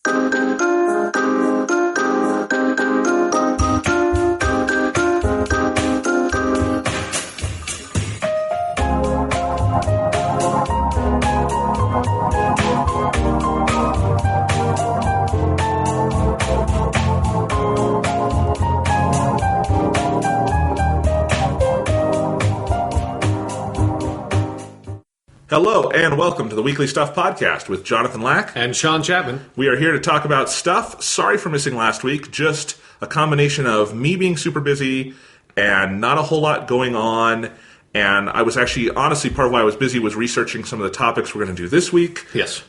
Hello, and welcome to the Weekly Stuff Podcast with Jonathan Lack. And Sean Chapman. We are here to talk about stuff. Sorry for missing last week. Just a combination of me being super busy and not a whole lot going on. And I was actually, honestly, part of why I was busy was researching some of the topics we're going to do this week. Yes.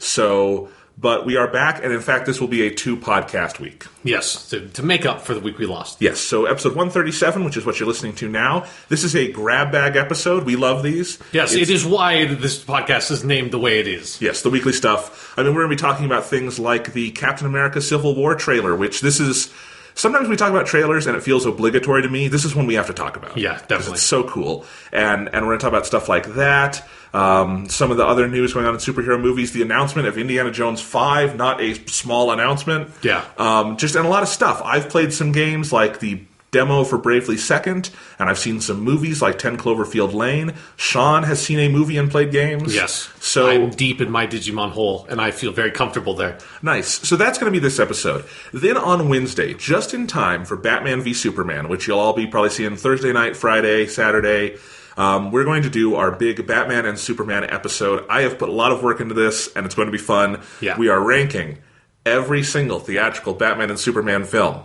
But we are back, and in fact, this will be a 2-podcast week. Yes, to make up for the week we lost. Yes, so episode 137, which is what you're listening to now. This is a grab bag episode. We love these. Yes, it is why this podcast is named the way it is. Yes, the weekly stuff. I mean, we're going to be talking about things like the Captain America Civil War trailer, which this is... Sometimes we talk about trailers and it feels obligatory to me. This is one we have to talk about. Yeah, definitely. It's so cool. And we're going to talk about stuff like that. Some of the other news going on in superhero movies. The announcement of Indiana Jones 5, not a small announcement. Yeah. And a lot of stuff. I've played some games like the demo for Bravely Second, and I've seen some movies like 10 Cloverfield Lane. Sean has seen a movie and played games. Yes. So I'm deep in my Digimon hole, and I feel very comfortable there. Nice. So that's going to be this episode. Then on Wednesday, just in time for Batman v Superman, which you'll all be probably seeing Thursday night, Friday, Saturday, we're going to do our big Batman and Superman episode. I have put a lot of work into this, and it's going to be fun. Yeah. We are ranking every single theatrical Batman and Superman film.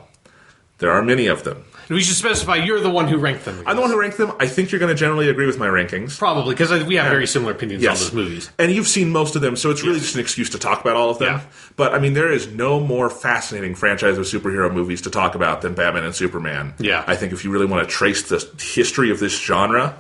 There are many of them. We should specify you're the one who ranked them. I'm the one who ranked them. I think you're going to generally agree with my rankings. Probably, because we have very similar opinions on those movies. And you've seen most of them, so it's really just an excuse to talk about all of them. Yeah. But, I mean, there is no more fascinating franchise of superhero movies to talk about than Batman and Superman. Yeah. I think if you really want to trace the history of this genre,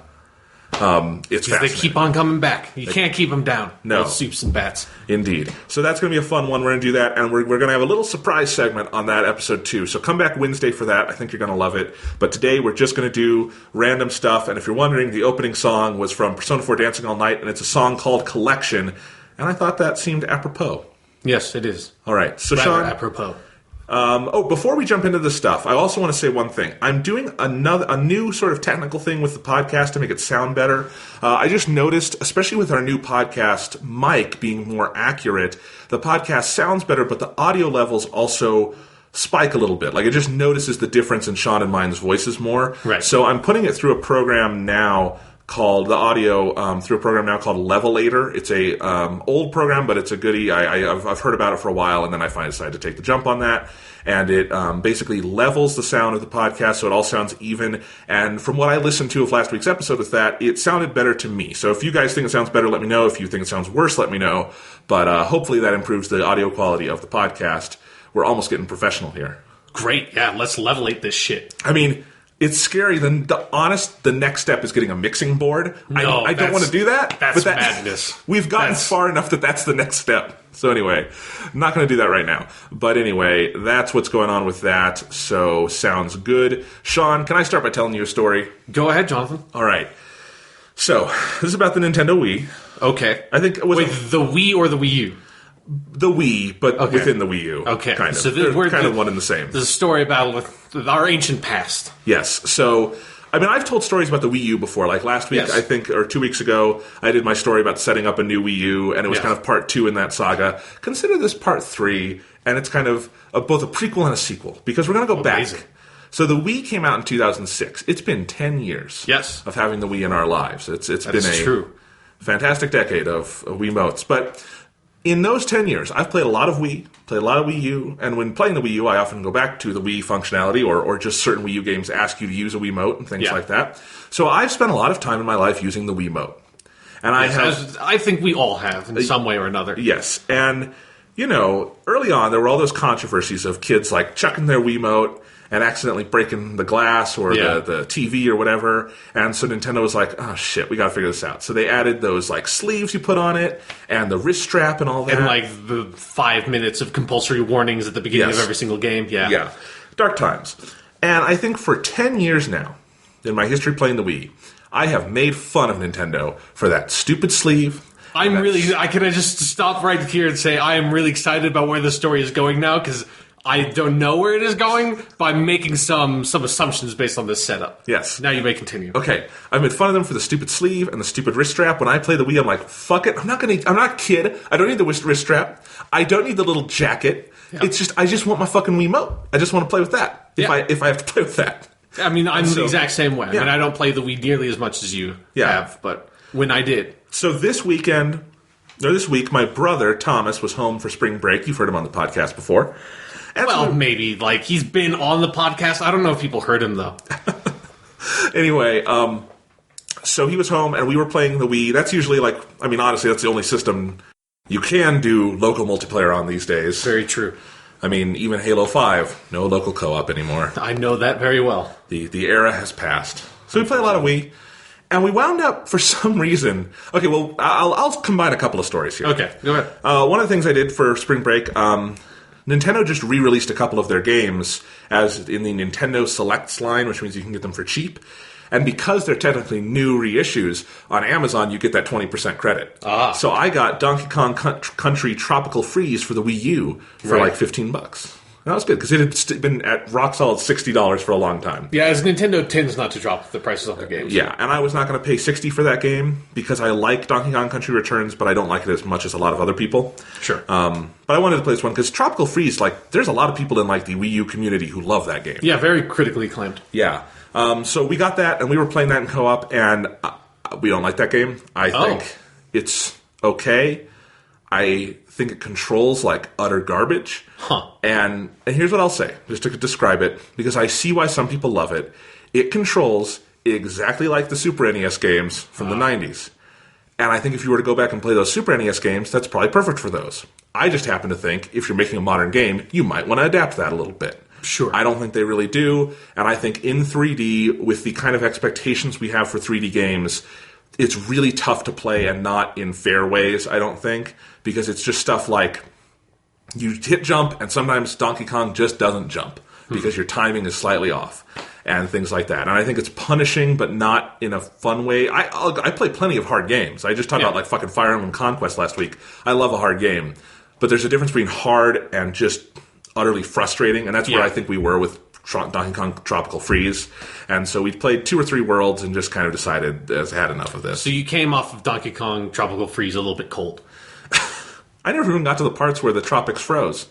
it's fascinating. They keep on coming back. You can't keep them down. No. Those soups and bats. Indeed. So that's going to be a fun one. We're going to do that, and we're going to have a little surprise segment on that episode, too. So come back Wednesday for that. I think you're going to love it. But today, we're just going to do random stuff, and if you're wondering, the opening song was from Persona 4 Dancing All Night, and it's a song called Collection, and I thought that seemed apropos. Yes, it is. All right. So, rather Sean... apropos. Before we jump into this stuff, I also want to say one thing. I'm doing a new sort of technical thing with the podcast to make it sound better. I just noticed, especially with our new podcast mic being more accurate, the podcast sounds better, but the audio levels also spike a little bit. Like, it just notices the difference in Sean and mine's voices more. Right. So I'm putting it through a program now called through a program now called Levelator. It's a old program, but it's a goodie. I've heard about it for a while, and then I finally decided to take the jump on that. And it basically levels the sound of the podcast so it all sounds even. And from what I listened to of last week's episode with that, it sounded better to me. So if you guys think it sounds better, let me know. If you think it sounds worse, let me know. But hopefully that improves the audio quality of the podcast. We're almost getting professional here. Great. Yeah, let's levelate this shit. I mean... It's scary. The next step is getting a mixing board. No, I don't want to do that. That's madness. We've gotten far enough that that's the next step. So anyway, I'm not going to do that right now. But anyway, that's what's going on with that. So sounds good. Sean, can I start by telling you a story? Go ahead, Jonathan. All right. So this is about the Nintendo Wii. Okay. I think it was the Wii or the Wii U? The Wii, but within the Wii U. Okay. Kind of. So we're kind of one and the same. This is a story about our ancient past. Yes. So, I mean, I've told stories about the Wii U before. Like last week, I think, or 2 weeks ago, I did my story about setting up a new Wii U, and it was kind of part 2 in that saga. Consider this part 3, and it's kind of both a prequel and a sequel, because we're going to go back. So the Wii came out in 2006. It's been 10 years of having the Wii in our lives. It's been a fantastic decade of Wiimotes. But in those 10 years, I've played a lot of Wii, played a lot of Wii U, and when playing the Wii U, I often go back to the Wii functionality, or just certain Wii U games ask you to use a Wiimote and things like that. So I've spent a lot of time in my life using the Wiimote. And I think we all have in some way or another. Yes. And, you know, early on, there were all those controversies of kids, like, chucking their Wiimote and accidentally breaking the glass or the TV or whatever. And so Nintendo was like, oh, shit, we got to figure this out. So they added those, like, sleeves you put on it and the wrist strap and all that. And, like, the 5 minutes of compulsory warnings at the beginning of every single game. Yeah. Dark times. And I think for 10 years now, in my history playing the Wii, I have made fun of Nintendo for that stupid sleeve Can I just stop right here and say I am really excited about where the story is going now, because I don't know where it is going, but I'm making some assumptions based on this setup. Yes. Now you may continue. Okay. I've made fun of them for the stupid sleeve and the stupid wrist strap. When I play the Wii, I'm like, fuck it. I'm not a kid. I don't need the wrist strap. I don't need the little jacket. Yeah. I just want my fucking Wiimote. I just want to play with that. If I have to play with that. I mean, I'm the exact same way. Yeah. I mean, I don't play the Wii nearly as much as you have, but when I did. So this week, my brother, Thomas, was home for spring break. You've heard him on the podcast before. Maybe. Like, he's been on the podcast. I don't know if people heard him, though. Anyway, so he was home, and we were playing the Wii. That's usually, honestly, that's the only system you can do local multiplayer on these days. Very true. I mean, even Halo 5, no local co-op anymore. I know that very well. The era has passed. So we play a lot of Wii, and we wound up, for some reason... Okay, well, I'll combine a couple of stories here. Okay, go ahead. One of the things I did for spring break... Nintendo just re-released a couple of their games as in the Nintendo Selects line, which means you can get them for cheap. And because they're technically new reissues, on Amazon you get that 20% credit. So I got Donkey Kong Country Tropical Freeze for the Wii U for like $15. That was good, because it had been at rock solid $60 for a long time. Yeah, as Nintendo tends not to drop the prices of their games. Yeah, and I was not going to pay $60 for that game, because I like Donkey Kong Country Returns, but I don't like it as much as a lot of other people. Sure. But I wanted to play this one, because Tropical Freeze, there's a lot of people in, the Wii U community who love that game. Yeah, very critically acclaimed. Yeah. So we got that, and we were playing that in co-op, and we don't like that game. I think it's okay. I think it controls like utter garbage. And here's what I'll say, just to describe it, because I see why some people love it. It controls exactly like the Super NES games from the 90s. And I think if you were to go back and play those Super NES games, that's probably perfect for those. I just happen to think if you're making a modern game, you might want to adapt that a little bit. Sure. I don't think they really do. And I think in 3D, with the kind of expectations we have for 3D games, it's really tough to play, and not in fair ways, I don't think, because it's just stuff like you hit jump, and sometimes Donkey Kong just doesn't jump because your timing is slightly off, and things like that. And I think it's punishing, but not in a fun way. I play plenty of hard games. I just talked about fucking Fire Emblem Conquest last week. I love a hard game, but there's a difference between hard and just utterly frustrating, and that's where I think we were with Donkey Kong Tropical Freeze. And so we played 2 or 3 worlds and just kind of decided I've had enough of this. So you came off of Donkey Kong Tropical Freeze a little bit cold. I never even got to the parts where the tropics froze.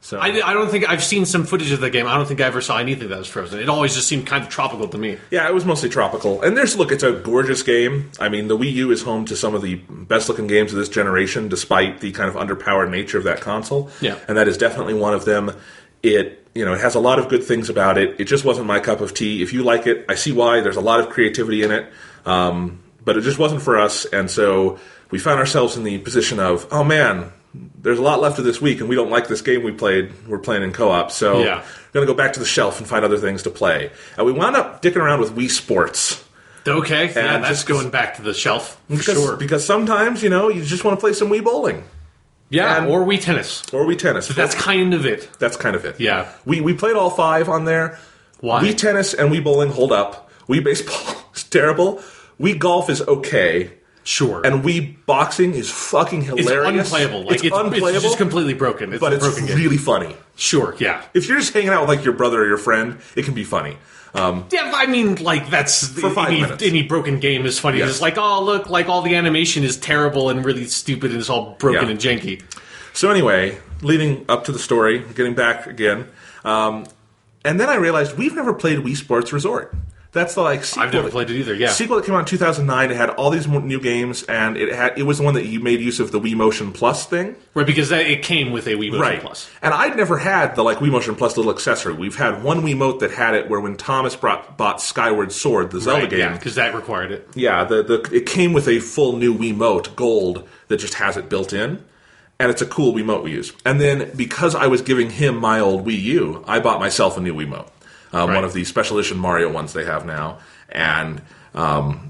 So I don't think I've seen some footage of the game. I don't think I ever saw anything that was frozen. It always just seemed kind of tropical to me. Yeah, it was mostly tropical. And it's a gorgeous game. I mean, the Wii U is home to some of the best looking games of this generation, despite the kind of underpowered nature of that console. Yeah. And that is definitely one of them. It has a lot of good things about it. It just wasn't my cup of tea. If you like it, I see why. There's a lot of creativity in it. But it just wasn't for us. And so we found ourselves in the position of, oh man, there's a lot left of this week, and we don't like this game we're playing in co-op. So we're going to go back to the shelf and find other things to play. And we wound up dicking around with Wii Sports. Okay, yeah, that's going back to the shelf, for sure. Because sometimes, you just want to play some Wii bowling. Yeah, or Wii Tennis. So that's kind of it. That's kind of it. Yeah. We played all 5 on there. Why? Wii Tennis and Wii Bowling hold up. Wii Baseball is terrible. Wii Golf is okay. Sure. And Wii Boxing is fucking hilarious. It's unplayable. It's unplayable. It's just completely broken. But it's really funny. Sure, yeah. If you're just hanging out with your brother or your friend, it can be funny. Yeah, I mean, that's... For 5 minutes. Any broken game is funny. Yes. It's like, oh, look, all the animation is terrible and really stupid, and it's all broken and janky. So anyway, leading up to the story, getting back again, and then I realized we've never played Wii Sports Resort. That's the sequel. I've never played it either. Yeah, sequel that came out in 2009. It had all these new games, and it was the one that you made use of the Wii Motion Plus thing, right? Because it came with a Wii Motion Plus, and I'd never had the Wii Motion Plus little accessory. We've had one Wiimote that had it, where when Thomas bought Skyward Sword, the Zelda game, because that required it. Yeah, it came with a full new Wiimote Gold that just has it built in. And it's a cool Wiimote we use. And then, because I was giving him my old Wii U, I bought myself a new Wiimote. One of the special edition Mario ones they have now. And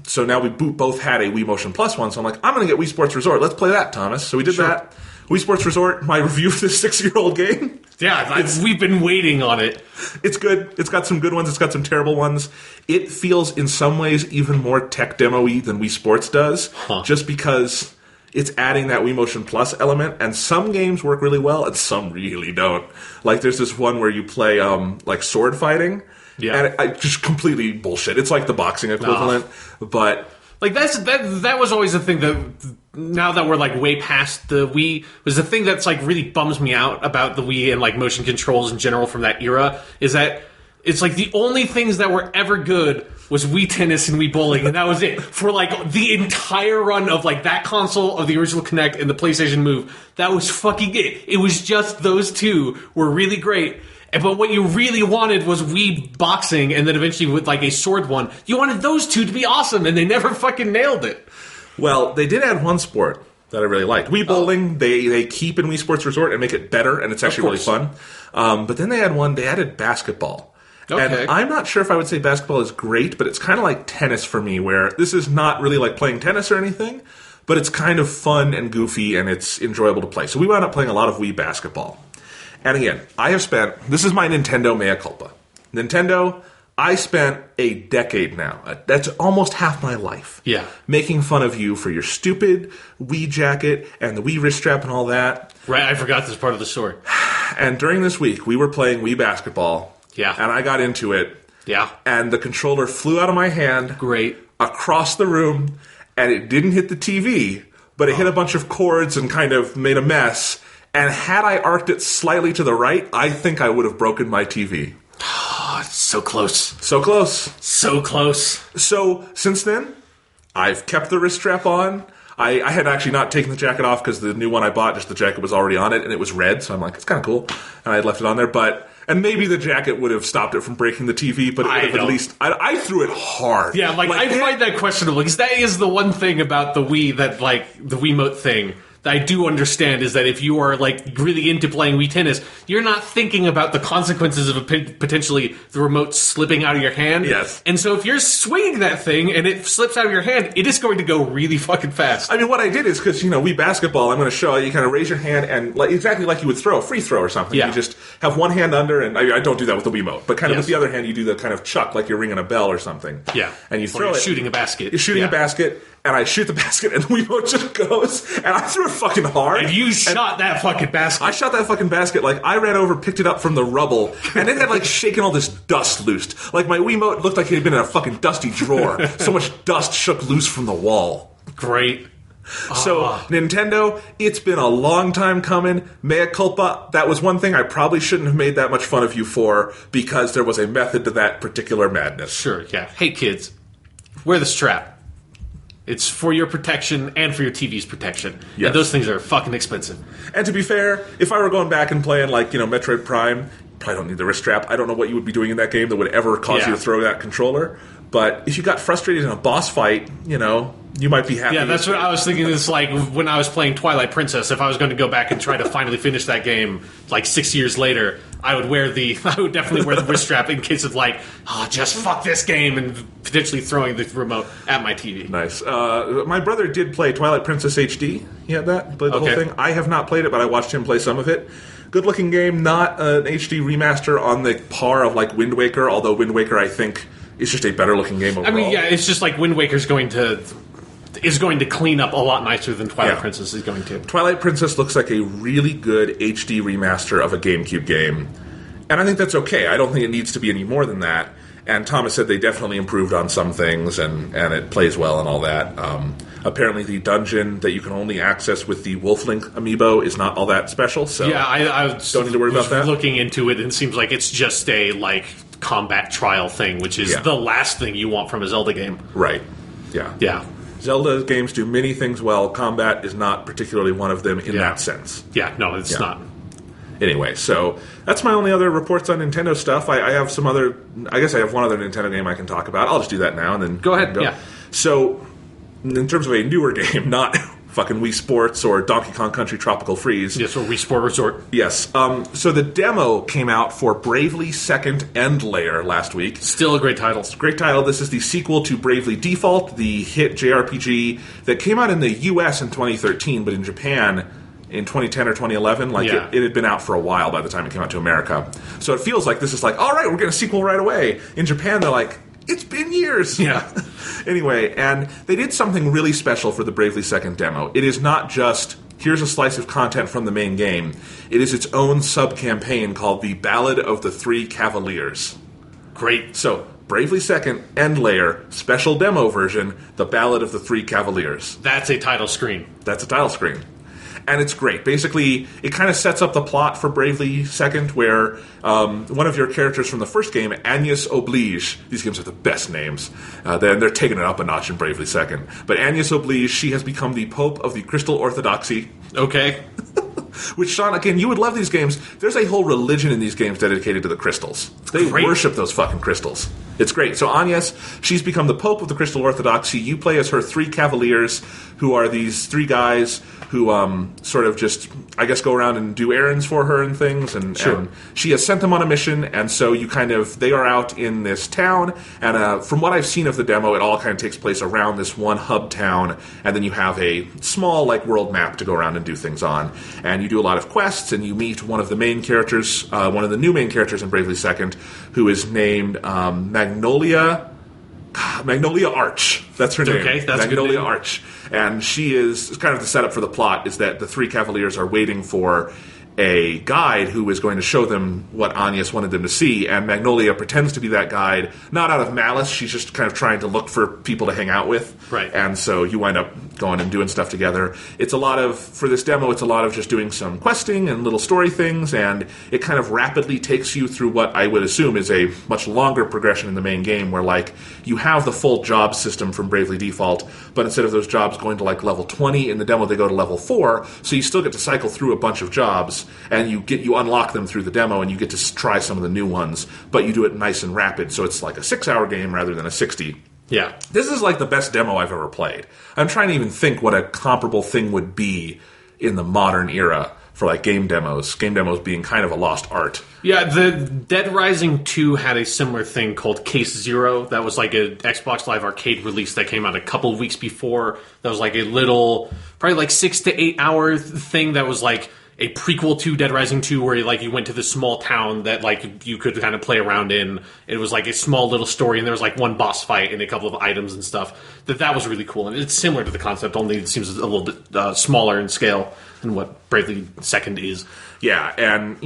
so now we both had a Wii Motion Plus one. So I'm like, I'm going to get Wii Sports Resort. Let's play that, Thomas. So we did that. Wii Sports Resort, my review of this 6-year-old game. Yeah, we've been waiting on it. It's good. It's got some good ones. It's got some terrible ones. It feels, in some ways, even more tech demo-y than Wii Sports does. Just because... it's adding that Wii Motion Plus element, and some games work really well, and some really don't. Like, there's this one where you play, like, sword fighting, and just completely bullshit. It's like the boxing equivalent, but... Like, that was always the thing that, now that we're, like, way past the Wii, was the thing that's, like, really bums me out about the Wii and, like, motion controls in general from that era, is that it's, like, the only things that were ever good was Wii Tennis and Wii Bowling, and that was it. For, like, the entire run of, like, that console, of the original Kinect and the PlayStation Move, that was fucking it. It was just those two were really great. But what you really wanted was Wii Boxing, and then eventually with, like, a sword one. You wanted those two to be awesome, and they never fucking nailed it. Well, they did add one sport that I really liked. Wii Bowling, they keep in Wii Sports Resort and make it better, and it's actually really fun. But then they added basketball. Okay. And I'm not sure if I would say basketball is great, but it's kind of like tennis for me, where this is not really like playing tennis or anything, but it's kind of fun and goofy, and it's enjoyable to play. So we wound up playing a lot of Wii basketball. And again, this is my Nintendo mea culpa. Nintendo, I spent a decade now, that's almost half my life, making fun of you for your stupid Wii jacket and the Wii wrist strap and all that. Right, I forgot this part of the story. And during this week, we were playing Wii basketball. Yeah. And I got into it. Yeah. And the controller flew out of my hand. Great. Across the room, and it didn't hit the TV, but it hit a bunch of cords and kind of made a mess. And had I arced it slightly to the right, I think I would have broken my TV. Oh, so close. So close. So close. So, since then, I've kept the wrist strap on. I had actually not taken the jacket off because the new one I bought, just the jacket was already on it, and it was red, so I'm like, it's kind of cool. And I had left it on there, and maybe the jacket would have stopped it from breaking the TV, but it would have at least... I threw it hard. Yeah, I find that questionable, because that is the one thing about the Wii that, like, the Wiimote thing that I do understand, is that if you are, like, really into playing Wii Tennis, you're not thinking about the consequences of potentially the remote slipping out of your hand. Yes. And so if you're swinging that thing and it slips out of your hand, it is going to go really fucking fast. I mean, what I did is, because, Wii basketball, I'm going to show you kind of raise your hand and, like, exactly like you would throw a free throw or something. Yeah. You just have one hand under, and I don't do that with the Wiimote, but kind of with the other hand, you do the kind of chuck, like you're ringing a bell or something. Yeah. And you throw it. Shooting a basket. You're shooting a basket, and I shoot the basket, and the Wiimote just goes, and I threw it fucking hard. And you shot that fucking basket. I shot that fucking basket. Like, I ran over, picked it up from the rubble, and it had, like, shaken all this dust loose. Like, my Wiimote looked like it had been in a fucking dusty drawer. So much dust shook loose from the wall. Great. So, Nintendo, it's been a long time coming. Mea culpa. That was one thing I probably shouldn't have made that much fun of you for, because there was a method to that particular madness. Sure, yeah. Hey, kids, wear the strap. It's for your protection and for your TV's protection. Yes. And those things are fucking expensive. And to be fair, if I were going back and playing, like, Metroid Prime, probably don't need the wrist strap. I don't know what you would be doing in that game that would ever cause you to throw that controller. But if you got frustrated in a boss fight, you might be happy. Yeah, that's what I was thinking. It's like when I was playing Twilight Princess, if I was going to go back and try to finally finish that game, like 6 years later, I would definitely wear the wrist strap in case of, like, just fuck this game, and potentially throwing the remote at my TV. Nice. My brother did play Twilight Princess HD. He had that, played the whole thing. I have not played it, but I watched him play some of it. Good looking game, not an HD remaster on the par of, like, Wind Waker, although Wind Waker, I think, is just a better looking game overall. I mean, yeah, it's just like Wind Waker's going to clean up a lot nicer than Twilight Princess is going to. Twilight Princess looks like a really good HD remaster of a GameCube game, and I think that's okay. I don't think it needs to be any more than that. And Thomas said they definitely improved on some things, and it plays well and all that. Apparently the dungeon that you can only access with the Wolflink amiibo is not all that special, so I don't need to worry about that. Looking into it, and it seems like it's just a, like, combat trial thing, which is the last thing you want from a Zelda game. Right. Yeah. Yeah. Zelda games do many things well. Combat is not particularly one of them in that sense. Yeah, no, it's not. Anyway, so that's my only other reports on Nintendo stuff. I have some other... I guess I have one other Nintendo game I can talk about. I'll just do that now and then... Go ahead, yeah. So, in terms of a newer game, not fucking Wii Sports or Donkey Kong Country Tropical Freeze. Yes, or Wii Sport Resort. Yes. So the demo came out for Bravely Second End Layer last week. Still a great title. It's a great title. This is the sequel to Bravely Default, the hit JRPG that came out in the US in 2013, but in Japan in 2010 or 2011. It had been out for a while by the time it came out to America. So it feels like this is like, all right, we're getting a sequel right away. In Japan, they're like, It's been years. Yeah. Anyway, and they did something really special for the Bravely Second demo. It is not just, here's a slice of content from the main game. It is its own sub-campaign called The Ballad of the Three Cavaliers. Great. So, Bravely Second, End Layer, special demo version, The Ballad of the Three Cavaliers. That's a title screen. That's a title screen. And it's great. Basically, it kind of sets up the plot for Bravely Second, where one of your characters from the first game, Agnes Oblige, these games have the best names, they're taking it up a notch in Bravely Second. But Agnes Oblige, she has become the Pope of the Crystal Orthodoxy. Okay. Which, Sean, again, you would love these games. There's a whole religion in these games dedicated to the crystals. They worship those fucking crystals. It's great. So Agnes, she's become the Pope of the Crystal Orthodoxy. You play as her three cavaliers, who are these three guys who sort of just, I guess, go around and do errands for her and things. And she has sent them on a mission, and so you they are out in this town. And from what I've seen of the demo, it all kind of takes place around this one hub town, and then you have a small, world map to go around and do things on. And you do a lot of quests, and you meet one of the main characters, one of the new main characters in Bravely Second, who is named Magnolia Arch. That's her name. Okay, that's Magnolia Arch. And she is kind of the setup for the plot is that the three cavaliers are waiting for a guide who is going to show them what Agnes wanted them to see, and Magnolia pretends to be that guide, not out of malice, she's just kind of trying to look for people to hang out with. Right. And so you wind up going and doing stuff together. It's a lot of, for this demo, it's a lot of just doing some questing and little story things, and it kind of rapidly takes you through what I would assume is a much longer progression in the main game, where, you have the full job system from Bravely Default, but instead of those jobs going to, level 20, in the demo they go to level 4, so you still get to cycle through a bunch of jobs, and you unlock them through the demo, and you get to try some of the new ones, but you do it nice and rapid, so it's like a 6-hour game rather than a 60. Yeah. This is the best demo I've ever played. I'm trying to even think what a comparable thing would be in the modern era for game demos being kind of a lost art. Yeah, the Dead Rising 2 had a similar thing called Case Zero. That was an Xbox Live Arcade release that came out a couple of weeks before. That was a little, probably 6 to 8 hour thing that was a prequel to Dead Rising 2, where you went to this small town that you could kind of play around in. It was a small little story, and there was one boss fight and a couple of items and stuff. That was really cool, and it's similar to the concept, only it seems a little bit smaller in scale than what Bravely Second is. Yeah, and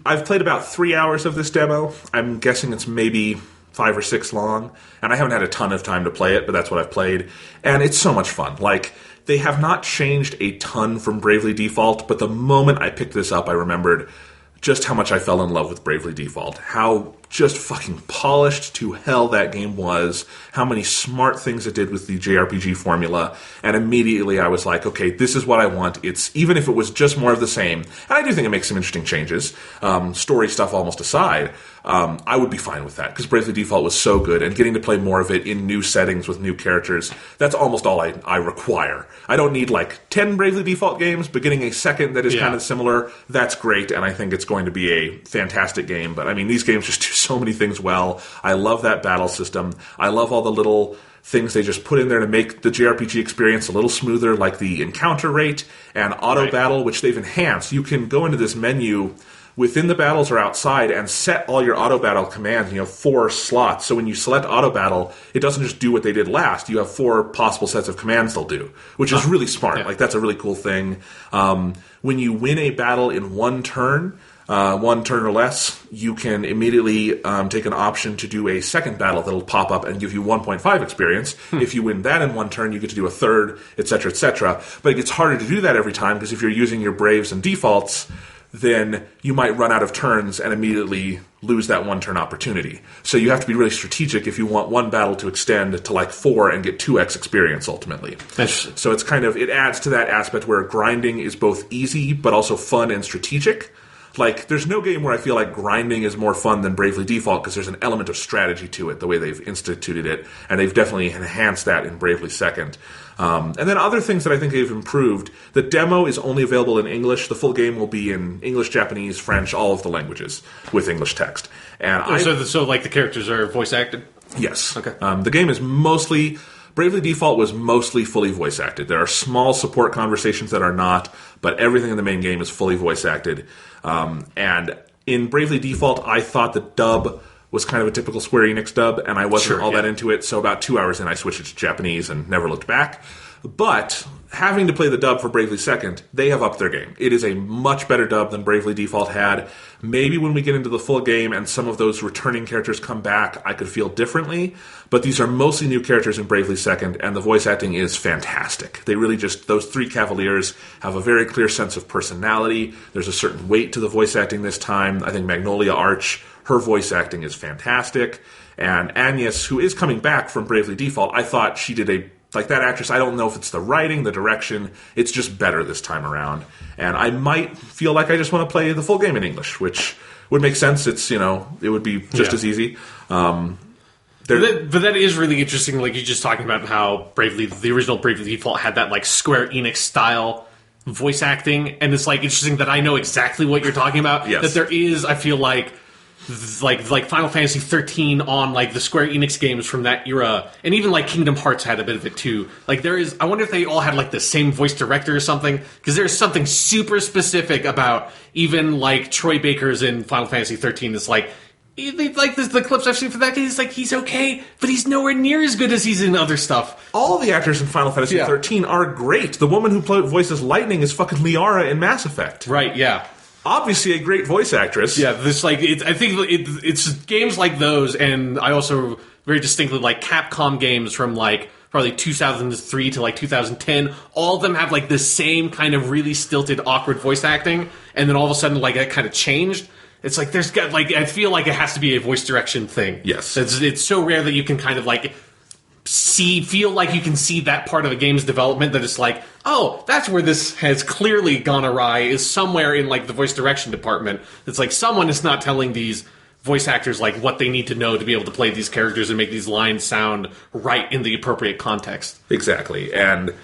I've played about 3 hours of this demo. I'm guessing it's maybe 5 or 6 long, and I haven't had a ton of time to play it, but that's what I've played, and it's so much fun. They have not changed a ton from Bravely Default, but the moment I picked this up, I remembered just how much I fell in love with Bravely Default. How just fucking polished to hell that game was. How many smart things it did with the JRPG formula. And immediately I was like, okay, this is what I want. It's, even if it was just more of the same, and I do think it makes some interesting changes, story stuff almost aside, I would be fine with that, because Bravely Default was so good, and getting to play more of it in new settings with new characters, that's almost all I require. I don't need 10 Bravely Default games, but getting a second that is kind of similar, that's great, and I think it's going to be a fantastic game. But these games just do so many things well. I love that battle system. I love all the little things they just put in there to make the JRPG experience a little smoother, like the encounter rate and auto battle, which they've enhanced. You can go into this menu within the battles or outside and set all your auto battle commands. You have 4 slots, so when you select auto battle, it doesn't just do what they did last. You have 4 possible sets of commands they'll do, which is really smart. That's a really cool thing. When you win a battle in one turn or less, you can immediately take an option to do a second battle that'll pop up and give you 1.5 experience. If you win that in one turn, you get to do a third, etc., etc. But it gets harder to do that every time, because if you're using your Braves and defaults, then you might run out of turns and immediately lose that one-turn opportunity. So you have to be really strategic if you want one battle to extend to 4 and get 2x experience ultimately. So it's it adds to that aspect where grinding is both easy but also fun and strategic. There's no game where I feel like grinding is more fun than Bravely Default, because there's an element of strategy to it, the way they've instituted it, and they've definitely enhanced that in Bravely Second. And then other things that I think they've improved, the demo is only available in English. The full game will be in English, Japanese, French, all of the languages, with English text. And so the characters are voice acted? Yes. Okay. The game is mostly... Bravely Default was mostly fully voice acted. There are small support conversations that are not, but everything in the main game is fully voice acted. And in Bravely Default, I thought the dub was kind of a typical Square Enix dub, and I wasn't all yeah. that into it, so about 2 hours in I switched it to Japanese and never looked back. But having to play the dub for Bravely Second, they have upped their game. It is a much better dub than Bravely Default had. Maybe when we get into the full game and some of those returning characters come back, I could feel differently. But these are mostly new characters in Bravely Second, and the voice acting is fantastic. They really just, those three Cavaliers have a very clear sense of personality. There's a certain weight to the voice acting this time. I think Magnolia Arch, her voice acting is fantastic. And Agnes, who is coming back from Bravely Default, I thought she did like that actress, I don't know if it's the writing, the direction, it's just better this time around. And I might feel like I just want to play the full game in English, which would make sense. It's, it would be just as easy. But that is really interesting, like you're just talking about how the original Bravely Default had that like Square Enix style voice acting, and it's like interesting that I know exactly what you're talking about. Yes. That there is, I feel like Final Fantasy 13 on like the Square Enix games from that era, and even like Kingdom Hearts had a bit of it too. Like there is, I wonder if they all had like the same voice director or something, because there's something super specific about even like Troy Baker's in Final Fantasy 13. It's like the clips I've seen for that, he's okay, but he's nowhere near as good as he's in other stuff. All the actors in Final Fantasy 13 are great. The woman who voices Lightning is fucking Liara in Mass Effect. Right? Yeah. Obviously a great voice actress. Yeah, I think it's games like those, and I also very distinctly like Capcom games from like probably 2003 to like 2010. All of them have like the same kind of really stilted, awkward voice acting, and then all of a sudden like that kind of changed. It's like there's got like I feel like it has to be a voice direction thing. Yes, it's so rare that you can kind of like feel like you can see that part of a game's development that it's like, oh, that's where this has clearly gone awry, is somewhere in like the voice direction department. It's like someone is not telling these voice actors like what they need to know to be able to play these characters and make these lines sound right in the appropriate context. Exactly. And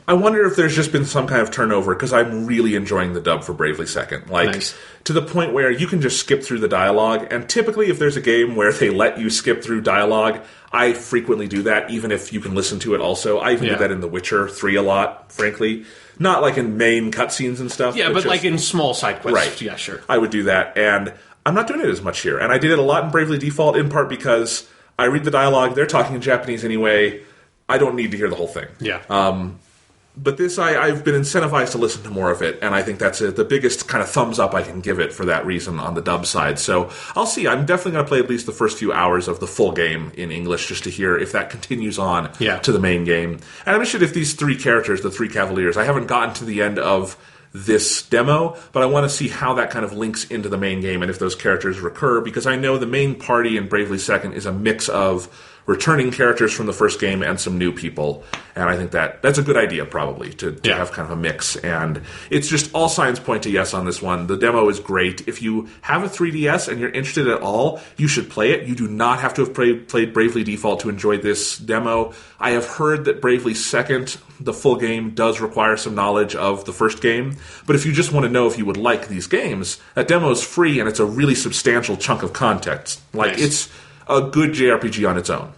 I wonder if there's just been some kind of turnover, because I'm really enjoying the dub for Bravely Second. Nice. To the point where you can just skip through the dialogue, and typically if there's a game where they let you skip through dialogue, I frequently do that, even if you can listen to it also. I even do that in The Witcher 3 a lot, frankly. Not like in main cutscenes and stuff. Yeah, but just, like in small side quests. Right. Yeah, sure. I would do that, and I'm not doing it as much here. And I did it a lot in Bravely Default, in part because I read the dialogue, they're talking in Japanese anyway, I don't need to hear the whole thing. Yeah. But this, I've been incentivized to listen to more of it, and I think that's the biggest kind of thumbs up I can give it for that reason on the dub side. So I'll see. I'm definitely going to play at least the first few hours of the full game in English just to hear if that continues on to the main game. And I'm interested if these three characters, the three Cavaliers, I haven't gotten to the end of this demo, but I want to see how that kind of links into the main game and if those characters recur, because I know the main party in Bravely Second is a mix of returning characters from the first game and some new people, and I think that's a good idea probably to have kind of a mix. And it's just all signs point to yes on this one. The demo is great. If you have a 3DS and you're interested at all, you should play it. You do not have to have played Bravely Default to enjoy this demo. I have heard that Bravely Second, the full game, does require some knowledge of the first game, but if you just want to know if you would like these games, that demo is free, and it's a really substantial chunk of context. It's a good JRPG on its own,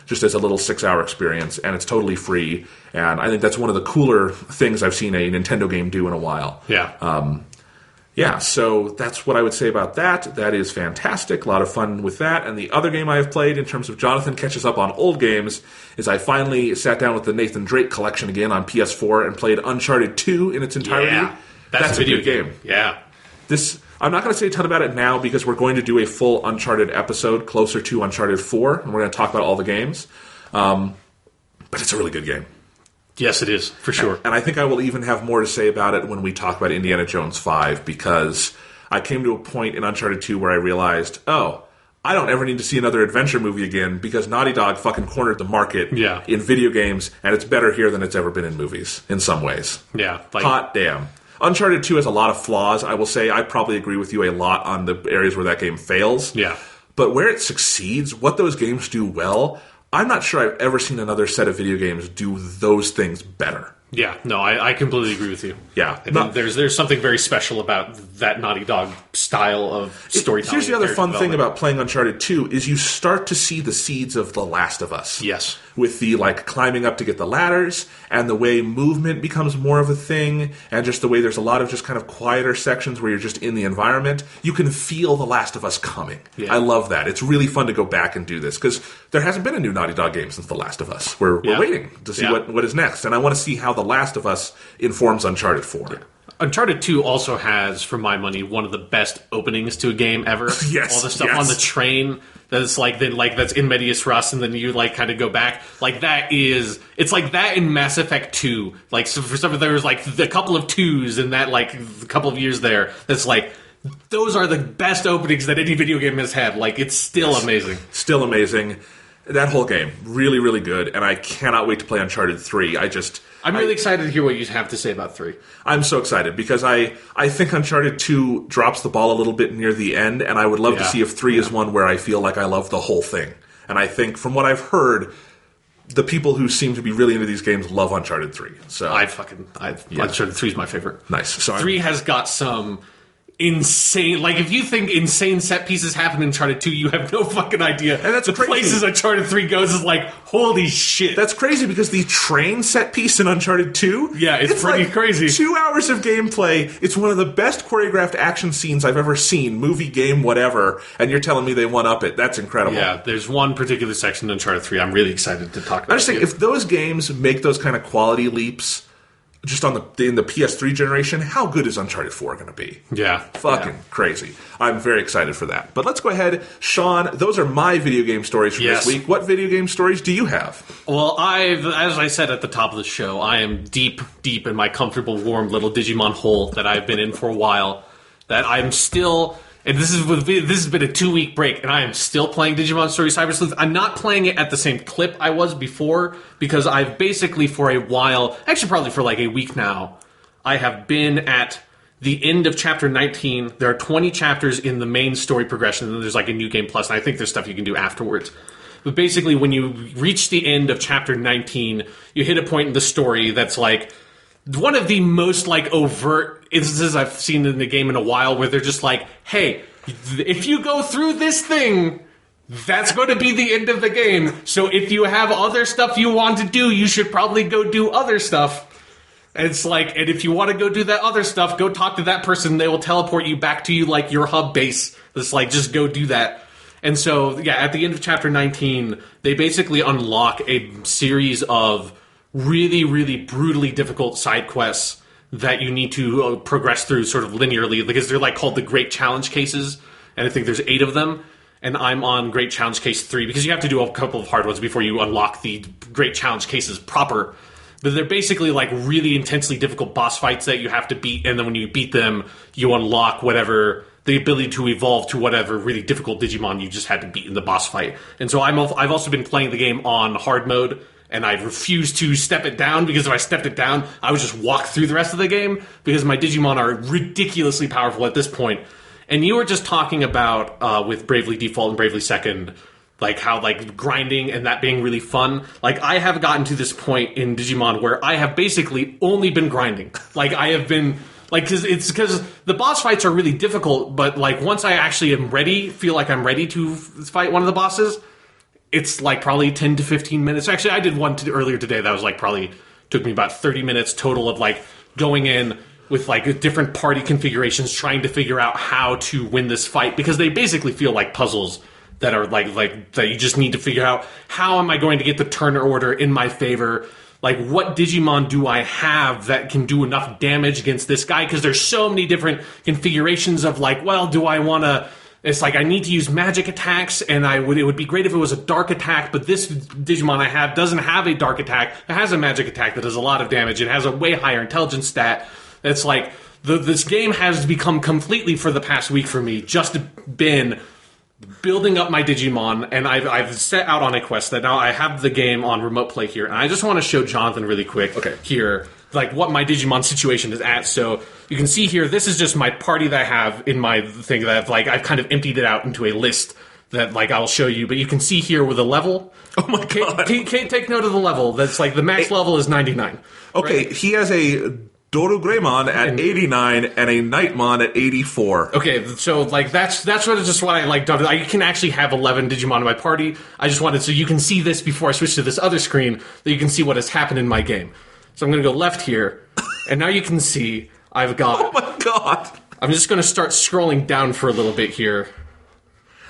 just as a little 6-hour experience, and it's totally free, and I think that's one of the cooler things I've seen a Nintendo game do in a while. So that's what I would say about that. That is fantastic, a lot of fun with that. And the other game I have played in terms of Jonathan catches up on old games is I finally sat down with the Nathan Drake collection again on PS4 and played Uncharted 2 in its entarity. Yeah, that's a good game. Yeah. I'm not going to say a ton about it now because we're going to do a full Uncharted episode closer to Uncharted 4, and we're going to talk about all the games. But it's a really good game. Yes, it is, for sure. And I think I will even have more to say about it when we talk about Indiana Jones 5, because I came to a point in Uncharted 2 where I realized, I don't ever need to see another adventure movie again, because Naughty Dog fucking cornered the market in video games, and it's better here than it's ever been in movies, in some ways. Yeah. Hot damn. Uncharted 2 has a lot of flaws. I will say I probably agree with you a lot on the areas where that game fails. Yeah. But where it succeeds, what those games do well, I'm not sure I've ever seen another set of video games do those things better. Yeah, no, I completely agree with you. Yeah. I think there's something very special about that Naughty Dog style of storytelling. Here's the other fun thing about playing Uncharted 2 is you start to see the seeds of The Last of Us. Yes. With the, climbing up to get the ladders, and the way movement becomes more of a thing, and just the way there's a lot of just kind of quieter sections where you're just in the environment. You can feel The Last of Us coming. Yeah. I love that. It's really fun to go back and do this, because there hasn't been a new Naughty Dog game since The Last of Us. We're waiting to see what is next, and I want to see how The Last of Us informs Uncharted 4. Yeah. Uncharted 2 also has, for my money, one of the best openings to a game ever. Yes. All the stuff on the train that's that's in medias res, and then you kind of go back. It's like that in Mass Effect 2. So for some, there was a couple of twos in that a couple of years there. That's those are the best openings that any video game has had. It's still amazing. Still amazing. That whole game, really, really good, and I cannot wait to play Uncharted 3. I'm really excited to hear what you have to say about 3. I'm so excited, because I think Uncharted 2 drops the ball a little bit near the end, and I would love to see if 3 is one where I feel like I love the whole thing. And I think, from what I've heard, the people who seem to be really into these games love Uncharted 3. So Uncharted 3 is my favorite. Nice. So 3 has got some insane, if you think insane set pieces happen in Uncharted 2, you have no fucking idea. And that's the crazy. Places Uncharted 3 goes is holy shit. That's crazy, because the train set piece in Uncharted 2, it's pretty crazy. 2 hours of gameplay. It's one of the best choreographed action scenes I've ever seen, movie, game, whatever, and you're telling me they one-up it. That's incredible. Yeah, there's one particular section in Uncharted 3 I'm really excited to talk about. I just think if those games make those kind of quality leaps just in the PS3 generation, how good is Uncharted 4 going to be? Yeah. Fucking crazy. I'm very excited for that. But let's go ahead. Sean, those are my video game stories from this week. What video game stories do you have? Well, as I said at the top of the show, I am deep, deep in my comfortable, warm little Digimon hole that I've been in for a while. That I'm still... And this has been a 2-week break, and I am still playing Digimon Story Cybersleuth. I'm not playing it at the same clip I was before, because I've basically for a while, actually probably for a week now, I have been at the end of Chapter 19. There are 20 chapters in the main story progression, and then there's a New Game Plus, and I think there's stuff you can do afterwards. But basically, when you reach the end of Chapter 19, you hit a point in the story that's one of the most overt instances I've seen in the game in a while, where they're just hey, if you go through this thing, that's going to be the end of the game. So if you have other stuff you want to do, you should probably go do other stuff. And it's and if you want to go do that other stuff, go talk to that person. They will teleport you back to your hub base. It's just go do that. And so, at the end of Chapter 19, they basically unlock a series of really, really brutally difficult side quests that you need to progress through sort of linearly, because they're called the Great Challenge Cases, and I think there's 8 of them, and I'm on Great Challenge Case 3, because you have to do a couple of hard ones before you unlock the Great Challenge Cases proper. But they're basically really intensely difficult boss fights that you have to beat, and then when you beat them, you unlock the ability to evolve to whatever really difficult Digimon you just had to beat in the boss fight. And so I've also been playing the game on hard mode, and I refuse to step it down, because if I stepped it down, I would just walk through the rest of the game, because my Digimon are ridiculously powerful at this point. And you were just talking about, with Bravely Default and Bravely Second, how grinding and that being really fun. I have gotten to this point in Digimon where I have basically only been grinding. I have been... because the boss fights are really difficult, but once I actually feel like I'm ready to fight one of the bosses, it's probably 10 to 15 minutes. Actually, I did one earlier today that was probably took me about 30 minutes total of going in with different party configurations, trying to figure out how to win this fight, because they basically feel like puzzles that are that you just need to figure out, how am I going to get the turn order in my favor? What Digimon do I have that can do enough damage against this guy? Because there's so many different configurations of do I want to... It's I need to use magic attacks, and it would be great if it was a dark attack, but this Digimon I have doesn't have a dark attack. It has a magic attack that does a lot of damage. It has a way higher intelligence stat. It's this game has become completely, for the past week for me, just been building up my Digimon, and I've set out on a quest that now I have the game on remote play here, and I just want to show Jonathan really quick here, what my Digimon situation is at. So you can see here, this is just my party that I have in my thing that I've kind of emptied it out into a list that like I'll show you, but you can see here with a level. Oh my god! Can't take note of the level. That's like the max level is 99. Okay, right? He has a Dorugreymon at 89 and a Nightmon at 84. Okay, so like that's just what I like. I can actually have 11 Digimon in my party. I just wanted so you can see this before I switch to this other screen that you can see what has happened in my game. So I'm going to go left here, and now you can see I've got. Oh my god! I'm just going to start scrolling down for a little bit here.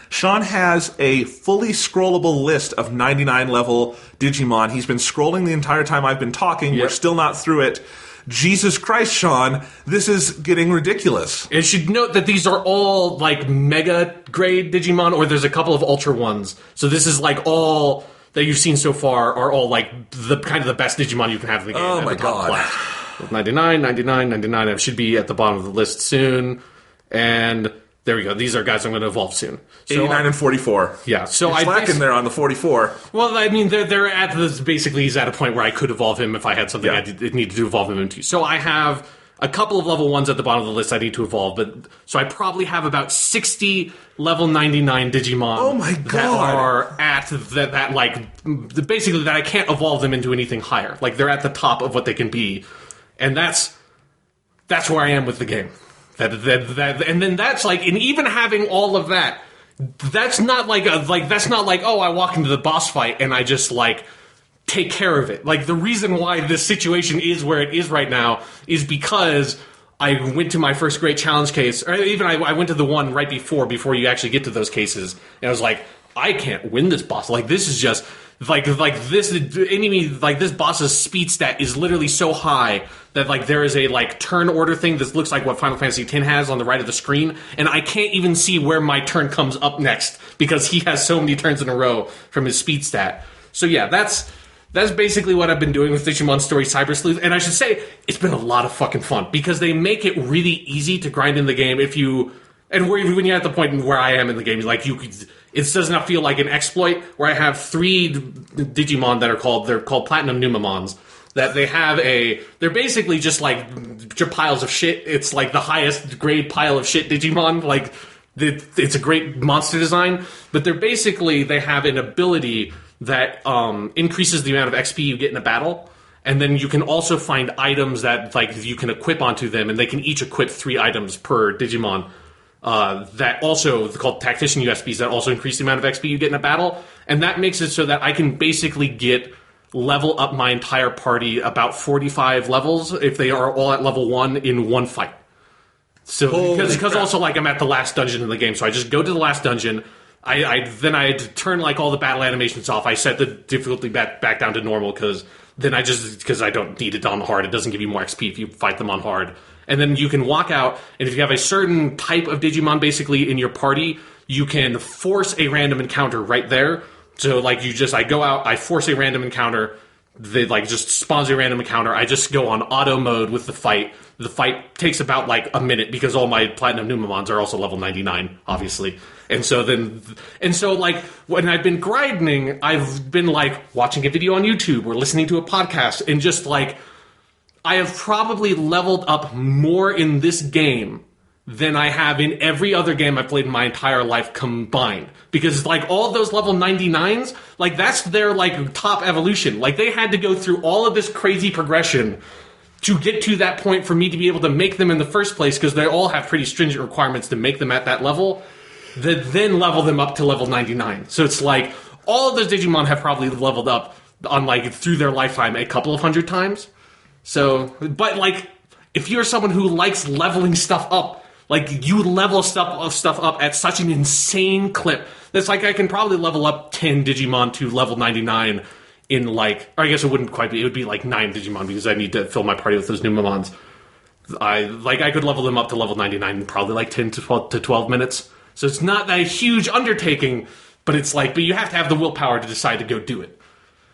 Sean has a fully scrollable list of 99 level Digimon. He's been scrolling the entire time I've been talking. Yep. We're still not through it. Jesus Christ, Sean, this is getting ridiculous. And you should note that these are all, like, mega grade Digimon, or there's a couple of ultra ones. So this is, like, all that you've seen so far are all, like, the kind of the best Digimon you can have in the game. Oh, my God. Class. 99, 99, 99. I should be at the bottom of the list soon. And there we go. These are guys I'm going to evolve soon. So 89 and 44. Yeah. So You're slacking there on the 44. Well, I mean, they're at this. Basically, he's at a point where I could evolve him if I had something I needed to evolve him into. So I have a couple of level 1s at the bottom of the list I need to evolve. But so I probably have about 60 level 99 Digimon. Oh my god! That are at that like basically that I can't evolve them into anything higher. Like they're at the top of what they can be, and that's where I am with the game. That and then that's like, and even having all of that, that's not like that's not like, oh, I walk into the boss fight and I just like take care of it. Like the reason why this situation is where it is right now is because I went to my first great challenge case, or even I went to the one right before you actually get to those cases, and I was like, I can't win this boss. Like this is just like this enemy, like this boss's speed stat is literally so high that like there is a like turn order thing that looks like what Final Fantasy X has on the right of the screen, and I can't even see where my turn comes up next because he has so many turns in a row from his speed stat. So yeah, that's basically what I've been doing with Digimon Story Cybersleuth, and I should say it's been a lot of fucking fun because they make it really easy to grind in the game if you. And when you're at the point where I am in the game, like it does not feel like an exploit. Where I have 3 Digimon that are called Platinum Numamons. That they're basically just like piles of shit. It's like the highest grade pile of shit Digimon. Like it's a great monster design, but they have an ability that increases the amount of XP you get in a battle. And then you can also find items that like you can equip onto them, and they can each equip 3 items per Digimon. That also called Tactician USBs that also increase the amount of XP you get in a battle, and that makes it so that I can basically level up my entire party about 45 levels if they are all at level 1 in one fight. So because also like I'm at the last dungeon in the game, so I just go to the last dungeon. I had to turn like all the battle animations off. I set the difficulty back down to normal because I don't need it on hard. It doesn't give you more XP if you fight them on hard. And then you can walk out, and if you have a certain type of Digimon basically in your party, you can force a random encounter right there. So like I go out, I force a random encounter, they like just spawns a random encounter, I just go on auto mode with the fight. The fight takes about like a minute because all my Platinum Numamons are also level 99, obviously. And so like when I've been grinding, I've been like watching a video on YouTube or listening to a podcast, and just like I have probably leveled up more in this game than I have in every other game I've played in my entire life combined. Because, like, all of those level 99s, like, that's their, like, top evolution. Like, they had to go through all of this crazy progression to get to that point for me to be able to make them in the first place, because they all have pretty stringent requirements to make them at that level, that then level them up to level 99. So it's like, all of those Digimon have probably leveled up on, like, through their lifetime a couple of hundred times. So, but, like, if you're someone who likes leveling stuff up, like, you level stuff up at such an insane clip that's like I can probably level up 10 Digimon to level 99 in, like, or I guess it wouldn't quite be, it would be like 9 Digimon because I need to fill my party with those Numamons. I could level them up to level 99 in probably like 10 to 12 minutes. So it's not that huge undertaking, but it's like, but you have to have the willpower to decide to go do it.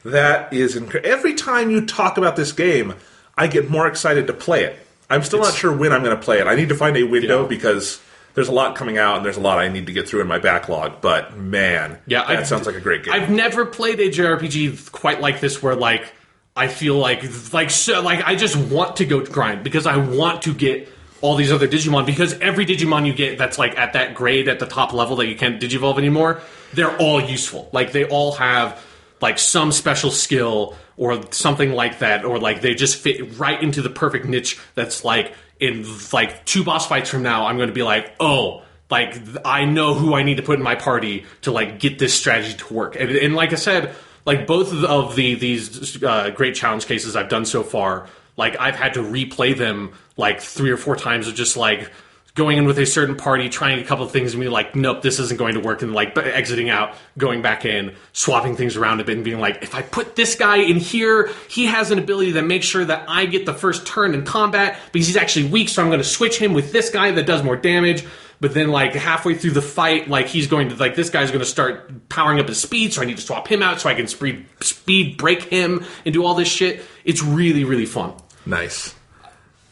That is incredible. Every time you talk about this game, I get more excited to play it. I'm still not sure when I'm going to play it. I need to find a window because there's a lot coming out and there's a lot I need to get through in my backlog. But, man, that sounds like a great game. I've never played a JRPG quite like this where, like, I feel like I just want to go grind because I want to get all these other Digimon, because every Digimon you get that's like at that grade at the top level that you can't Digivolve anymore, they're all useful. Like they all have like some special skill or something like that, or like they just fit right into the perfect niche that's like in like 2 boss fights from now I'm going to be like, oh, like I know who I need to put in my party to like get this strategy to work. And like I said, like both of these great challenge cases I've done so far, like I've had to replay them like 3 or 4 times of just like going in with a certain party, trying a couple of things and being like, nope, this isn't going to work, and like exiting out, going back in, swapping things around a bit and being like, if I put this guy in here, he has an ability that makes sure that I get the first turn in combat because he's actually weak, so I'm going to switch him with this guy that does more damage. But then, like, halfway through the fight, like, he's going to, like, this guy's going to start powering up his speed, so I need to swap him out so I can speed break him and do all this shit. It's really, really fun. Nice.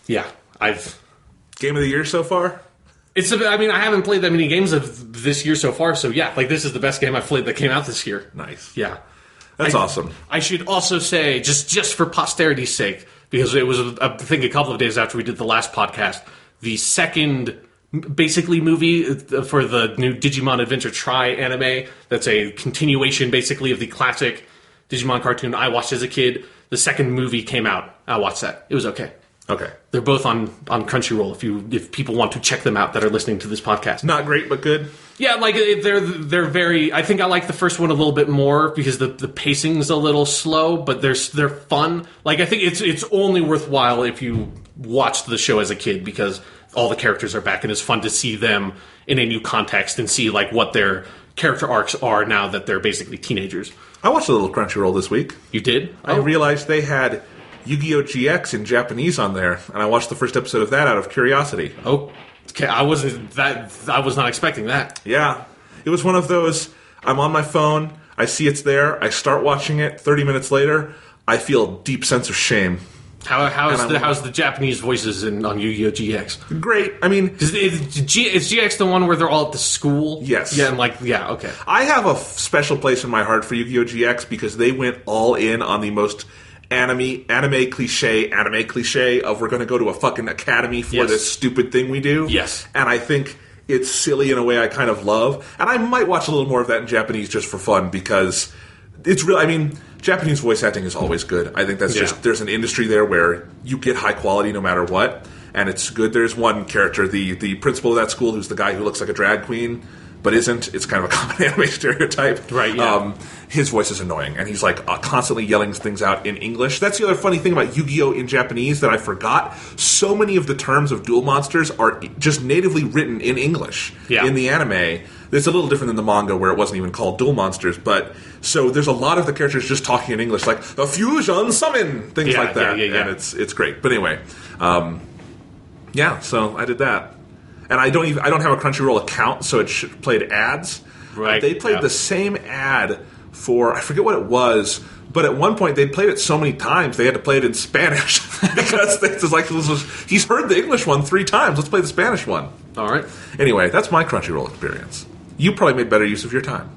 Yeah, Game of the year so far? I mean, I haven't played that many games of this year so far, so yeah, like, this is the best game I've played that came out this year. Nice. Yeah. That's awesome. I should also say, just for posterity's sake, because it was, I think, a couple of days after we did the last podcast, the second basically movie for the new Digimon Adventure Tri anime that's a continuation basically of the classic Digimon cartoon I watched as a kid. The second movie came out. I watched that. It was okay. Okay. They're both on Crunchyroll if people want to check them out that are listening to this podcast. Not great, but good. Yeah, like they're very. I think I like the first one a little bit more because the pacing's a little slow, but they're fun. Like I think it's only worthwhile if you watched the show as a kid because all the characters are back and it's fun to see them in a new context and see like what their character arcs are now that they're basically teenagers. I watched a little Crunchyroll this week. You did? I realized they had Yu-Gi-Oh! GX in Japanese on there, and I watched the first episode of that out of curiosity. Oh, okay. I was not expecting that. Yeah. It was one of those, I'm on my phone, I see it's there, I start watching it, 30 minutes later, I feel a deep sense of shame. How's the Japanese voices on Yu-Gi-Oh! GX? Great. I mean, is GX the one where they're all at the school? Yes. Yeah, okay. I have a special place in my heart for Yu-Gi-Oh! GX because they went all in on the most anime cliche of we're going to go to a fucking academy for this stupid thing we do. Yes. And I think it's silly in a way I kind of love. And I might watch a little more of that in Japanese just for fun because it's real. I mean, Japanese voice acting is always good. I think that's just, there's an industry there where you get high quality no matter what, and it's good. There's one character, the principal of that school, who's the guy who looks like a drag queen, but isn't. It's kind of a common anime stereotype. Right, yeah. His voice is annoying, and he's like constantly yelling things out in English. That's the other funny thing about Yu-Gi-Oh! In Japanese that I forgot. So many of the terms of Duel Monsters are just natively written in English in the anime. It's a little different than the manga where it wasn't even called Duel Monsters, but so there's a lot of the characters just talking in English, like a fusion summon, things like that, and it's great. But anyway, so I did that, and I don't have a Crunchyroll account, so it played ads. Right, they played the same ad for I forget what it was, but at one point they'd played it so many times they had to play it in Spanish because he's heard the English one 3 times. Let's play the Spanish one. All right. Anyway, that's my Crunchyroll experience. You probably made better use of your time.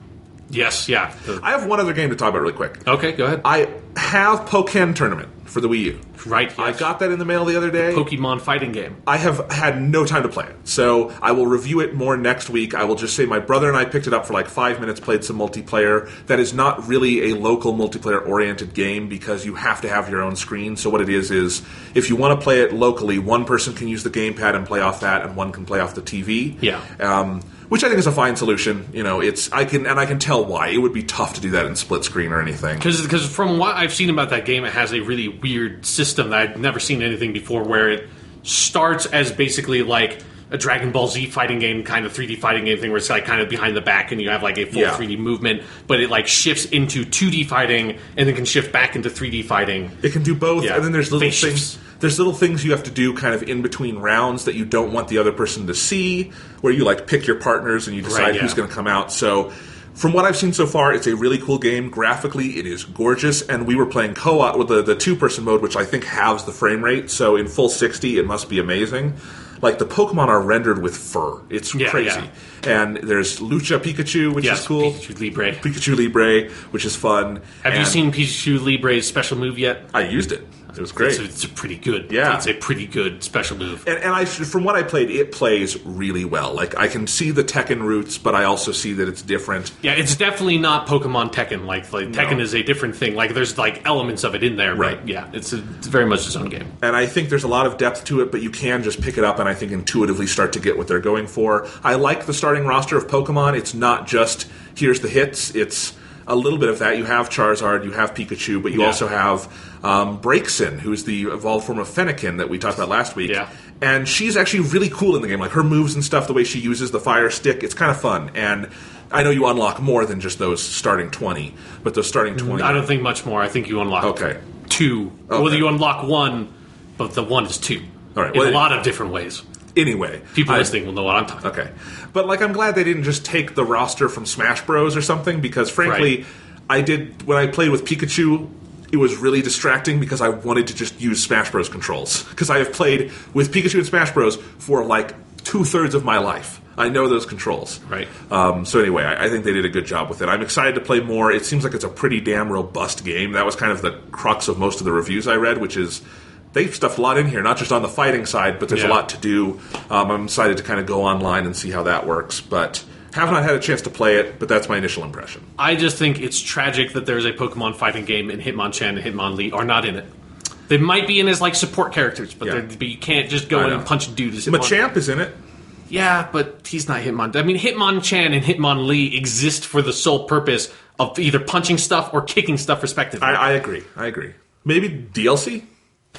Yes, yeah. I have one other game to talk about really quick. Okay, go ahead. I have Pokken Tournament for the Wii U. Right, yes. I got that in the mail the other day. Pokemon fighting game. I have had no time to play it, so I will review it more next week. I will just say my brother and I picked it up for like 5 minutes, played some multiplayer. That is not really a local multiplayer-oriented game because you have to have your own screen. So what it is if you want to play it locally, one person can use the gamepad and play off that, and one can play off the TV. Yeah. Which I think is a fine solution. You know, I can tell why it would be tough to do that in split screen or anything. Because from what I've seen about that game, it has a really weird system that I'd never seen anything before, where it starts as basically like a Dragon Ball Z fighting game, kind of 3D fighting game thing, where it's like kind of behind the back and you have like a full 3D movement, but it like shifts into 2D fighting and then can shift back into 3D fighting. It can do both, and then there's little Face things. shifts. There's little things you have to do kind of in between rounds that you don't want the other person to see, where you like pick your partners and you decide who's going to come out. So from what I've seen so far, it's a really cool game. Graphically, it is gorgeous, and we were playing co-op with the 2-person mode, which I think halves the frame rate, so in full 60, it must be amazing. Like, the Pokemon are rendered with fur. It's crazy. Yeah. And there's Lucha Pikachu, which is cool. Pikachu Libre, which is fun. Have you seen Pikachu Libre's special move yet? I used it. It was great. It's a pretty good. Yeah. It's a pretty good special move. And from what I played, it plays really well. Like, I can see the Tekken roots, but I also see that it's different. Yeah, it's definitely not Pokemon Tekken. Like Tekken is a different thing. Like, there's like elements of it in there, right? But yeah, it's very much its own game. And I think there's a lot of depth to it, but you can just pick it up and I think intuitively start to get what they're going for. I like the starting roster of Pokemon. It's not just here's the hits. It's a little bit of that. You have Charizard, you have Pikachu, but you also have Braixen, who's the evolved form of Fennekin that we talked about last week. Yeah. And she's actually really cool in the game. Like, her moves and stuff, the way she uses the fire stick, it's kind of fun. And I know you unlock more than just those starting 20, but those starting 20... I don't think much more. I think you unlock 2. Okay. Well, you unlock 1, but the 1 is 2. All right. In a lot of different ways. Anyway. People listening will know what I'm talking about. Okay. But, like, I'm glad they didn't just take the roster from Smash Bros. Or something, because, frankly, when I played with Pikachu, it was really distracting because I wanted to just use Smash Bros. Controls. Because I have played with Pikachu and Smash Bros. For, like, 2/3 of my life. I know those controls. Right. So anyway, I think they did a good job with it. I'm excited to play more. It seems like it's a pretty damn robust game. That was kind of the crux of most of the reviews I read, which is... They've stuffed a lot in here, not just on the fighting side, but there's a lot to do. I'm excited to kind of go online and see how that works, but have not had a chance to play it, but that's my initial impression. I just think it's tragic that there's a Pokemon fighting game and Hitmonchan and Hitmonlee are not in it. They might be in as, like, support characters, but you can't just go in and punch a dude as Hitmon. Machamp is in it. Yeah, but he's not Hitmon. I mean, Hitmonchan and Hitmonlee exist for the sole purpose of either punching stuff or kicking stuff, respectively. I agree. Maybe DLC?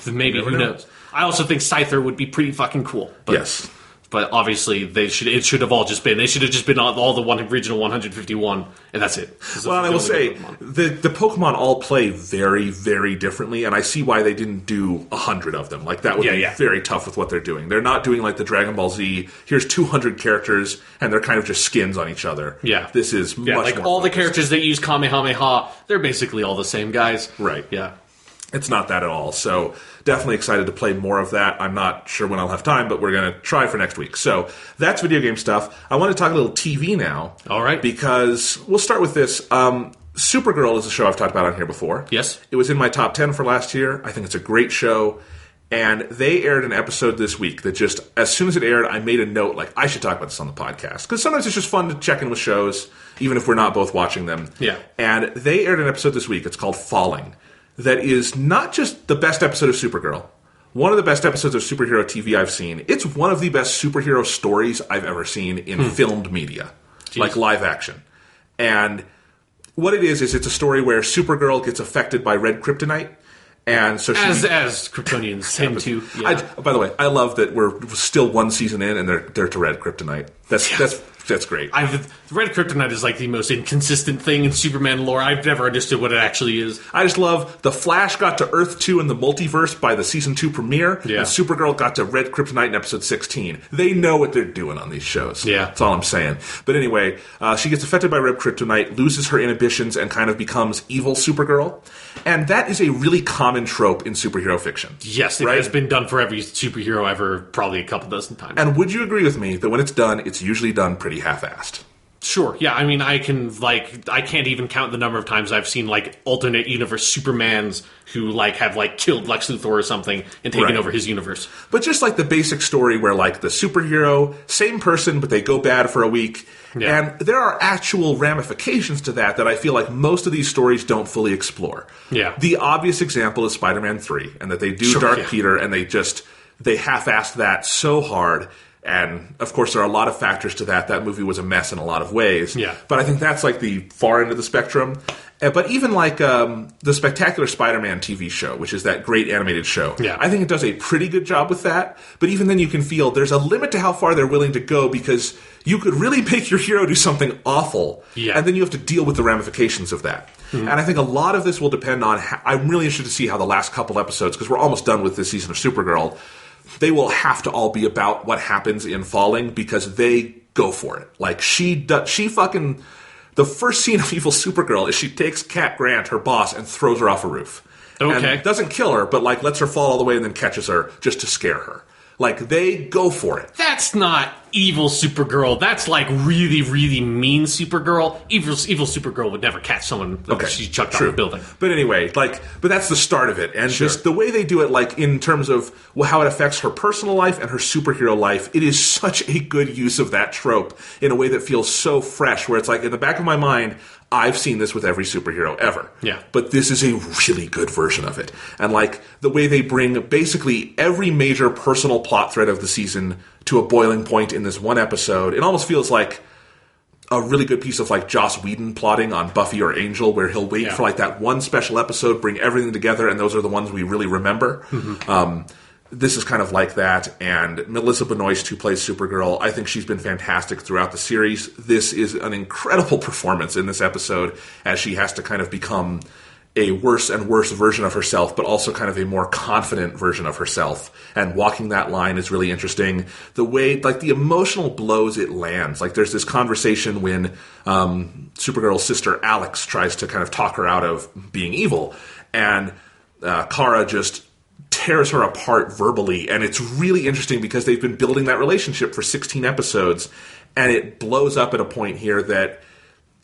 Maybe, who knows? I also think Scyther would be pretty fucking cool. But, yes. But obviously, it should have all just been... They should have just been all the original 151, and that's it. Well, I will say, the Pokemon all play very, very differently, and I see why they didn't do 100 of them. Like, that would be very tough with what they're doing. They're not doing, like, the Dragon Ball Z, here's 200 characters, and they're kind of just skins on each other. Yeah. This is much like, more all focused. the characters that use Kamehameha, they're basically all the same guys. Right. Yeah. It's not that at all. So definitely excited to play more of that. I'm not sure when I'll have time, but we're going to try for next week. So that's video game stuff. I want to talk a little TV now. All right. Because we'll start with this. Supergirl is a show I've talked about on here before. Yes. It was in my top 10 for last year. I think it's a great show. And they aired an episode this week that just, as soon as it aired, I made a note, like, I should talk about this on the podcast. Because sometimes it's just fun to check in with shows, even if we're not both watching them. Yeah. And they aired an episode this week. It's called Falling. That is not just the best episode of Supergirl, one of the best episodes of superhero TV I've seen. It's one of the best superhero stories I've ever seen in filmed media, like live action. And what it is it's a story where Supergirl gets affected by red kryptonite. And so as Kryptonians tend to. Yeah. By the way, I love that we're still one season in and they're to red kryptonite. That's great. Red kryptonite is like the most inconsistent thing in Superman lore. I've never understood what it actually is. I just love the Flash got to Earth 2 in the multiverse by the season 2 premiere, and Supergirl got to red kryptonite in episode 16. They know what they're doing on these shows. Yeah. That's all I'm saying. But anyway, she gets affected by red kryptonite, loses her inhibitions, and kind of becomes evil Supergirl. And that is a really common trope in superhero fiction. Yes, it has been done for every superhero ever, probably a couple dozen times. And would you agree with me that when it's done, it's usually done pretty half-assed? Sure. Yeah. I mean, I can't even count the number of times I've seen like alternate universe Supermans who have killed Lex Luthor or something and taken over his universe. But just like the basic story where like the superhero, same person, but they go bad for a week. Yeah. And there are actual ramifications to that I feel like most of these stories don't fully explore. Yeah. The obvious example is Spider-Man 3, and that they do Dark Peter, and they half-assed that so hard. And, of course, there are a lot of factors to that. That movie was a mess in a lot of ways. Yeah. But I think that's like the far end of the spectrum. But even like the Spectacular Spider-Man TV show, which is that great animated show, I think it does a pretty good job with that. But even then you can feel there's a limit to how far they're willing to go because you could really make your hero do something awful. Yeah. And then you have to deal with the ramifications of that. Mm-hmm. And I think a lot of this will depend on I'm really interested to see how the last couple episodes, because we're almost done with this season of Supergirl, they will have to all be about what happens in Falling because they go for it. Like, she fucking... The first scene of Evil Supergirl is she takes Cat Grant, her boss, and throws her off a roof. Okay. And doesn't kill her, but, lets her fall all the way and then catches her just to scare her. Like, they go for it. That's not evil Supergirl. That's like really, really mean Supergirl. Evil Supergirl would never catch someone if she's chucked out of a building. But anyway, but that's the start of it. And just the way they do it, like in terms of how it affects her personal life and her superhero life, it is such a good use of that trope in a way that feels so fresh, where it's like in the back of my mind, I've seen this with every superhero ever. Yeah. But this is a really good version of it. And like the way they bring basically every major personal plot thread of the season to a boiling point in this one episode, it almost feels like a really good piece of like Joss Whedon plotting on Buffy or Angel, where he'll wait for like that one special episode, bring everything together, and those are the ones we really remember. Mm-hmm. This is kind of like that, and Melissa Benoist, who plays Supergirl, I think she's been fantastic throughout the series. This is an incredible performance in this episode, as she has to kind of become a worse and worse version of herself, but also kind of a more confident version of herself. And walking that line is really interesting. The way, like, the emotional blows it lands. Like, there's this conversation when Supergirl's sister Alex tries to kind of talk her out of being evil, and Kara just tears her apart verbally, and it's really interesting because they've been building that relationship for 16 episodes, and it blows up at a point here that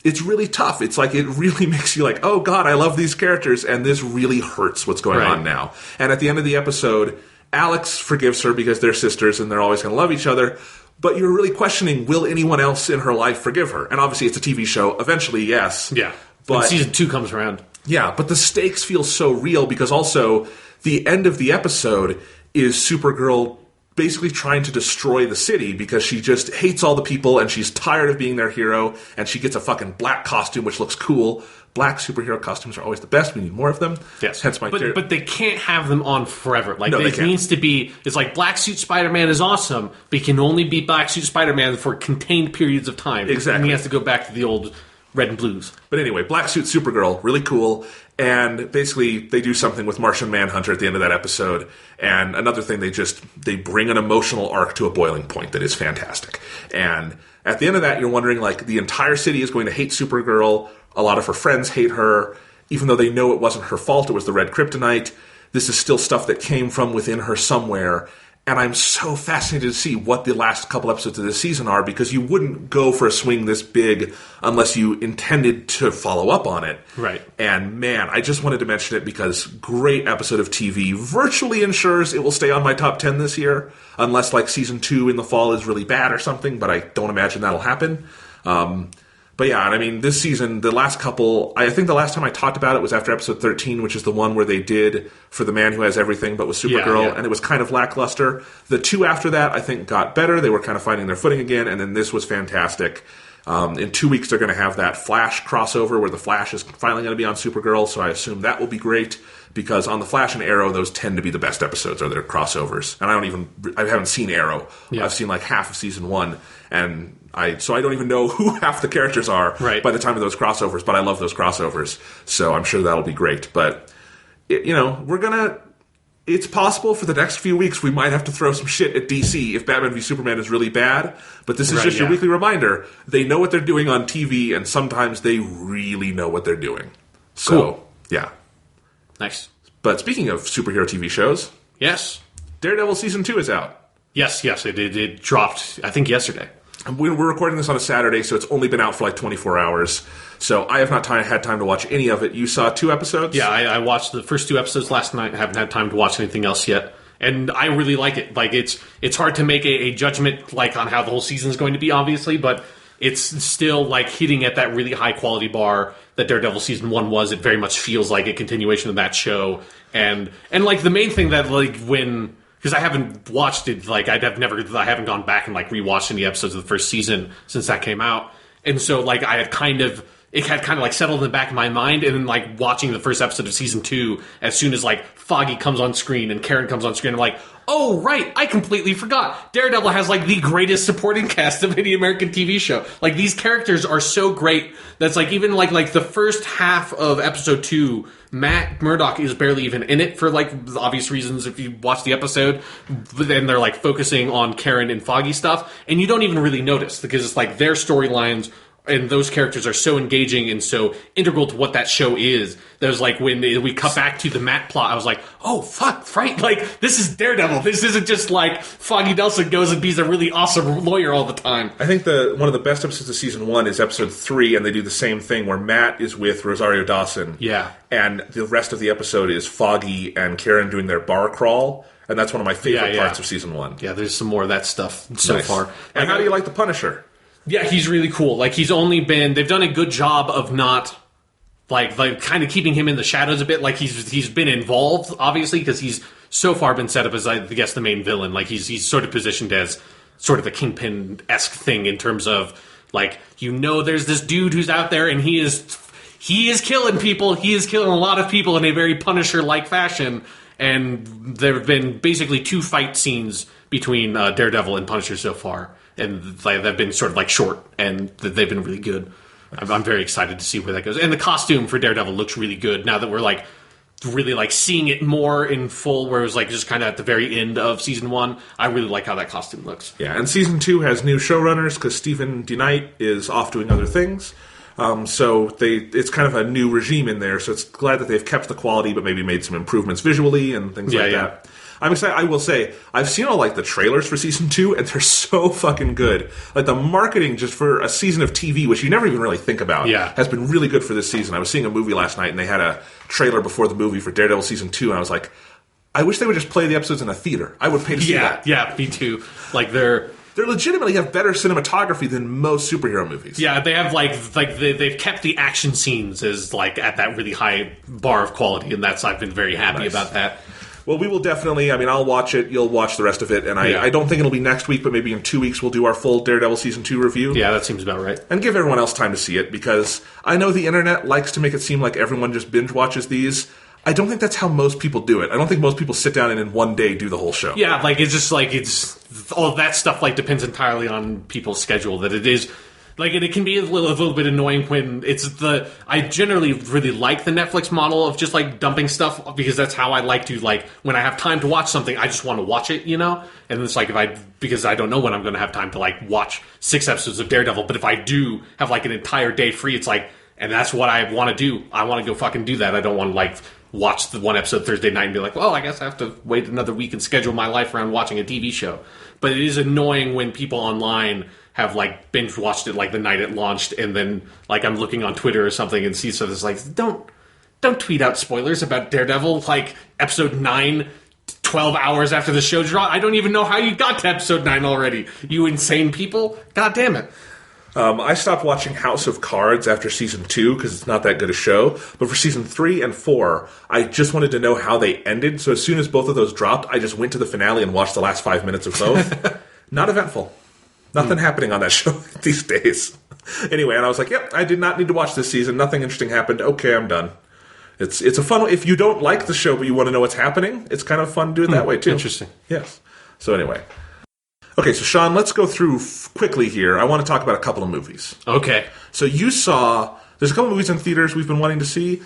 it's really tough. It's like, it really makes you like, oh god, I love these characters, and this really hurts what's going on now. And at the end of the episode, Alex forgives her because they're sisters and they're always going to love each other, but you're really questioning, will anyone else in her life forgive her? And obviously it's a TV show. Eventually, yes. Yeah. But when season 2 comes around. Yeah, but the stakes feel so real because also the end of the episode is Supergirl basically trying to destroy the city because she just hates all the people and she's tired of being their hero, and she gets a fucking black costume which looks cool. Black superhero costumes are always the best. We need more of them. Yes. Hence my but they can't have them on forever. Like, no, it needs to be, it's like Black Suit Spider-Man is awesome, but he can only be Black Suit Spider-Man for contained periods of time. Exactly. And he has to go back to the old red and blues. But anyway, Black Suit Supergirl, really cool. And basically, they do something with Martian Manhunter at the end of that episode. And another thing, they bring an emotional arc to a boiling point that is fantastic. And at the end of that, you're wondering, like, the entire city is going to hate Supergirl. A lot of her friends hate her. Even though they know it wasn't her fault, it was the red kryptonite. This is still stuff that came from within her somewhere. And I'm so fascinated to see what the last couple episodes of this season are, because you wouldn't go for a swing this big unless you intended to follow up on it. Right. And man, I just wanted to mention it because great episode of TV. Virtually ensures it will stay on my top 10 this year, unless like season 2 in the fall is really bad or something, but I don't imagine that'll happen. But yeah, I mean, this season, the last couple, I think the last time I talked about it was after episode 13, which is the one where they did For the Man Who Has Everything, but with Supergirl, and it was kind of lackluster. The 2 after that, I think, got better. They were kind of finding their footing again, and then this was fantastic. In 2 weeks, they're going to have that Flash crossover where the Flash is finally going to be on Supergirl, so I assume that will be great, because on the Flash and Arrow, those tend to be the best episodes, are their crossovers. And I haven't seen Arrow. Yeah. I've seen like half of season 1, and so I don't even know who half the characters are by the time of those crossovers, but I love those crossovers, so I'm sure that'll be great. But, it's possible for the next few weeks we might have to throw some shit at DC if Batman v Superman is really bad, but this is just your weekly reminder. They know what they're doing on TV, and sometimes they really know what they're doing. So, yeah. Nice. But speaking of superhero TV shows... Yes. Daredevil Season 2 is out. Yes, it dropped, I think, yesterday. We're recording this on a Saturday, so it's only been out for like 24 hours. So I have not had time to watch any of it. You saw 2 episodes? Yeah, I watched the first 2 episodes last night. I haven't had time to watch anything else yet. And I really like it. Like, it's hard to make a judgment like on how the whole season is going to be, obviously, but it's still like hitting at that really high quality bar that Daredevil Season 1 was. It very much feels like a continuation of that show. And like the main thing that like when... Because I haven't watched it, like, I haven't gone back and, like, rewatched any episodes of the first season since that came out. And so, like, it had kind of, like, settled in the back of my mind. And then, like, watching the first episode of season 2, as soon as, like, Foggy comes on screen and Karen comes on screen, I'm like, oh, right, I completely forgot. Daredevil has, like, the greatest supporting cast of any American TV show. Like, these characters are so great that's, like, even, like the first half of episode 2, Matt Murdock is barely even in it for, like, obvious reasons if you watch the episode. But then they're, like, focusing on Karen and Foggy stuff, and you don't even really notice because it's, like, their storylines and those characters are so engaging and so integral to what that show is. There's like when we cut back to the Matt plot, I was like, oh fuck, right? Like this is Daredevil. This isn't just like Foggy Nelson goes and be's a really awesome lawyer all the time. I think one of the best episodes of season 1 is episode 3, and they do the same thing where Matt is with Rosario Dawson. Yeah, and the rest of the episode is Foggy and Karen doing their bar crawl, and that's one of my favorite parts of season 1. Yeah, there's some more of that stuff so far. And how do you like the Punisher? Yeah, he's really cool. Like, they've done a good job of not, like kind of keeping him in the shadows a bit. Like, he's been involved, obviously, because he's so far been set up as, I guess, the main villain. Like, he's sort of positioned as sort of a Kingpin-esque thing in terms of, like, there's this dude who's out there, and he is killing people. He is killing a lot of people in a very Punisher-like fashion. And there have been basically 2 fight scenes between Daredevil and Punisher so far. And they've been sort of like short, and they've been really good. I'm very excited to see where that goes. And the costume for Daredevil looks really good now that we're like really like seeing it more in full, where it was like just kind of at the very end of season 1. I really like how that costume looks. Yeah, and season 2 has new showrunners because Stephen DeKnight is off doing other things. So it's kind of a new regime in there. So it's glad that they've kept the quality, but maybe made some improvements visually and things like that. I'm excited. I will say, I've seen all like the trailers for season 2, and they're so fucking good. Like the marketing just for a season of TV, which you never even really think about, has been really good for this season. I was seeing a movie last night, and they had a trailer before the movie for Daredevil season 2, and I was like, I wish they would just play the episodes in a theater. I would pay to see that. Yeah, me too. Like they legitimately have better cinematography than most superhero movies. Yeah, they have they've kept the action scenes as like at that really high bar of quality, and I've been very happy about that. Well, we will definitely, I'll watch it, you'll watch the rest of it, and I don't think it'll be next week, but maybe in 2 weeks we'll do our full Daredevil Season 2 review. Yeah, that seems about right. And give everyone else time to see it, because I know the internet likes to make it seem like everyone just binge watches these. I don't think that's how most people do it. I don't think most people sit down and in one day do the whole show. Yeah, it's all of that stuff depends entirely on people's schedule, that it is... and it can be a little bit annoying when I generally really like the Netflix model of just, dumping stuff, because that's how I like to, when I have time to watch something, I just want to watch it, And it's because I don't know when I'm going to have time to, watch 6 episodes of Daredevil, but if I do have, an entire day free, it's and that's what I want to do. I want to go fucking do that. I don't want to, watch the one episode Thursday night and be like, well, I guess I have to wait another week and schedule my life around watching a TV show. But it is annoying when people online have binge watched it the night it launched, and then I'm looking on Twitter or something and see stuff that's don't tweet out spoilers about Daredevil episode 9 12 hours after the show dropped. I don't even know how you got to episode 9 already, you insane people. God damn it. I stopped watching House of Cards after season 2 because it's not that good a show. But for season 3 and 4, I just wanted to know how they ended. So as soon as both of those dropped, I just went to the finale and watched the last 5 minutes of both. Not eventful. Nothing happening on that show these days. Anyway, and I was like, yep, I did not need to watch this season. Nothing interesting happened. Okay, I'm done. It's a fun... If you don't like the show but you want to know what's happening, it's kind of fun to do it that way, too. Interesting. Yes. So anyway... Okay, so Sean, let's go through quickly here. I want to talk about a couple of movies. Okay. So you saw... There's a couple of movies in theaters we've been wanting to see,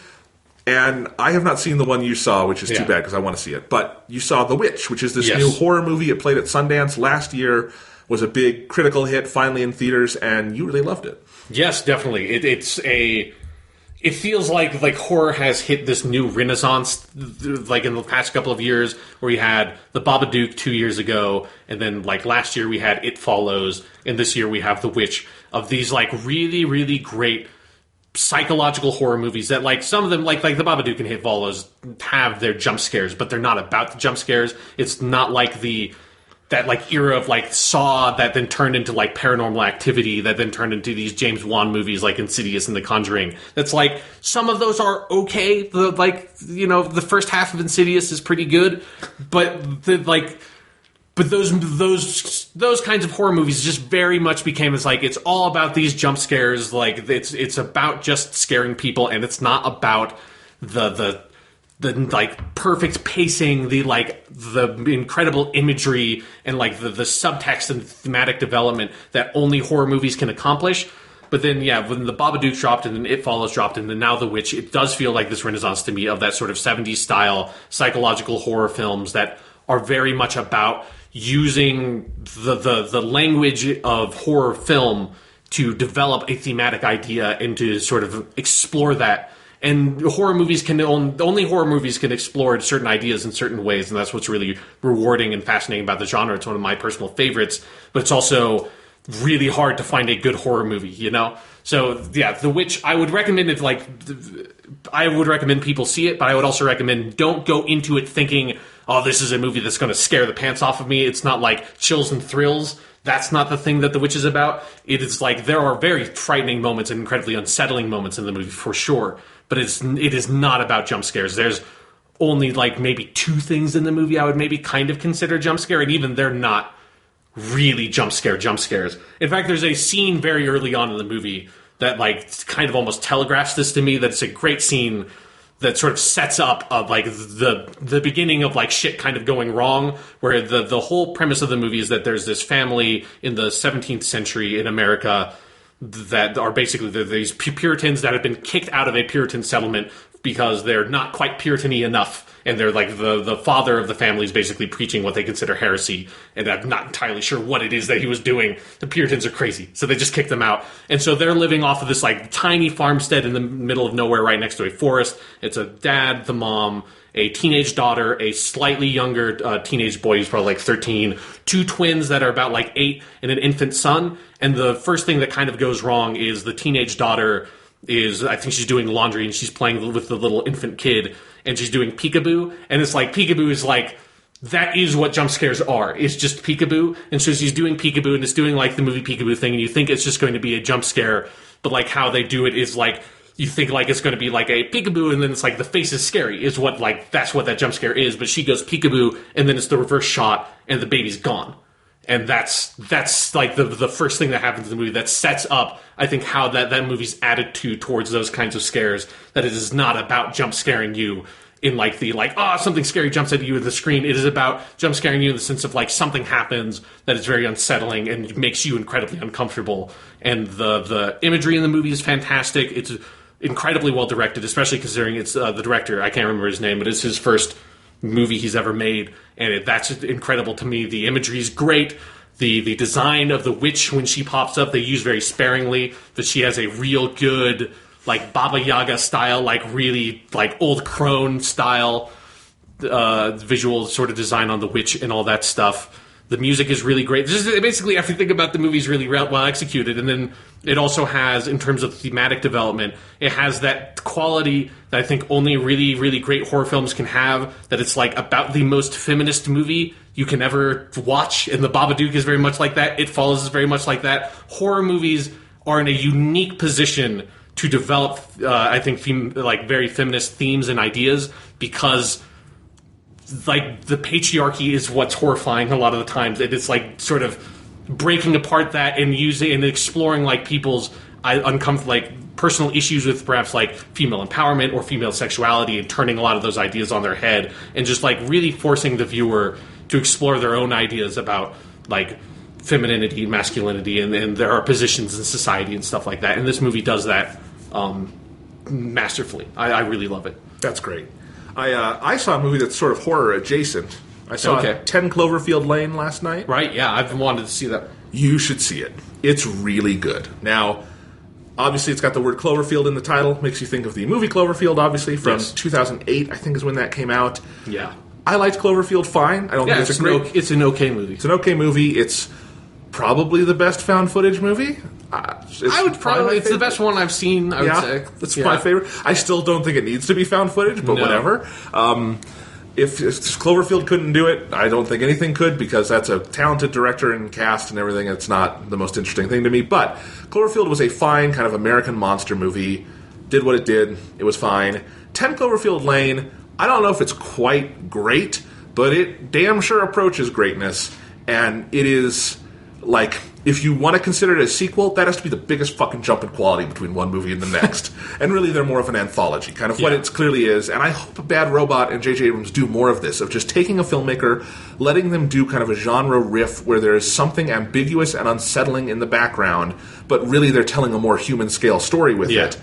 and I have not seen the one you saw, which is too bad because I want to see it. But you saw The Witch, which is this new horror movie. It played at Sundance last year, was a big critical hit, finally in theaters, and you really loved it. Yes, definitely. It feels like horror has hit this new renaissance, in the past couple of years, where we had The Babadook 2 years ago, and then last year we had It Follows, and this year we have The Witch, of these really, really great psychological horror movies that some of them, like The Babadook and It Follows, have their jump scares, but they're not about the jump scares. It's not that era of Saw that then turned into Paranormal Activity, that then turned into these James Wan movies like Insidious and The Conjuring. That's some of those are okay. The first half of Insidious is pretty good, but those kinds of horror movies just very much became it's all about these jump scares. It's about just scaring people, and it's not about the perfect pacing, the incredible imagery, and the subtext and thematic development that only horror movies can accomplish. But then, when The Babadook dropped and then It Follows dropped and then now The Witch, it does feel like this renaissance to me of that sort of 70s style psychological horror films that are very much about using the language of horror film to develop a thematic idea and to sort of explore that. And horror movies only horror movies can explore certain ideas in certain ways, and that's what's really rewarding and fascinating about the genre. It's one of my personal favorites, but it's also really hard to find a good horror movie, you know? So, yeah, The Witch, I would recommend people see it, but I would also recommend don't go into it thinking, oh, this is a movie that's going to scare the pants off of me. It's not like chills and thrills. That's not the thing that The Witch is about. It is like, there are very frightening moments and incredibly unsettling moments in the movie, for sure. But it is not about jump scares. There's only like maybe 2 things in the movie I would maybe kind of consider jump scare, and even they're not really jump scares. In fact, there's a scene very early on in the movie that like kind of almost telegraphs this to me, that it's a great scene that sort of sets up like the beginning of like shit kind of going wrong, where the whole premise of the movie is that there's this family in the 17th century in America that are basically these Puritans that have been kicked out of a Puritan settlement because they're not quite Puritan-y enough. And they're like, the father of the family is basically preaching what they consider heresy. And I'm not entirely sure what it is that he was doing. The Puritans are crazy. So they just kicked them out. And so they're living off of this like tiny farmstead in the middle of nowhere right next to a forest. It's a dad, the mom, a teenage daughter, a slightly younger teenage boy who's probably like 13, 2 twins that are about like 8, and an infant son. And the first thing that kind of goes wrong is the teenage daughter I think she's doing laundry and she's playing with the little infant kid, and she's doing peekaboo. And it's like, peekaboo is like, that is what jump scares are. It's just peekaboo. And so she's doing peekaboo, and it's doing like the movie Peekaboo thing, and you think it's just going to be a jump scare, but like how they do it is like, you think like it's going to be like a peekaboo, and then it's like the face is scary, is what like, that's what that jump scare is. But she goes peekaboo, and then it's the reverse shot, and the baby's gone. And that's like the first thing that happens in the movie that sets up, I think, how that movie's attitude towards those kinds of scares, that it is not about jump scaring you in like the like, something scary jumps at you at the screen. It is about jump scaring you in the sense of like something happens that is very unsettling and makes you incredibly uncomfortable. And the imagery in the movie is fantastic. It's incredibly well directed, especially considering it's the director, I can't remember his name, but it's his first movie he's ever made, and that's incredible to me. The imagery is great. The design of the witch, when she pops up, they use very sparingly, that she has a real good like Baba Yaga style, like really like old crone style visual sort of design on the witch and all that stuff. The music is really great. Basically, everything about the movie is really well executed. And then it also has, in terms of thematic development, it has that quality that I think only really, really great horror films can have, that it's like about the most feminist movie you can ever watch. And The Babadook is very much like that. It Follows is very much like that. Horror movies are in a unique position to develop, I think, very feminist themes and ideas, because like the patriarchy is what's horrifying a lot of the times. It's like sort of breaking apart that and using and exploring like people's uncomfortable, like personal issues with perhaps like female empowerment or female sexuality, and turning a lot of those ideas on their head, and just like really forcing the viewer to explore their own ideas about like femininity and masculinity and there are positions in society and stuff like that. And this movie does that masterfully. I really love it. That's great. I saw a movie that's sort of horror adjacent. I saw 10 Cloverfield Lane last night. Right, yeah, I've wanted to see that. You should see it. It's really good. Now, obviously it's got the word Cloverfield in the title. Makes you think of the movie Cloverfield, obviously, from 2008, I think is when that came out. Yeah. I liked Cloverfield fine. I don't think it's a great... It's an okay movie. It's an okay movie. It's probably the best found footage movie. I would probably... It's the best one I've seen, I would say. It's my favorite. I still don't think it needs to be found footage, but whatever. If Cloverfield couldn't do it, I don't think anything could, because that's a talented director and cast and everything. It's not the most interesting thing to me. But Cloverfield was a fine kind of American monster movie. Did what it did. It was fine. 10 Cloverfield Lane, I don't know if it's quite great, but it damn sure approaches greatness. And it is... like, if you want to consider it a sequel, that has to be the biggest fucking jump in quality between one movie and the next. And really, they're more of an anthology, kind of what it clearly is. And I hope Bad Robot and J.J. Abrams do more of this, of just taking a filmmaker, letting them do kind of a genre riff where there is something ambiguous and unsettling in the background, but really they're telling a more human-scale story with it.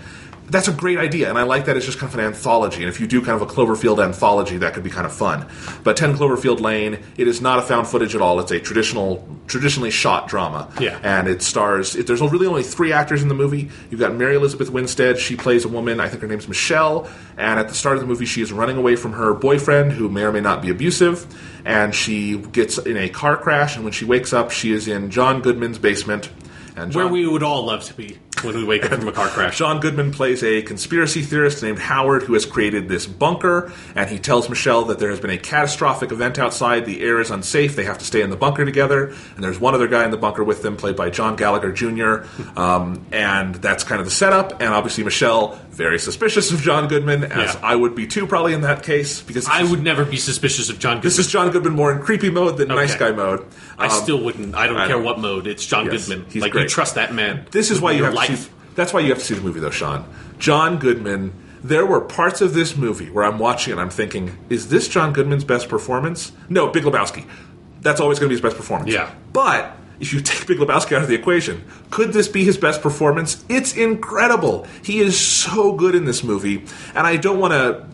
that's a great idea, and I like that it's just kind of an anthology. And if you do kind of a Cloverfield anthology, that could be kind of fun. But 10 Cloverfield Lane, it is not a found footage at all. It's a traditionally shot drama. Yeah. And it stars... there's really only 3 actors in the movie. You've got Mary Elizabeth Winstead. She plays a woman. I think her name's Michelle. And at the start of the movie, she is running away from her boyfriend, who may or may not be abusive. And she gets in a car crash, and when she wakes up, she is in John Goodman's basement. And where we would all love to be when we wake up from a car crash. John Goodman plays a conspiracy theorist named Howard who has created this bunker, and he tells Michelle that there has been a catastrophic event outside. The air is unsafe. They have to stay in the bunker together. And there's one other guy in the bunker with them, played by John Gallagher Jr., and that's kind of the setup. And obviously Michelle, very suspicious of John Goodman, as I would be too probably in that case. Because I would never be suspicious of John Goodman. This is John Goodman more in creepy mode than nice guy mode. I still wouldn't. I don't care what mode. It's John Goodman. He's like, great. You trust that man. This is why you have to see... That's why you have to see the movie, though, Sean. John Goodman... There were parts of this movie where I'm watching it and I'm thinking, is this John Goodman's best performance? No, Big Lebowski. That's always going to be his best performance. Yeah. But if you take Big Lebowski out of the equation, could this be his best performance? It's incredible. He is so good in this movie. And I don't want to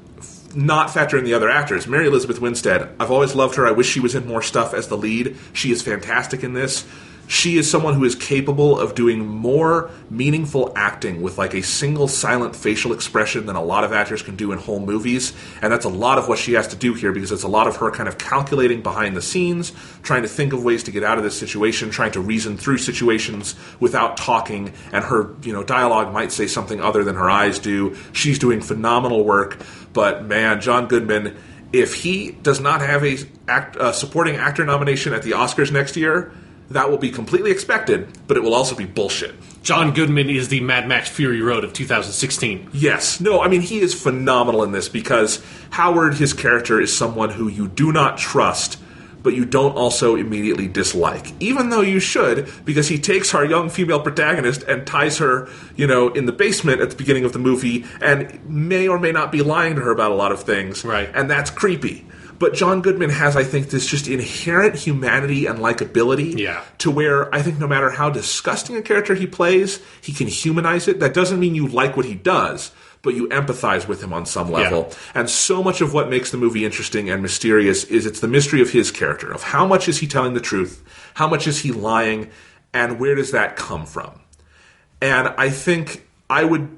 not factor in the other actors. Mary Elizabeth Winstead, I've always loved her. I wish she was in more stuff as the lead. She is fantastic in this. She is someone who is capable of doing more meaningful acting with like a single silent facial expression than a lot of actors can do in whole movies. And that's a lot of what she has to do here, because it's a lot of her kind of calculating behind the scenes, trying to think of ways to get out of this situation, trying to reason through situations without talking. And her, dialogue might say something other than her eyes do. She's doing phenomenal work. But man, John Goodman, if he does not have a supporting actor nomination at the Oscars next year, that will be completely expected, but it will also be bullshit. John Goodman is the Mad Max Fury Road of 2016. Yes. No, I mean, he is phenomenal in this because Howard, his character, is someone who you do not trust, but you don't also immediately dislike. Even though you should, because he takes our young female protagonist and ties her, in the basement at the beginning of the movie and may or may not be lying to her about a lot of things. Right. And that's creepy. But John Goodman has, I think, this just inherent humanity and likability to where I think no matter how disgusting a character he plays, he can humanize it. That doesn't mean you like what he does, but you empathize with him on some level. Yeah. And so much of what makes the movie interesting and mysterious is it's the mystery of his character, of how much is he telling the truth, how much is he lying, and where does that come from? And I think I would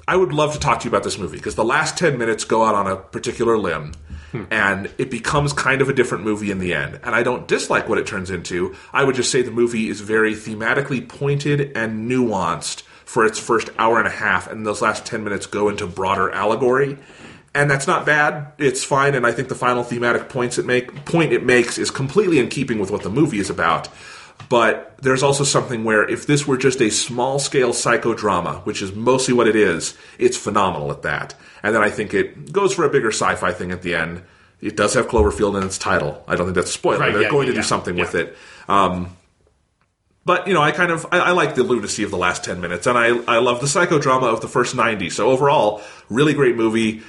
love to talk to you about this movie, because the last 10 minutes go out on a particular limb. And it becomes kind of a different movie in the end. And I don't dislike what it turns into. I would just say the movie is very thematically pointed and nuanced for its first hour and a half, and those last 10 minutes go into broader allegory. And that's not bad. It's fine, and I think the final thematic point it makes is completely in keeping with what the movie is about. But there's also something where if this were just a small-scale psychodrama, which is mostly what it is, it's phenomenal at that. And then I think it goes for a bigger sci-fi thing at the end. It does have Cloverfield in its title. I don't think that's a spoiler. Right, They're going to do something with it. But, I like the lunacy of the last 10 minutes, and I love the psychodrama of the first 90. So overall, really great movie.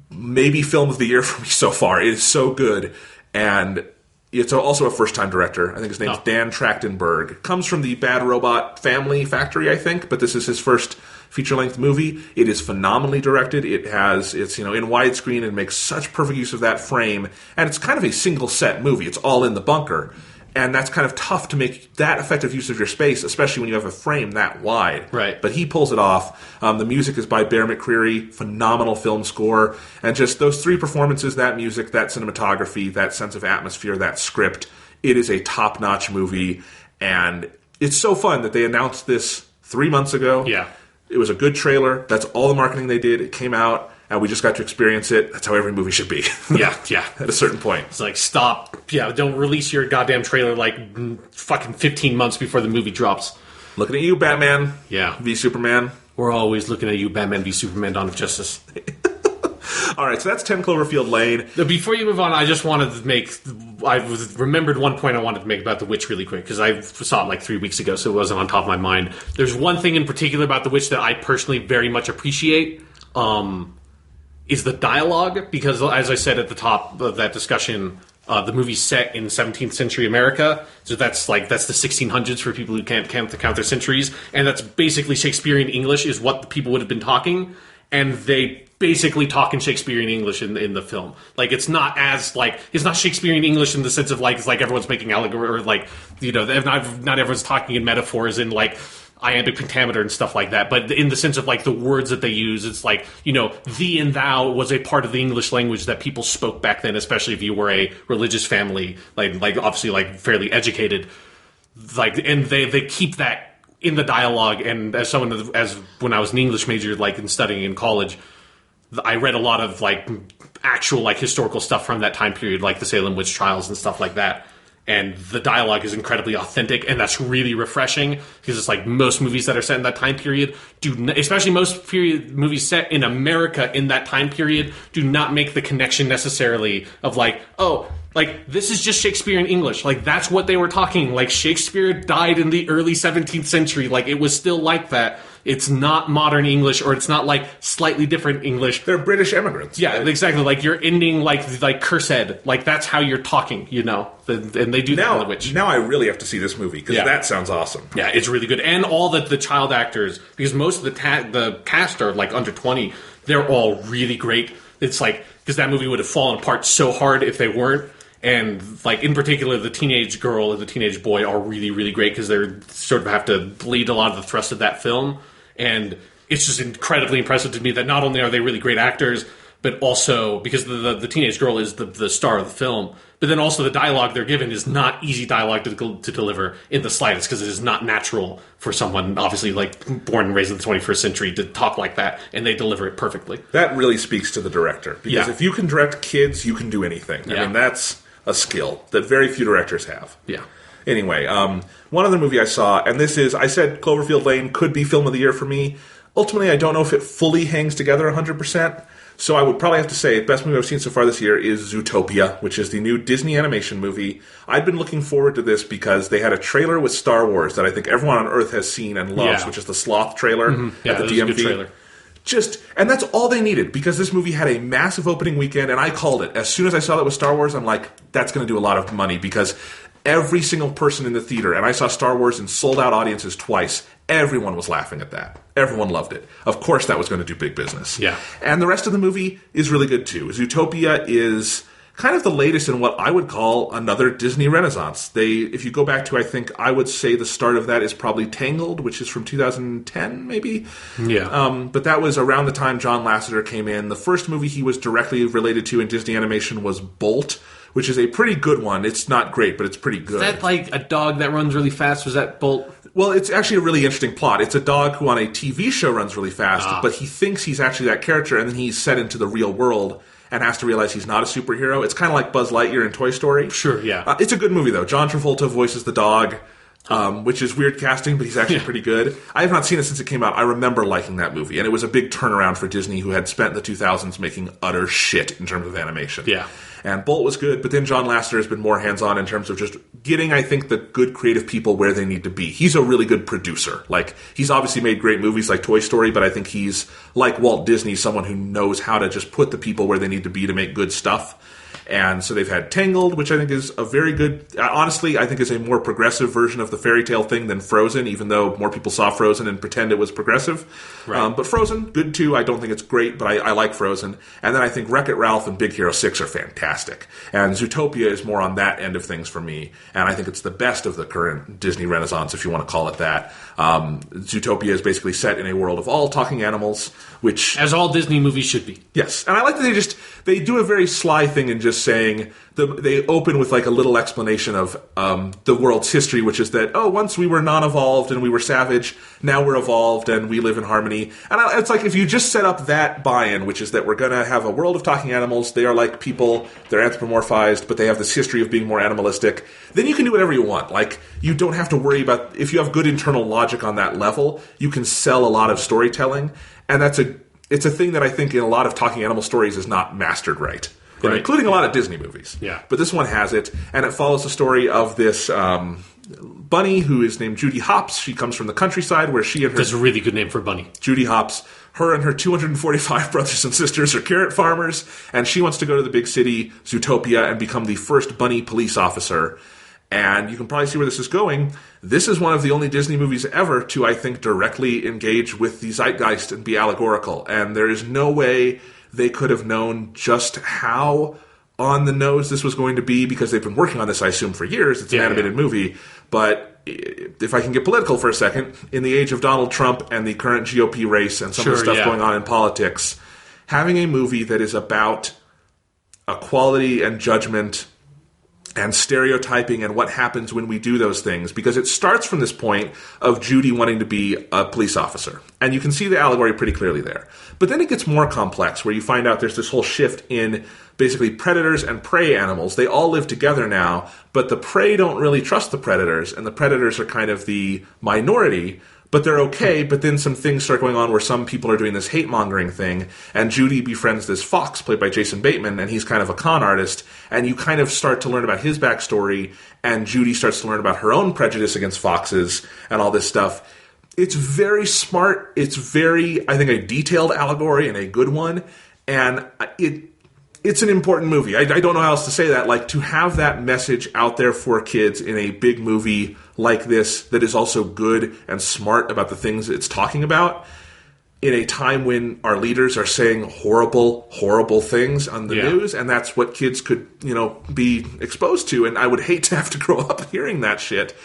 Maybe film of the year for me so far. It is so good. And it's also a first-time director. I think his name's Dan Trachtenberg. Comes from the Bad Robot Family Factory, I think, but this is his first feature-length movie. It is phenomenally directed. It's in widescreen and makes such perfect use of that frame. And it's kind of a single-set movie. It's all in the bunker. And that's kind of tough to make that effective use of your space, especially when you have a frame that wide. Right. But he pulls it off. The music is by Bear McCreary. Phenomenal film score. And just those 3 performances, that music, that cinematography, that sense of atmosphere, that script, it is a top-notch movie. And it's so fun that they announced this 3 months ago. Yeah. It was a good trailer. That's all the marketing they did. It came out. And we just got to experience it. That's how every movie should be. Yeah. At a certain point. It's like, stop. Yeah, don't release your goddamn trailer like fucking 15 months before the movie drops. Looking at you, Batman. Yeah. V Superman. We're always looking at you, Batman v Superman, Dawn of Justice. All right, so that's 10 Cloverfield Lane. Before you move on, I just wanted to I remembered one point I wanted to make about The Witch really quick, because I saw it like 3 weeks ago, so it wasn't on top of my mind. There's one thing in particular about The Witch that I personally very much appreciate. Is the dialogue, because as I said at the top of that discussion, the movie's set in 17th century America, so that's the 1600s for people who can't count their centuries, and that's basically Shakespearean English is what the people would have been talking, and they basically talk in Shakespearean English in the film. Like, it's not Shakespearean English in the sense of it's like everyone's making allegory, or not everyone's talking in metaphors in iambic pentameter and stuff like that, but in the sense of the words that they use, it's thee and thou was a part of the English language that people spoke back then, especially if you were a religious family, obviously fairly educated, and they keep that in the dialogue. And as when I was an English major, and studying in college, I read a lot of actual historical stuff from that time period, like the Salem witch trials and stuff like that. And the dialogue is incredibly authentic, and that's really refreshing, because it's most movies that are set in that time period especially most movies set in America in that time period, do not make the connection necessarily of this is just Shakespearean English. That's what they were talking. Shakespeare died in the early 17th century. It was still like that. It's not modern English, or it's not slightly different English. They're British immigrants. Yeah, right? Exactly. You're ending cursed. That's how you're talking, And they do that in The Witch. Now I really have to see this movie, because that sounds awesome. Yeah, it's really good. And all the child actors, because most of the cast are under 20, they're all really great. It's because that movie would have fallen apart so hard if they weren't. And in particular, the teenage girl and the teenage boy are really, really great, because they're sort of have to lead a lot of the thrust of that film. And it's just incredibly impressive to me that not only are they really great actors, but also because the teenage girl is the star of the film, but then also the dialogue they're given is not easy dialogue to deliver in the slightest, because it is not natural for someone obviously born and raised in the 21st century to talk like that, and they deliver it perfectly. That really speaks to the director, because if you can direct kids, you can do anything. Yeah. I mean, that's a skill that very few directors have. Yeah. Anyway, one other movie I saw, and this is, I said Cloverfield Lane could be film of the year for me. Ultimately, I don't know if it fully hangs together 100%, so I would probably have to say the best movie I've seen so far this year is Zootopia, which is the new Disney animation movie. I've been looking forward to this because they had a trailer with Star Wars that I think everyone on Earth has seen and loves, which is the Sloth trailer at the DMV. A good trailer. And that's all they needed, because this movie had a massive opening weekend, and I called it. As soon as I saw that with Star Wars, I'm like, that's going to do a lot of money, because every single person in the theater, and I saw Star Wars in sold-out audiences twice, everyone was laughing at that. Everyone loved it. Of course that was going to do big business. Yeah. And the rest of the movie is really good, too. Zootopia is kind of the latest in what I would call another Disney renaissance. If you go back to, I think, I would say the start of that is probably Tangled, which is from 2010, maybe? Yeah. But that was around the time John Lasseter came in. The first movie he was directly related to in Disney animation was Bolt, which is a pretty good one. It's not great, but it's pretty good. Is that a dog that runs really fast? Was that Bolt? Well, it's actually a really interesting plot. It's a dog who on a TV show runs really fast, but he thinks he's actually that character, and then he's set into the real world and has to realize he's not a superhero. It's kind of like Buzz Lightyear in Toy Story. Sure, yeah. It's a good movie, though. John Travolta voices the dog, which is weird casting, but he's actually pretty good. I have not seen it since it came out. I remember liking that movie, and it was a big turnaround for Disney, who had spent the 2000s making utter shit in terms of animation. Yeah. And Bolt was good, but then John Lasseter has been more hands-on in terms of just getting, I think, the good creative people where they need to be. He's a really good producer. He's obviously made great movies like Toy Story, but I think he's, like Walt Disney, someone who knows how to just put the people where they need to be to make good stuff. And so they've had Tangled, which I think is a very good, honestly, I think is a more progressive version of the fairy tale thing than Frozen, even though more people saw Frozen and pretend it was progressive. Right. But Frozen, good too. I don't think it's great, but I like Frozen. And then I think Wreck-It Ralph and Big Hero 6 are fantastic. And Zootopia is more on that end of things for me. And I think it's the best of the current Disney Renaissance, if you want to call it that. Zootopia is basically set in a world of all talking animals, which... As all Disney movies should be. Yes. And I like that they do a very sly thing in just saying, they open with a little explanation of the world's history, which is that, once we were non-evolved and we were savage, now we're evolved and we live in harmony. And it's if you just set up that buy-in, which is that we're going to have a world of talking animals, they are like people, they're anthropomorphized, but they have this history of being more animalistic, then you can do whatever you want. You don't have to worry about, if you have good internal logic on that level, you can sell a lot of storytelling, and it's a thing that I think in a lot of talking animal stories is not mastered right. Including a lot of Disney movies. Yeah. But this one has it, and it follows the story of this Bunny, who is named Judy Hopps. She comes from the countryside where she and her... That's a really good name for Bunny. Judy Hopps. Her and her 245 brothers and sisters are carrot farmers, and she wants to go to the big city, Zootopia, and become the first bunny police officer. And you can probably see where this is going. This is one of the only Disney movies ever to, I think, directly engage with the zeitgeist and be allegorical. And there is no way they could have known just how on the nose this was going to be, because they've been working on this, I assume, for years. It's an animated movie. But if I can get political for a second, in the age of Donald Trump and the current GOP race and some of the stuff going on in politics, having a movie that is about equality and judgment and stereotyping and what happens when we do those things, because it starts from this point of Judy wanting to be a police officer. And you can see the allegory pretty clearly there. But then it gets more complex, where you find out there's this whole shift in basically predators and prey animals. They all live together now, but the prey don't really trust the predators, and the predators are kind of the minority, but they're okay. But then some things start going on where some people are doing this hate-mongering thing, and Judy befriends this fox played by Jason Bateman, and he's kind of a con artist, and you kind of start to learn about his backstory, and Judy starts to learn about her own prejudice against foxes and all this stuff. It's very smart. It's very, I think, a detailed allegory and a good one, and it's an important movie. I don't know how else to say that. Like, to have that message out there for kids in a big movie like this that is also good and smart about the things it's talking about in a time when our leaders are saying horrible, horrible things on the news, and that's what kids could, be exposed to. And I would hate to have to grow up hearing that shit.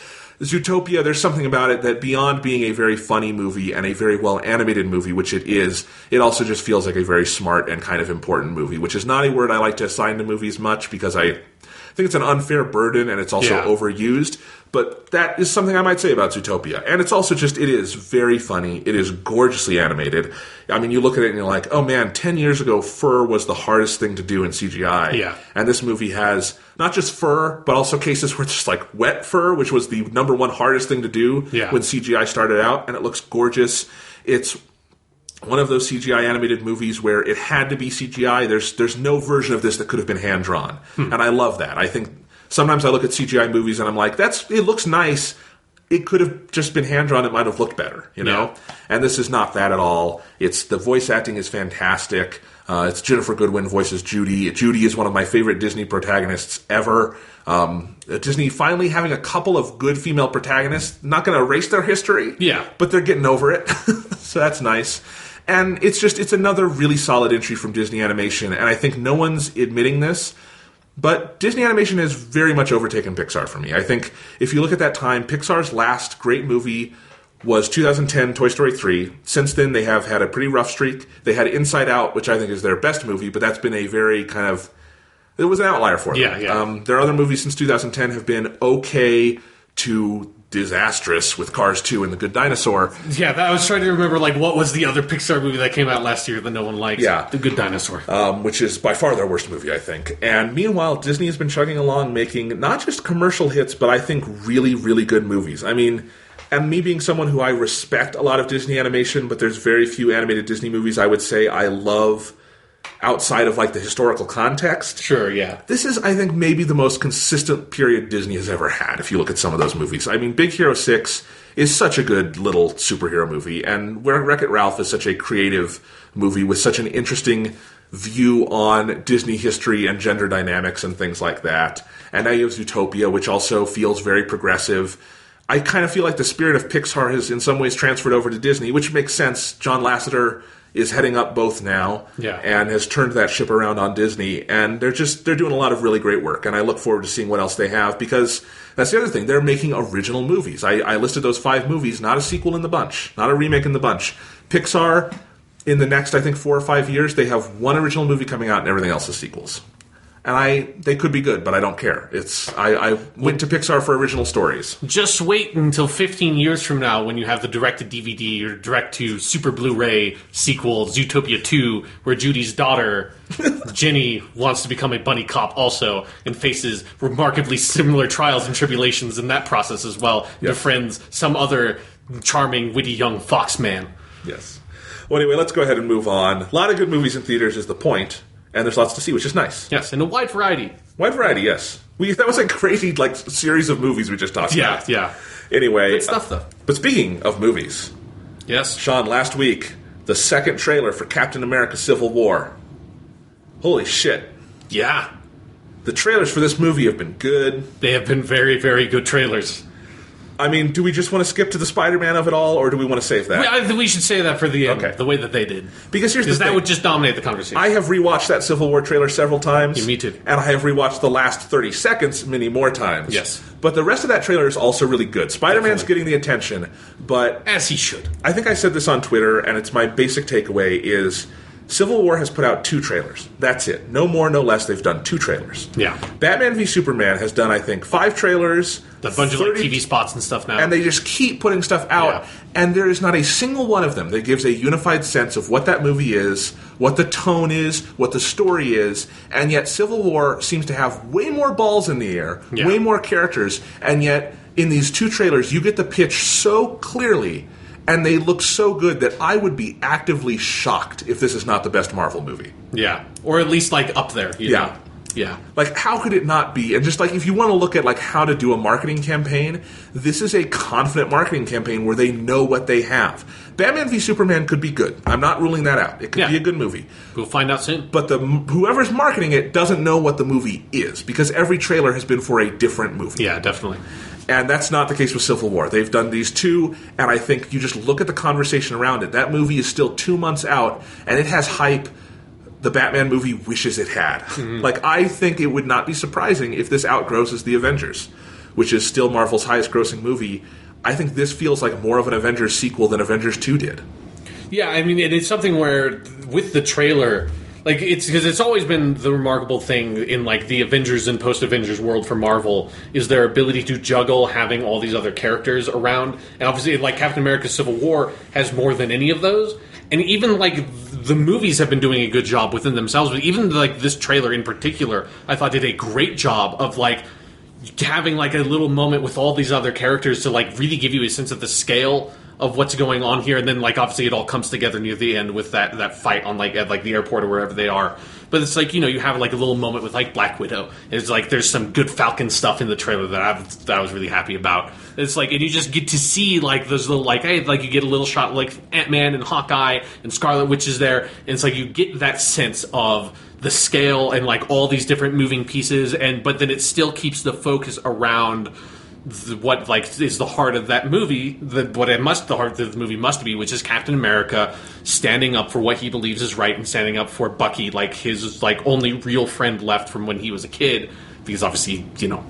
Zootopia, there's something about it that beyond being a very funny movie and a very well-animated movie, which it is, it also just feels like a very smart and kind of important movie, which is not a word I like to assign to movies much, because I think it's an unfair burden and it's also overused. But that is something I might say about Zootopia. And it's also just, it is very funny. It is gorgeously animated. I mean, you look at it and you're like, oh man, 10 years ago, fur was the hardest thing to do in CGI. Yeah. And this movie has not just fur, but also cases where it's just like wet fur, which was the number one hardest thing to do when CGI started out. And it looks gorgeous. It's one of those CGI animated movies where it had to be CGI. There's no version of this that could have been hand-drawn. And I love that. I think sometimes I look at CGI movies and I'm like, it looks nice. It could have just been hand-drawn. It might have looked better, you know? And this is not that at all. The voice acting is fantastic. It's Ginnifer Goodwin voices Judy. Judy is one of my favorite Disney protagonists ever. Disney finally having a couple of good female protagonists. Not going to erase their history, but they're getting over it. So that's nice. And it's another really solid entry from Disney Animation, and I think no one's admitting this, but Disney Animation has very much overtaken Pixar for me. I think if you look at that time, Pixar's last great movie was 2010 Toy Story 3. Since then, they have had a pretty rough streak. They had Inside Out, which I think is their best movie, but that's been a very kind of... It was an outlier for them. Their other movies since 2010 have been okay to disastrous, with Cars 2 and The Good Dinosaur. Yeah, I was trying to remember, what was the other Pixar movie that came out last year that no one liked? Yeah. The Good Dinosaur. Which is by far their worst movie, I think. And meanwhile, Disney has been chugging along, making not just commercial hits, but I think really, really good movies. I mean, and me being someone who I respect a lot of Disney animation, but there's very few animated Disney movies I would say I love outside of the historical context. Sure, yeah. This is, I think, maybe the most consistent period Disney has ever had, if you look at some of those movies. I mean, Big Hero 6 is such a good little superhero movie, and Wreck-It Ralph is such a creative movie with such an interesting view on Disney history and gender dynamics and things like that. And now you have Zootopia, which also feels very progressive. I kind of feel like the spirit of Pixar has in some ways transferred over to Disney, which makes sense. John Lasseter is heading up both now and has turned that ship around on Disney, and they're doing a lot of really great work, and I look forward to seeing what else they have, because that's the other thing, they're making original movies. I listed those 5 movies, not a sequel in the bunch, not a remake in the bunch. Pixar, in the next, I think, 4 or 5 years, they have one original movie coming out and everything else is sequels. And they could be good, but I don't care. I went to Pixar for original stories. Just wait until 15 years from now when you have the direct-to-DVD or direct-to-Super Blu-ray sequel, Zootopia 2, where Judy's daughter, Jenny, wants to become a bunny cop also and faces remarkably similar trials and tribulations in that process as well. Yep. Befriends some other charming, witty young fox man. Yes. Well, anyway, let's go ahead and move on. A lot of good movies in theaters is the point. And there's lots to see, which is nice. Yes, and a wide variety. Wide variety, yes. That was a crazy series of movies we just talked about. Yeah. Anyway. Good stuff, though. But speaking of movies. Yes. Sean, last week, the second trailer for Captain America Civil War. Holy shit. Yeah. The trailers for this movie have been good. They have been very, very good trailers. I mean, do we just want to skip to the Spider-Man of it all, or do we want to save that? I think we should say that for the end, Okay. the way that they did. Because here's the thing. That would just dominate the conversation. I have rewatched that Civil War trailer several times. Yeah, me too. And I have rewatched the last 30 seconds many more times. Yes. But the rest of that trailer is also really good. Spider-Man's getting the attention, but... As he should. I think I said this on Twitter, and it's my basic takeaway is... Civil War has put out 2 trailers. That's it. No more, no less. They've done 2 trailers. Yeah. Batman v Superman has done, I think, 5 trailers. A bunch of TV spots and stuff now. And they just keep putting stuff out. Yeah. And there is not a single one of them that gives a unified sense of what that movie is, what the tone is, what the story is. And yet Civil War seems to have way more balls in the air, way more characters. And yet in these 2 trailers, you get the pitch so clearly. And they look so good that I would be actively shocked if this is not the best Marvel movie. Yeah. Or at least, up there. You know? Yeah. How could it not be? And just, if you want to look at, how to do a marketing campaign, this is a confident marketing campaign where they know what they have. Batman v Superman could be good. I'm not ruling that out. It could be a good movie. We'll find out soon. But whoever's marketing it doesn't know what the movie is, because every trailer has been for a different movie. Yeah, definitely. And that's not the case with Civil War. They've done these 2, and I think you just look at the conversation around it. That movie is still 2 months out, and it has hype the Batman movie wishes it had. Mm-hmm. I think it would not be surprising if this outgrosses The Avengers, which is still Marvel's highest-grossing movie. I think this feels like more of an Avengers sequel than Avengers 2 did. Yeah, I mean, it's something where, with the trailer... it's always been the remarkable thing in, the Avengers and post-Avengers world for Marvel is their ability to juggle having all these other characters around. And obviously, Captain America Civil War has more than any of those. And even, the movies have been doing a good job within themselves. But even, this trailer in particular, I thought did a great job of, having, a little moment with all these other characters to, really give you a sense of the scale of what's going on here, and then obviously it all comes together near the end with that fight on at the airport or wherever they are. But it's you have a little moment with Black Widow. It's there's some good Falcon stuff in the trailer that I was really happy about. It's and you just get to see those little you get a little shot Ant-Man and Hawkeye and Scarlet Witch is there, and it's you get that sense of the scale and all these different moving pieces, but then it still keeps the focus around what is the heart of that movie, the heart of the movie must be, which is Captain America standing up for what he believes is right and standing up for Bucky, his only real friend left from when he was a kid, because obviously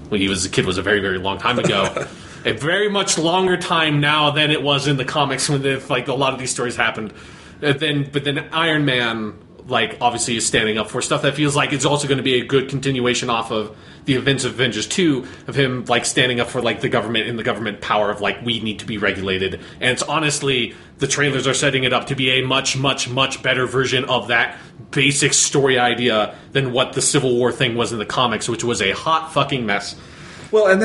when he was a kid was a very, very long time ago. A very much longer time now than it was in the comics when a lot of these stories happened. But then Iron Man obviously is standing up for stuff that feels it's also going to be a good continuation off of the events of Avengers 2, of him standing up for the government and the government power of we need to be regulated. And it's honestly, the trailers are setting it up to be a much, much, much better version of that basic story idea than what the Civil War thing was in the comics, which was a hot fucking mess. Well, and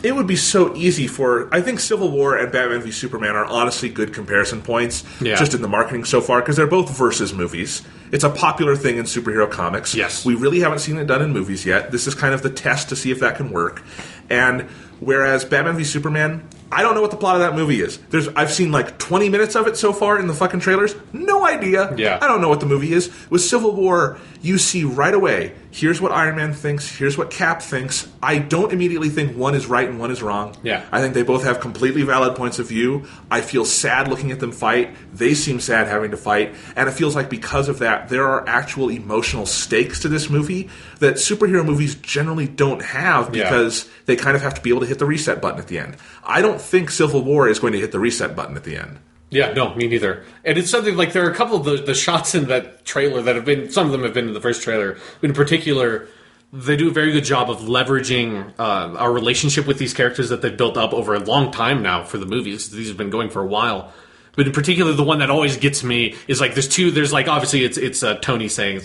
it would be so easy I think Civil War and Batman v Superman are honestly good comparison points, just in the marketing so far, because they're both versus movies. It's a popular thing in superhero comics. Yes. We really haven't seen it done in movies yet. This is kind of the test to see if that can work. And whereas Batman v Superman, I don't know what the plot of that movie is. I've seen 20 minutes of it so far in the fucking trailers. No idea. Yeah. I don't know what the movie is. With Civil War, you see right away, here's what Iron Man thinks, here's what Cap thinks. I don't immediately think one is right and one is wrong. Yeah. I think they both have completely valid points of view. I feel sad looking at them fight. They seem sad having to fight. And it feels like because of that, there are actual emotional stakes to this movie that superhero movies generally don't have, because they kind of have to be able to hit the reset button at the end. I don't think Civil War is going to hit the reset button at the end. Yeah, no, me neither. And it's something there are a couple of the shots in that trailer that have been, some of them have been in the first trailer. In particular, they do a very good job of leveraging our relationship with these characters that they've built up over a long time now for the movies. These have been going for a while. But in particular, the one that always gets me is there's obviously it's Tony saying,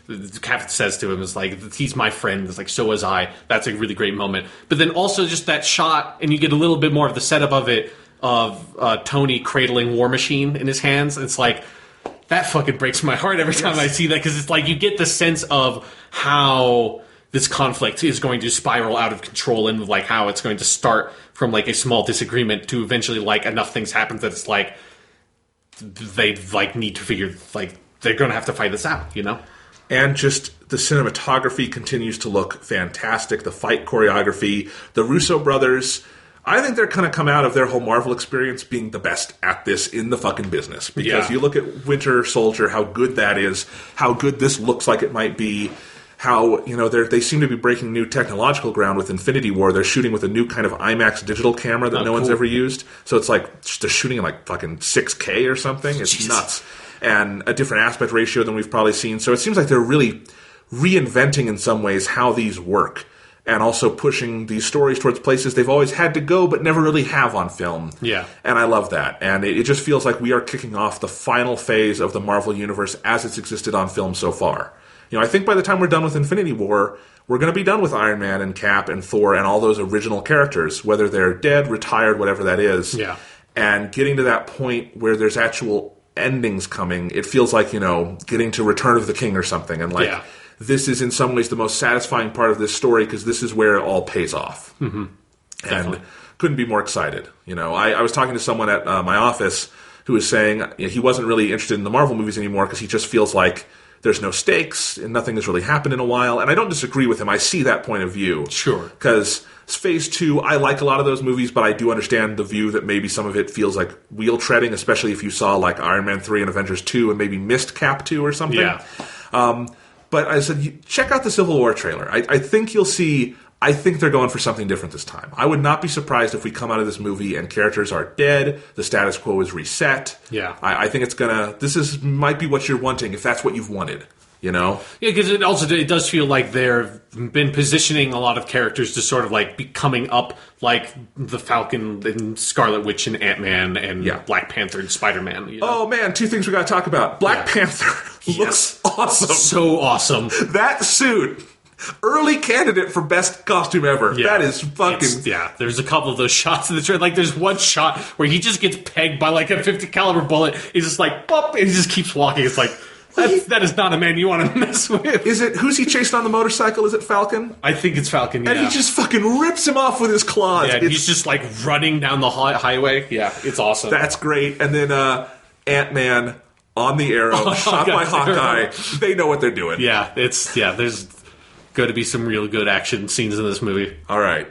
the Captain says to him, he's my friend. It's so was I. That's a really great moment. But then also just that shot, and you get a little bit more of the setup of it, of Tony cradling War Machine in his hands. It's that fucking breaks my heart every time I see that, because it's like you get the sense of how this conflict is going to spiral out of control, and like how it's going to start from like a small disagreement to eventually like enough things happen that it's like they like need to figure, like they're going to have to fight this out, you know? And just the cinematography continues to look fantastic. The fight choreography, the Russo brothers, I think they're going to come out of their whole Marvel experience being the best at this in the fucking business. Because you look at Winter Soldier, how good that is, how good this looks like it might be, how, you know, they seem to be breaking new technological ground with Infinity War. They're shooting with a new kind of IMAX digital camera that no one's ever used. So it's like they're shooting in like fucking 6K or something. It's nuts. And a different aspect ratio than we've probably seen. So it seems like they're really reinventing in some ways how these work, and also pushing these stories towards places they've always had to go but never really have on film. Yeah. And I love that. And it just feels like we are kicking off the final phase of the Marvel Universe as it's existed on film so far. You know, I think by the time we're done with Infinity War, we're going to be done with Iron Man and Cap and Thor and all those original characters, whether they're dead, retired, whatever that is. Yeah. And getting to that point where there's actual endings coming, it feels like, you know, getting to Return of the King or something. And like, this is in some ways the most satisfying part of this story, because this is where it all pays off. Mm-hmm. And couldn't be more excited. You know, I was talking to someone at my office who was saying he wasn't really interested in the Marvel movies anymore because he just feels like there's no stakes and nothing has really happened in a while. And I don't disagree with him. I see that point of view. Sure. Because Phase 2, I like a lot of those movies, but I do understand the view that maybe some of it feels like wheel treading, especially if you saw like Iron Man 3 and Avengers 2 and maybe missed Cap 2 or something. Yeah. But I said, check out the Civil War trailer. I think you'll see, I think they're going for something different this time. I would not be surprised if we come out of this movie and characters are dead, the status quo is reset. Yeah. I think it's gonna, might be what you're wanting, if that's what you've wanted. You know? Yeah, because it does feel like they've been positioning a lot of characters to sort of like be coming up, like the Falcon and Scarlet Witch and Ant-Man and Black Panther and Spider-Man. You know? Oh man, two things we gotta talk about. Black Panther looks awesome. So awesome. That suit, early candidate for best costume ever. Yeah. That is fucking... There's a couple of those shots in the trailer. Like, there's one shot where he just gets pegged by like a 50 caliber bullet. He's just like, pop, and he just keeps walking. It's like... That is not a man you want to mess with. Who's he chased on the motorcycle? Is it Falcon? I think it's Falcon, yeah. And he just fucking rips him off with his claws. Yeah, he's just like running down the highway. Yeah, it's awesome. That's great. And then Ant-Man on the arrow, shot by Hawkeye. They know what they're doing. Yeah, there's going to be some real good action scenes in this movie. All right.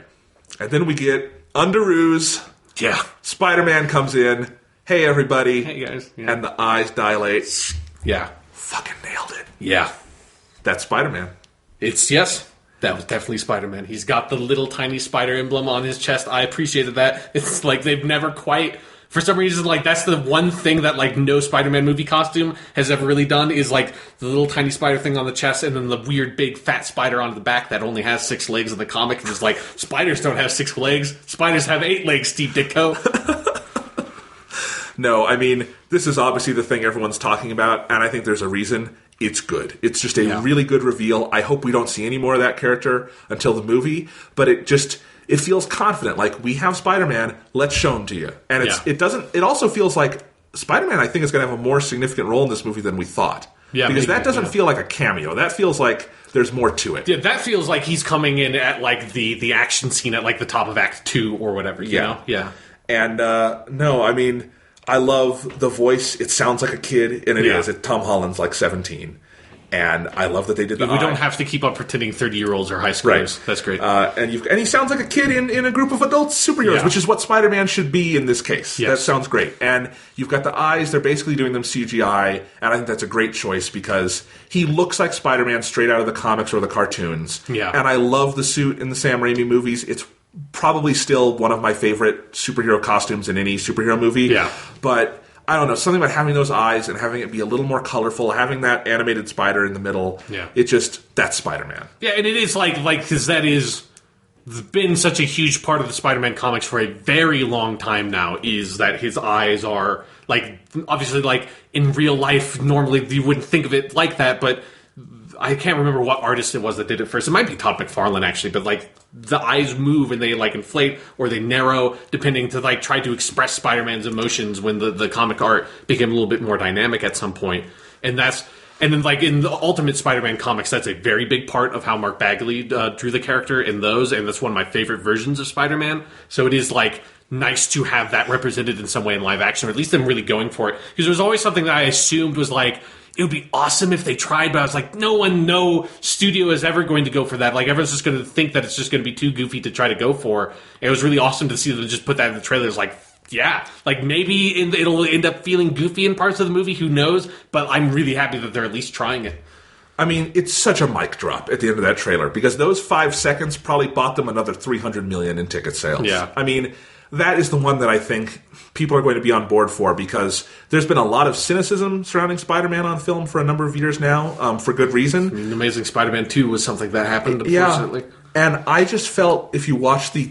And then we get Underoos. Yeah. Spider-Man comes in. Hey, everybody. Hey, guys. Yeah. And the eyes dilate. Yeah. Fucking nailed it. Yeah. That's Spider-Man. That was definitely Spider-Man. He's got the little tiny spider emblem on his chest. I appreciated that. It's like they've never quite... For some reason, like, that's the one thing that, like, no Spider-Man movie costume has ever really done, is, like, the little tiny spider thing on the chest and then the weird big fat spider on the back that only has 6 legs in the comic. And it's like, spiders don't have 6 legs. Spiders have 8 legs, Steve Ditko. No, I mean, this is obviously the thing everyone's talking about, and I think there's a reason. It's good. It's just a really good reveal. I hope we don't see any more of that character until the movie, but it feels confident. Like, we have Spider-Man, let's show him to you. And it also feels like Spider-Man, I think, is going to have a more significant role in this movie than we thought. Yeah, because that doesn't feel like a cameo. That feels like there's more to it. Yeah, that feels like he's coming in at, like, the action scene at, like, the top of Act 2 or whatever, you know? Yeah. And, no, I mean... I love the voice. It sounds like a kid, and it is. Tom Holland's like 17. And I love that they did that. We don't have to keep on pretending 30-year-olds are high schoolers. Right. That's great. And he sounds like a kid in a group of adult superheroes, which is what Spider-Man should be in this case. Yes. That sounds great. And you've got the eyes. They're basically doing them CGI, and I think that's a great choice because he looks like Spider-Man straight out of the comics or the cartoons. Yeah. And I love the suit in the Sam Raimi movies. It's probably still one of my favorite superhero costumes in any superhero movie. Yeah. But I don't know, something about having those eyes and having it be a little more colorful, having that animated spider in the middle. Yeah. That's Spider-Man. Yeah, and it is like because that is been such a huge part of the Spider-Man comics for a very long time now, is that his eyes are like, obviously, like in real life, normally you wouldn't think of it like that, but I can't remember what artist it was that did it first. It might be Todd McFarlane, actually, but like the eyes move and they like inflate or they narrow depending to like try to express Spider-Man's emotions when the comic art became a little bit more dynamic at some point. And then like in the Ultimate Spider-Man comics, that's a very big part of how Mark Bagley drew the character in those, and that's one of my favorite versions of Spider-Man. So it is like nice to have that represented in some way in live action, or at least them really going for it. Because there was always something that I assumed was like, it would be awesome if they tried, but I was like, no studio is ever going to go for that. Like, everyone's just going to think that it's just going to be too goofy to try to go for. And it was really awesome to see them just put that in the trailers. Like, yeah, like maybe it'll end up feeling goofy in parts of the movie, who knows? But I'm really happy that they're at least trying it. I mean, it's such a mic drop at the end of that trailer, because those 5 seconds probably bought them another $300 million in ticket sales. Yeah. I mean, that is the one that I think people are going to be on board for, because there's been a lot of cynicism surrounding Spider-Man on film for a number of years now, for good reason. I mean, Amazing Spider-Man 2 was something that happened, unfortunately. Yeah. And I just felt, if you watch the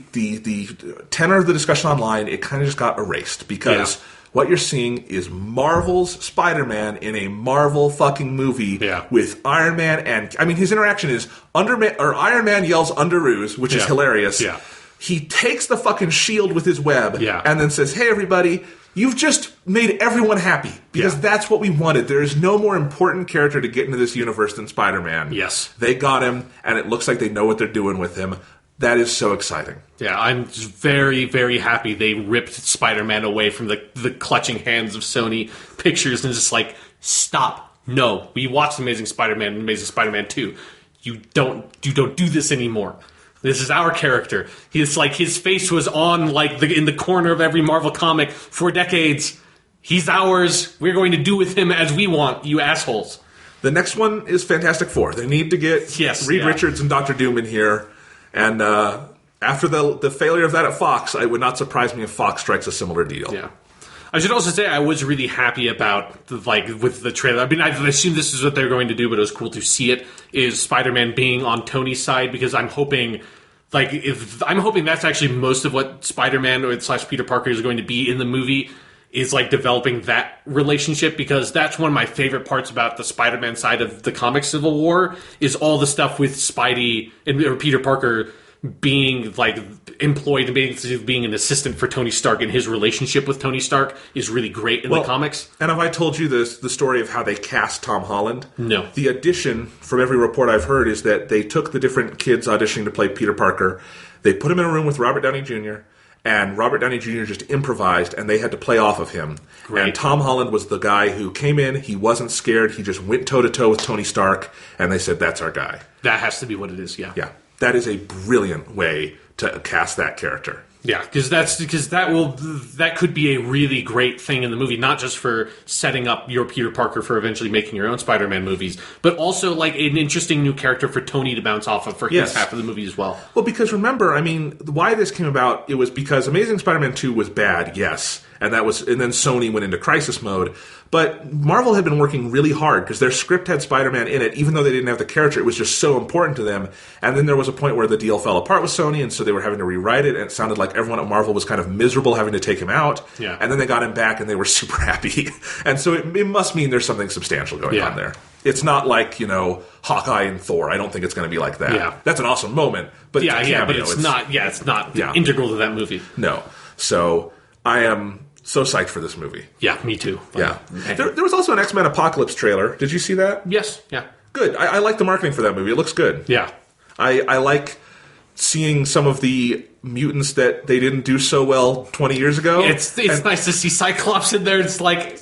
tenor of the discussion online, it kind of just got erased, because what you're seeing is Marvel's Spider-Man in a Marvel fucking movie with Iron Man, and I mean, his interaction is Iron Man yells Underoos, which is hilarious. Yeah. He takes the fucking shield with his web and then says, "Hey, everybody, you've just made everyone happy," because that's what we wanted. There is no more important character to get into this universe than Spider-Man. Yes. They got him, and it looks like they know what they're doing with him. That is so exciting. Yeah, I'm just very, very happy they ripped Spider-Man away from the clutching hands of Sony Pictures and just like, stop. No, we watched Amazing Spider-Man and Amazing Spider-Man 2. You don't do this anymore. This is our character. He's like, his face was on like in the corner of every Marvel comic for decades. He's ours. We're going to do with him as we want, you assholes. The next one is Fantastic Four. They need to get Reed Richards and Dr. Doom in here. And after the failure of that at Fox, it would not surprise me if Fox strikes a similar deal. Yeah. I should also say I was really happy about, with the trailer. I mean, I assumed this is what they're going to do, but it was cool to see it, is Spider-Man being on Tony's side, because I'm hoping that's actually most of what Spider-Man / Peter Parker is going to be in the movie, is like developing that relationship, because that's one of my favorite parts about the Spider-Man side of the comic Civil War, is all the stuff with Spidey or Peter Parker being like employed and being an assistant for Tony Stark, and his relationship with Tony Stark is really great in the comics. And have I told you the story of how they cast Tom Holland? No. The audition, from every report I've heard, is that they took the different kids auditioning to play Peter Parker, they put him in a room with Robert Downey Jr., and Robert Downey Jr. just improvised, and they had to play off of him. Great. And Tom Holland was the guy who came in, he wasn't scared, he just went toe-to-toe with Tony Stark, and they said, that's our guy. That has to be what it is, yeah. Yeah. That is a brilliant way to cast that character. Yeah, because that could be a really great thing in the movie, not just for setting up your Peter Parker for eventually making your own Spider-Man movies, but also like an interesting new character for Tony to bounce off of for his half of the movie as well. Well, because remember, I mean, why this came about, it was because Amazing Spider-Man 2 was bad, yes, and then Sony went into crisis mode. But Marvel had been working really hard because their script had Spider-Man in it, even though they didn't have the character. It was just so important to them. And then there was a point where the deal fell apart with Sony, and so they were having to rewrite it, and it sounded like everyone at Marvel was kind of miserable having to take him out. Yeah. And then they got him back, and they were super happy. And so it must mean there's something substantial going on there. It's not like, Hawkeye and Thor. I don't think it's going to be like that. Yeah. That's an awesome moment, but it's a cameo. But it's not integral to that movie. No. So I am so psyched for this movie. Yeah, me too. Yeah. There was also an X-Men Apocalypse trailer. Did you see that? Yes. Yeah. Good. I like the marketing for that movie. It looks good. Yeah. I like seeing some of the mutants that they didn't do so well 20 years ago. It's nice to see Cyclops in there. It's like,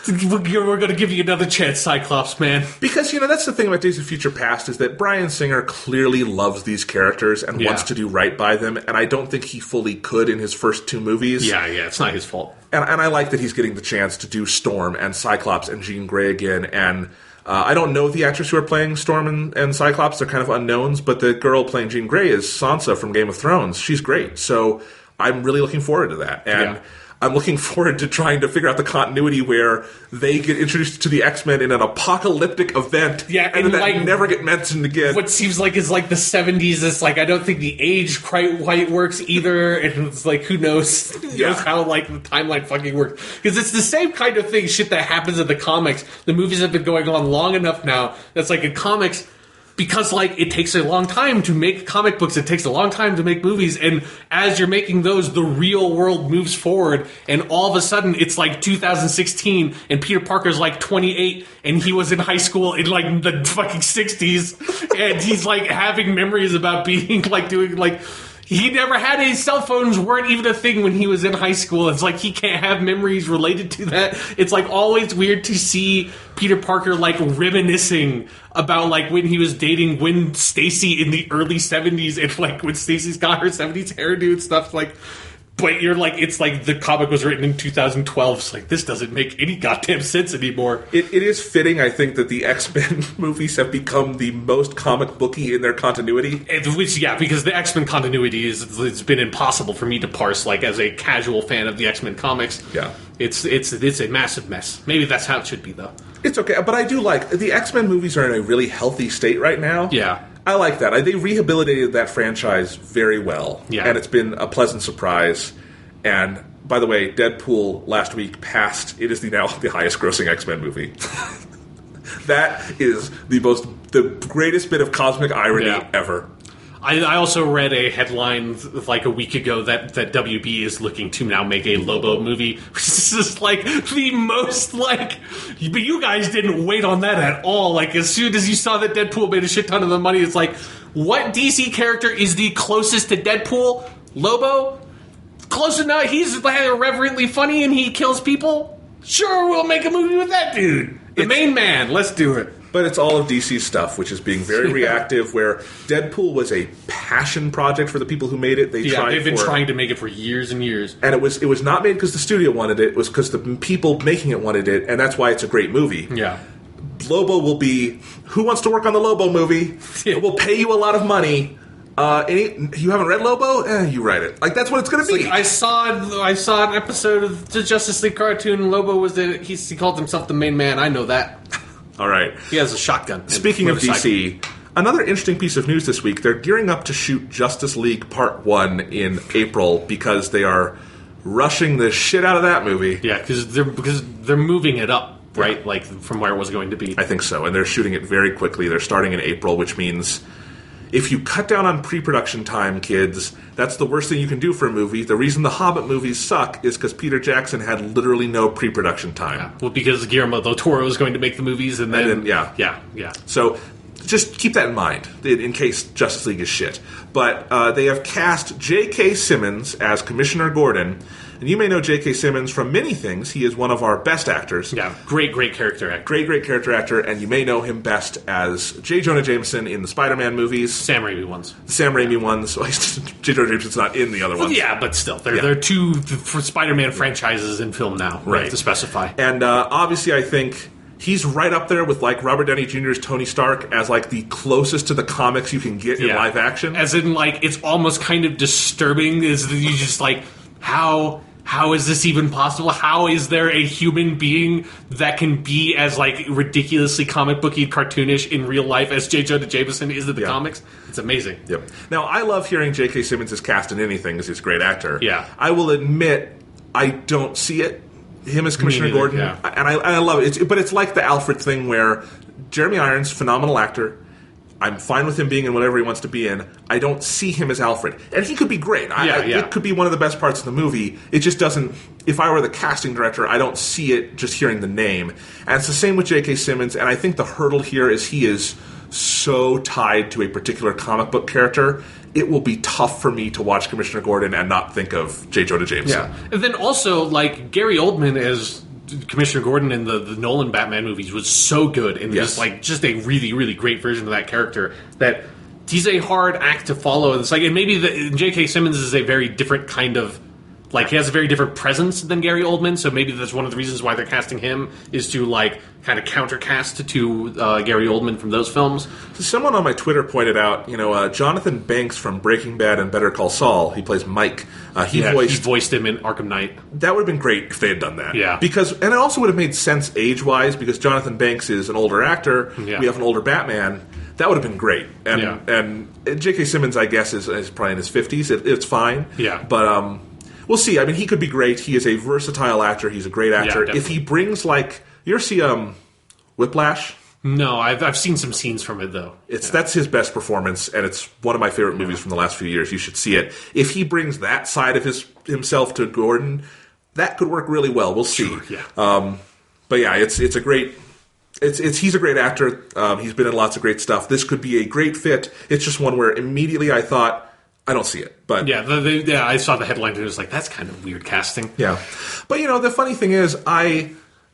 we're going to give you another chance, Cyclops, man. Because, that's the thing about Days of Future Past, is that Bryan Singer clearly loves these characters and wants to do right by them, and I don't think he fully could in his first 2 movies. Yeah, it's not his fault. And I like that he's getting the chance to do Storm and Cyclops and Jean Grey again, and I don't know the actress who are playing Storm and Cyclops. They're kind of unknowns, but the girl playing Jean Grey is Sansa from Game of Thrones. She's great. So I'm really looking forward to that. And I'm looking forward to trying to figure out the continuity where they get introduced to the X-Men in an apocalyptic event, and then that never get mentioned again. What seems like is like the 70s. It's like I don't think the age quite works either, and it's like who knows how like the timeline fucking works, because it's the same kind of shit that happens in the comics. The movies have been going on long enough now. That's like in comics. Because, like, it takes a long time to make comic books. It takes a long time to make movies. And as you're making those, the real world moves forward. And all of a sudden, it's like 2016, and Peter Parker's like 28, and he was in high school in, like, the fucking 60s. And he's, like, having memories about being, like, doing, like... He never had any cell phones, weren't even a thing when he was in high school. It's like he can't have memories related to that. It's like always weird to see Peter Parker like reminiscing about like when he was dating Gwen Stacy in the early 70s and like when Stacy's got her 70s hairdo and stuff like. But you're like, it's like the comic was written in 2012. It's like, this doesn't make any goddamn sense anymore. It is fitting, I think, that the X-Men movies have become the most comic booky in their continuity. Which, because the X-Men continuity it's been impossible for me to parse, like, as a casual fan of the X-Men comics. Yeah. It's a massive mess. Maybe that's how it should be, though. It's okay, but I do like, the X-Men movies are in a really healthy state right now. Yeah. I like that. They rehabilitated that franchise very well. Yeah. And it's been a pleasant surprise. And, by the way, Deadpool last week passed. It is now the highest grossing X-Men movie. That is the greatest bit of cosmic irony ever. I also read a headline like a week ago that WB is looking to now make a Lobo movie, which is just like the most like. But you guys didn't wait on that at all. Like as soon as you saw that Deadpool made a shit ton of the money, it's like, what DC character is the closest to Deadpool? Lobo? Close enough. He's irreverently funny and he kills people. Sure, we'll make a movie with that dude. The main man. Let's do it. But it's all of DC's stuff, which is being very reactive, where Deadpool was a passion project for the people who made it. They've been trying to make it for years and years. And it was not made because the studio wanted it. It was because the people making it wanted it, and that's why it's a great movie. Yeah. Lobo will be, who wants to work on the Lobo movie? Yeah. We'll pay you a lot of money. You haven't read Lobo? You write it. Like, that's what it's going to be. Like, I saw an episode of the Justice League cartoon. Lobo was he called himself the main man. I know that. All right. He has a shotgun. Speaking of DC, another interesting piece of news this week, they're gearing up to shoot Justice League Part 1 in April because they are rushing the shit out of that movie. Yeah, because they're moving it up, right? Yeah. Like, from where it was going to be. I think so, and they're shooting it very quickly. They're starting in April, which means if you cut down on pre-production time, kids, that's the worst thing you can do for a movie. The reason the Hobbit movies suck is because Peter Jackson had literally no pre-production time. Yeah. Well, because Guillermo del Toro was going to make the movies, and then yeah. So just keep that in mind in case Justice League is shit. But they have cast J.K. Simmons as Commissioner Gordon. And you may know J.K. Simmons from many things. He is one of our best actors. Yeah, great character actor. Great character actor, and you may know him best as J. Jonah Jameson in the Spider-Man movies. Sam Raimi ones. Well, J. Jonah Jameson's not in the other ones. Yeah, but still. There are two Spider-Man franchises in film now, right, to specify. And obviously I think he's right up there with like Robert Downey Jr.'s Tony Stark as like the closest to the comics you can get in live action. As in, like, it's almost kind of disturbing. Is that you just like, how is this even possible? How is there a human being that can be as like ridiculously comic booky, cartoonish in real life as J. Jonah Jameson is in the comics? It's amazing. Yep. Now, I love hearing J.K. Simmons is cast in anything as he's a great actor. Yeah. I will admit, I don't see it. Him as Commissioner Gordon. Yeah. And I love it. But it's like the Alfred thing where Jeremy Irons, phenomenal actor. I'm fine with him being in whatever he wants to be in. I don't see him as Alfred. And he could be great. It could be one of the best parts of the movie. It just doesn't... If I were the casting director, I don't see it just hearing the name. And it's the same with J.K. Simmons. And I think the hurdle here is he is so tied to a particular comic book character. It will be tough for me to watch Commissioner Gordon and not think of J. Jonah Jameson. Yeah. And then also, like, Gary Oldman as Commissioner Gordon in the Nolan Batman movies was so good and just a really, really great version of that character that he's a hard act to follow. It's like, and maybe J.K. Simmons is a very different kind of Like, he has a very different presence than Gary Oldman, so maybe that's one of the reasons why they're casting him, is to, like, kind of countercast to Gary Oldman from those films. Someone on my Twitter pointed out, Jonathan Banks from Breaking Bad and Better Call Saul, he plays Mike. He voiced him in Arkham Knight. That would have been great if they had done that. Yeah. And it also would have made sense age-wise, because Jonathan Banks is an older actor, we have an older Batman. That would have been great. And J.K. Simmons, I guess, is probably in his 50s. It's fine. Yeah. But we'll see. I mean, he could be great. He is a versatile actor. He's a great actor. Yeah, if he brings, like... You ever see Whiplash? No, I've seen some scenes from it, though. That's his best performance, and it's one of my favorite movies from the last few years. You should see it. If he brings that side of himself to Gordon, that could work really well. We'll see. Sure, yeah. But yeah, it's a great... He's a great actor. He's been in lots of great stuff. This could be a great fit. It's just one where immediately I thought, I don't see it. But yeah, I saw the headline and it was like, that's kind of weird casting. Yeah. But the funny thing is,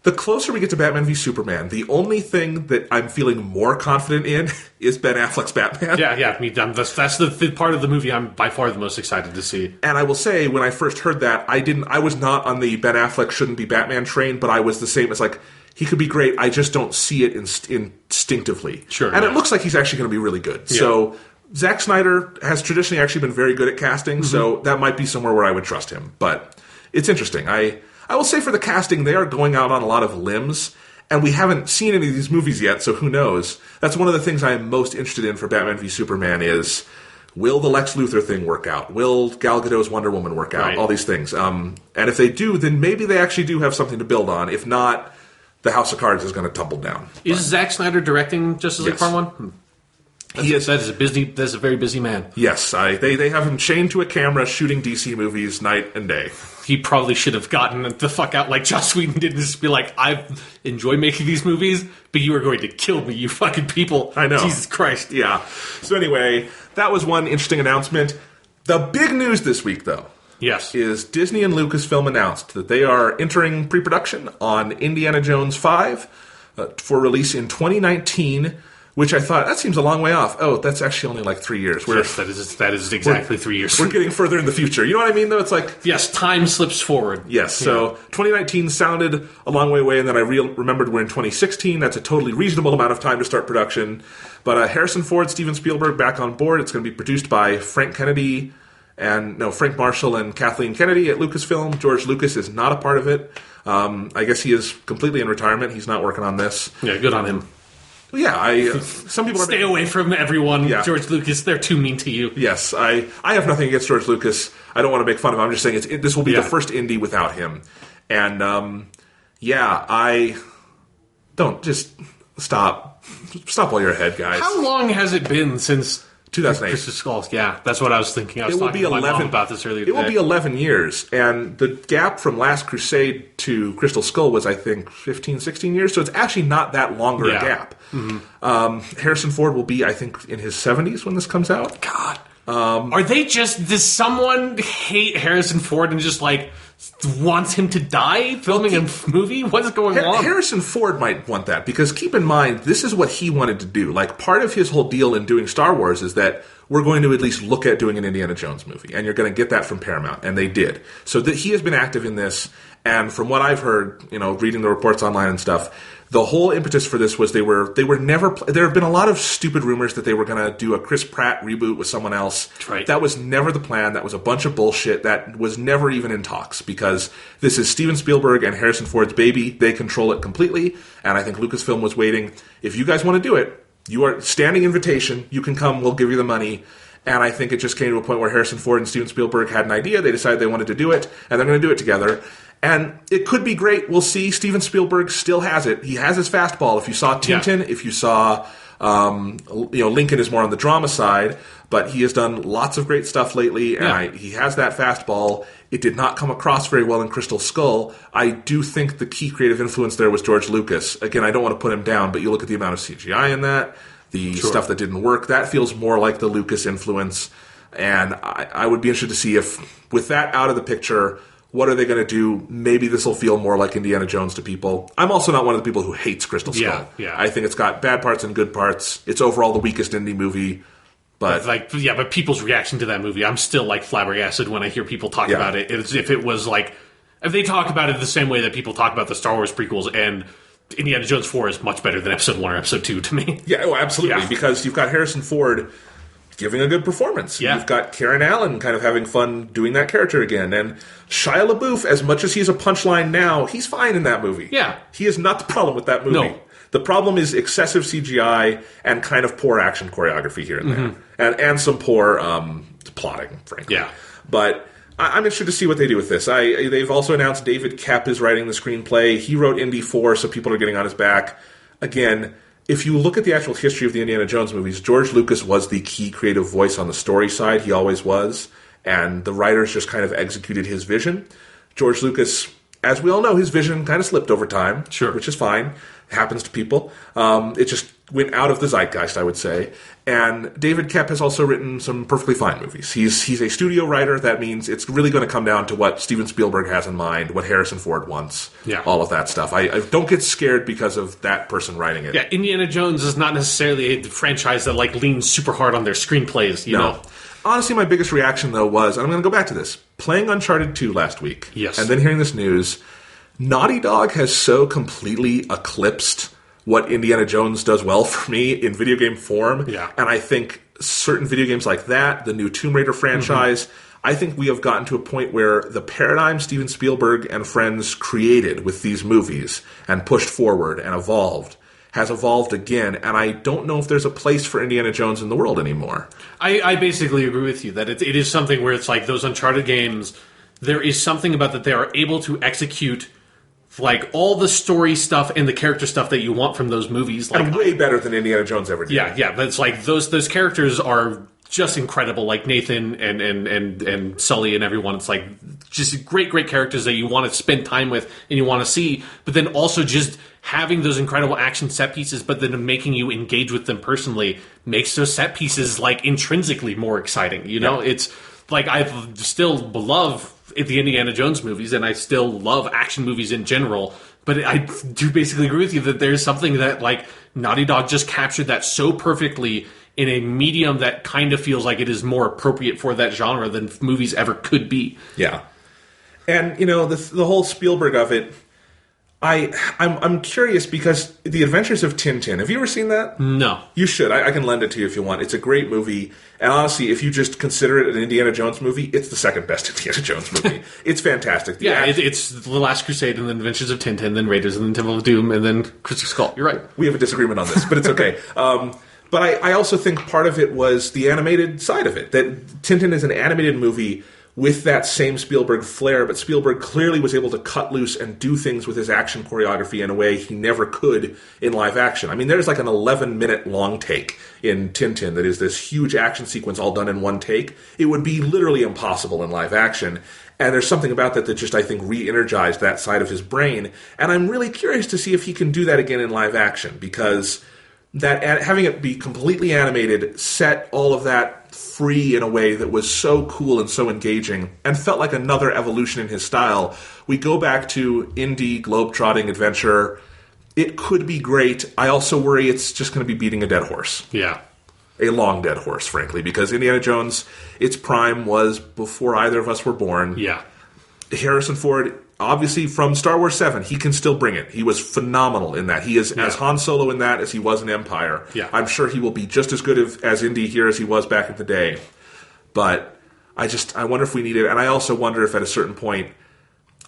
the closer we get to Batman v Superman, the only thing that I'm feeling more confident in is Ben Affleck's Batman. Yeah. That's the part of the movie I'm by far the most excited to see. And I will say, when I first heard that, I was not on the Ben Affleck shouldn't be Batman train, but I was the same as like, he could be great. I just don't see it instinctively. Sure. And it looks like he's actually going to be really good. Yeah. So Zack Snyder has traditionally actually been very good at casting, so that might be somewhere where I would trust him. But it's interesting. I will say for the casting, they are going out on a lot of limbs, and we haven't seen any of these movies yet, so who knows? That's one of the things I'm most interested in for Batman v Superman is, will the Lex Luthor thing work out? Will Gal Gadot's Wonder Woman work out? Right. All these things. And if they do, then maybe they actually do have something to build on. If not, the House of Cards is going to tumble down. Is Zack Snyder directing Justice League Part 1? He is. That is a very busy man. Yes, they have him chained to a camera shooting DC movies night and day. He probably should have gotten the fuck out like Joss Whedon did and just be like, I enjoy making these movies, but you are going to kill me, you fucking people. I know. Jesus Christ. Yeah. So anyway, that was one interesting announcement. The big news this week, though, is Disney and Lucasfilm announced that they are entering pre-production on Indiana Jones 5 for release in 2019, which I thought, that seems a long way off. Oh, that's actually only like 3 years. Yes, that is exactly 3 years. We're getting further in the future. You know what I mean, though? It's like... Yes, time slips forward. Yes, so 2019 sounded a long way away, and then I remembered we're in 2016. That's a totally reasonable amount of time to start production. But Harrison Ford, Steven Spielberg back on board. It's going to be produced by Frank Marshall and Kathleen Kennedy at Lucasfilm. George Lucas is not a part of it. I guess he is completely in retirement. He's not working on this. Yeah, good on him. Yeah, some people stay away from everyone. Yeah. George Lucas, they're too mean to you. Yes, I have nothing against George Lucas. I don't want to make fun of him. I'm just saying this will be the first indie without him. And I don't just stop while you're ahead, guys. How long has it been since 2008? Crystal Skulls. Yeah, that's what I was thinking. I was talking to my mom about this earlier today. It will be 11 years, and the gap from Last Crusade to Crystal Skull was, I think, 15, 16 years, so it's actually not that longer a gap. Mm-hmm. Harrison Ford will be, I think, in his 70s when this comes out. God. Does someone hate Harrison Ford and just, like, wants him to die filming a movie? What's going on? Harrison Ford might want that, because keep in mind, this is what he wanted to do. Like, part of his whole deal in doing Star Wars is that we're going to at least look at doing an Indiana Jones movie, and you're going to get that from Paramount, and they did. So he has been active in this, and from what I've heard, reading the reports online and stuff, the whole impetus for this was they were never... There have been a lot of stupid rumors that they were going to do a Chris Pratt reboot with someone else. That's right. That was never the plan. That was a bunch of bullshit. That was never even in talks, because this is Steven Spielberg and Harrison Ford's baby. They control it completely, and I think Lucasfilm was waiting. If you guys want to do it, you are standing invitation. You can come. We'll give you the money. And I think it just came to a point where Harrison Ford and Steven Spielberg had an idea. They decided they wanted to do it, and they're going to do it together. And it could be great. We'll see. Steven Spielberg still has it. He has his fastball. If you saw Tintin, if you saw, Lincoln is more on the drama side, but he has done lots of great stuff lately, and he has that fastball. It did not come across very well in Crystal Skull. I do think the key creative influence there was George Lucas. Again, I don't want to put him down, but you look at the amount of CGI in that, the stuff that didn't work, that feels more like the Lucas influence. And I would be interested to see if, with that out of the picture, what are they going to do? Maybe this will feel more like Indiana Jones to people. I'm also not one of the people who hates Crystal Skull. Yeah. I think it's got bad parts and good parts. It's overall the weakest indie movie. But but people's reaction to that movie, I'm still like flabbergasted when I hear people talk about it. It's if it was like, if they talk about it the same way that people talk about the Star Wars prequels, and Indiana Jones 4 is much better than Episode 1 or Episode 2 to me. Yeah, oh, absolutely, because you've got Harrison Ford giving a good performance. Yeah. You've got Karen Allen kind of having fun doing that character again. And Shia LaBeouf, as much as he's a punchline now, he's fine in that movie. Yeah. He is not the problem with that movie. No. The problem is excessive CGI and kind of poor action choreography here and there. And some poor plotting, frankly. Yeah. But I'm interested to see what they do with this. They've also announced David Koepp is writing the screenplay. He wrote Indy 4, so people are getting on his back. Again, if you look at the actual history of the Indiana Jones movies, George Lucas was the key creative voice on the story side. He always was. And the writers just kind of executed his vision. George Lucas, as we all know, his vision kind of slipped over time. Sure. Which is fine. It happens to people. It just went out of the zeitgeist, I would say. And David Koepp has also written some perfectly fine movies. He's a studio writer. That means it's really going to come down to what Steven Spielberg has in mind, what Harrison Ford wants, all of that stuff. I don't get scared because of that person writing it. Yeah, Indiana Jones is not necessarily a franchise that like leans super hard on their screenplays, you know? Honestly, my biggest reaction, though, was, and I'm going to go back to this, playing Uncharted 2 last week, and then hearing this news, Naughty Dog has so completely eclipsed what Indiana Jones does well for me in video game form. Yeah. And I think certain video games like that, the new Tomb Raider franchise, I think we have gotten to a point where the paradigm Steven Spielberg and friends created with these movies and pushed forward and evolved has evolved again, and I don't know if there's a place for Indiana Jones in the world anymore. I basically agree with you that it is something where it's like those Uncharted games, there is something about that they are able to execute like all the story stuff and the character stuff that you want from those movies, like, and way better than Indiana Jones ever did. Yeah, but it's like those characters are just incredible, like Nathan and Sully and everyone. It's like just great characters that you want to spend time with and you want to see, but then also just having those incredible action set pieces, but then making you engage with them personally makes those set pieces like intrinsically more exciting. You know, it's like I still love the Indiana Jones movies, and I still love action movies in general, but I do basically agree with you that there's something that like Naughty Dog just captured that so perfectly in a medium that kind of feels like it is more appropriate for that genre than movies ever could be. Yeah. And, you know, the whole Spielberg of it, I'm curious because The Adventures of Tintin, have you ever seen that? No. You should. I can lend it to you if you want. It's a great movie. And honestly, if you just consider it an Indiana Jones movie, it's the second best Indiana Jones movie. It's fantastic. It's The Last Crusade and then Adventures of Tintin, then Raiders and then Temple of Doom and then Crystal Skull. You're right. We have a disagreement on this, but it's okay. But I also think part of it was the animated side of it. That Tintin is an animated movie with that same Spielberg flair, but Spielberg clearly was able to cut loose and do things with his action choreography in a way he never could in live action. I mean, there's like an 11-minute long take in Tintin that is this huge action sequence all done in one take. It would be literally impossible in live action. And there's something about that just, I think, re-energized that side of his brain. And I'm really curious to see if he can do that again in live action, because that having it be completely animated set all of that free in a way that was so cool and so engaging and felt like another evolution in his style. We go back to indie globetrotting adventure. It could be great. I also worry it's just going to be beating a dead horse. Yeah. A long dead horse, frankly, because Indiana Jones, its prime was before either of us were born. Yeah. Harrison Ford, obviously from Star Wars 7, he can still bring it. He was phenomenal in that. He is as Han Solo in that as he was in Empire. Yeah. I'm sure he will be just as good as Indy here as he was back in the day. But I wonder if we need it. And I also wonder if at a certain point,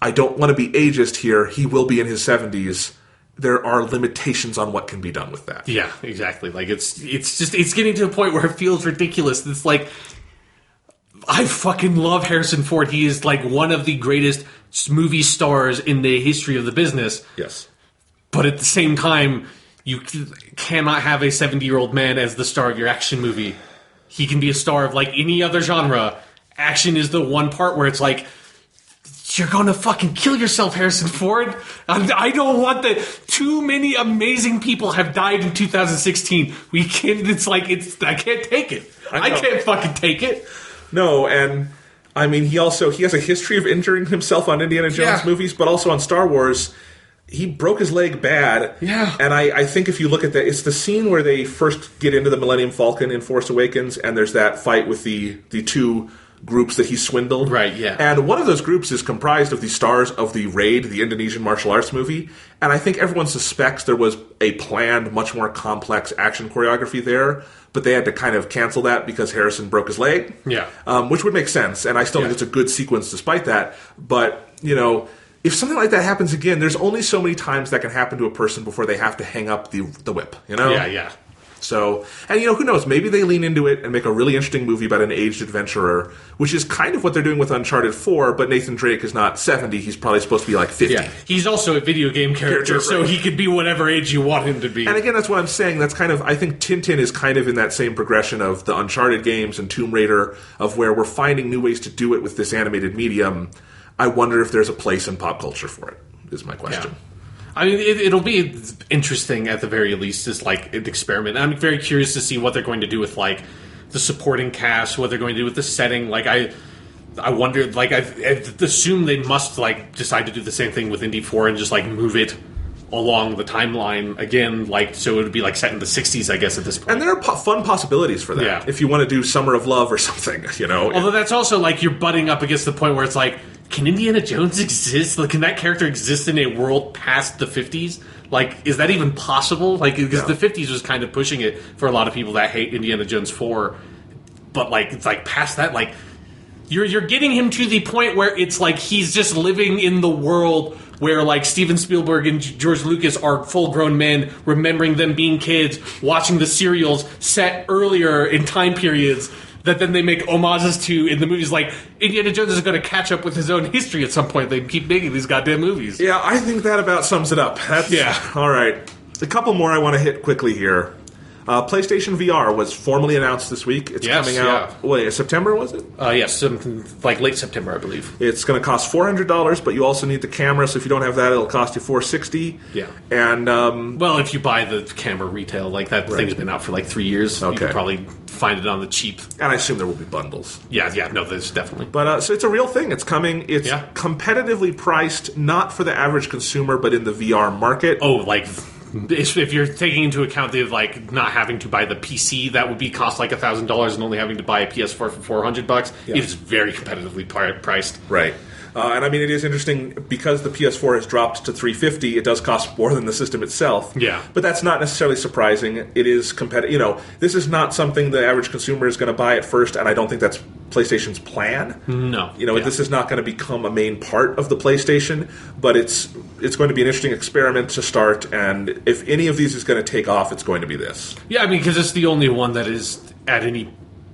I don't want to be ageist here, he will be in his 70s. There are limitations on what can be done with that. Yeah, exactly. Like it's getting to a point where it feels ridiculous. It's like, I fucking love Harrison Ford. He is like one of the greatest movie stars in the history of the business. Yes. But at the same time, you cannot have a 70-year-old man as the star of your action movie. He can be a star of like any other genre. Action is the one part where it's like, you're going to fucking kill yourself, Harrison Ford. I don't want that. Too many amazing people have died in 2016. I can't take it. I can't fucking take it. No, and I mean, he has a history of injuring himself on Indiana Jones movies, but also on Star Wars. he broke his leg bad. Yeah. And I think if you look at that, it's the scene where they first get into the Millennium Falcon in Force Awakens, and there's that fight with the two groups that he swindled. Right, yeah. And one of those groups is comprised of the stars of the Raid, the Indonesian martial arts movie. And I think everyone suspects there was a planned, much more complex action choreography there, but they had to kind of cancel that because Harrison broke his leg. Yeah. Which would make sense, and I still think it's a good sequence despite that. But, if something like that happens again, there's only so many times that can happen to a person before they have to hang up the whip, Yeah. So, and who knows, maybe they lean into it and make a really interesting movie about an aged adventurer, which is kind of what they're doing with Uncharted 4, but Nathan Drake is not 70, he's probably supposed to be like 50. Yeah, he's also a video game character, so he could be whatever age you want him to be. And again, that's what I'm saying, that's kind of, I think Tintin is kind of in that same progression of the Uncharted games and Tomb Raider, of where we're finding new ways to do it with this animated medium. I wonder if there's a place in pop culture for it, is my question. Yeah. I mean, it'll be interesting at the very least as, like, an experiment. I'm very curious to see what they're going to do with, like, the supporting cast, what they're going to do with the setting. Like, I wonder, like, I assume they must, like, decide to do the same thing with Indy 4 and just, like, move it along the timeline again, like, so it would be, like, set in the 60s, I guess, at this point. And there are fun possibilities for that. Yeah. If you want to do Summer of Love or something, Although that's also, like, you're butting up against the point where it's like, can Indiana Jones exist? Like, can that character exist in a world past the 50s? Like, is that even possible? Like, because the 50s was kind of pushing it for a lot of people that hate Indiana Jones 4. But, like, it's like past that, like, you're getting him to the point where it's like he's just living in the world where, like, Steven Spielberg and George Lucas are full-grown men, remembering them being kids, watching the serials set earlier in time periods that then they make homages to in the movies. Like, Indiana Jones is going to catch up with his own history at some point. They keep making these goddamn movies. Yeah, I think that about sums it up. All right. A couple more I want to hit quickly here. PlayStation VR was formally announced this week. It's coming out, September, was it? Yes, like late September, I believe. It's going to cost $400, but you also need the camera, so if you don't have that, it'll cost you $460. Yeah. And, well, if you buy the camera retail, like, that thing's been out for like 3 years. Okay. You can probably find it on the cheap. And I assume there will be bundles. Yeah, no, there's definitely. But, so it's a real thing. It's coming. It's competitively priced, not for the average consumer, but in the VR market. Oh, like, if you're taking into account the, like, not having to buy the PC, that would be cost like $1,000 and only having to buy a PS4 for $400. It is very competitively priced. Right. And I mean, it is interesting because the PS4 has dropped to $350. It does cost more than the system itself. Yeah, but that's not necessarily surprising. It is competitive. This is not something the average consumer is going to buy at first, and I don't think that's PlayStation's plan. No, this is not going to become a main part of the PlayStation, but it's going to be an interesting experiment to start. And if any of these is going to take off, it's going to be this. Yeah, I mean, because it's the only one that is at any,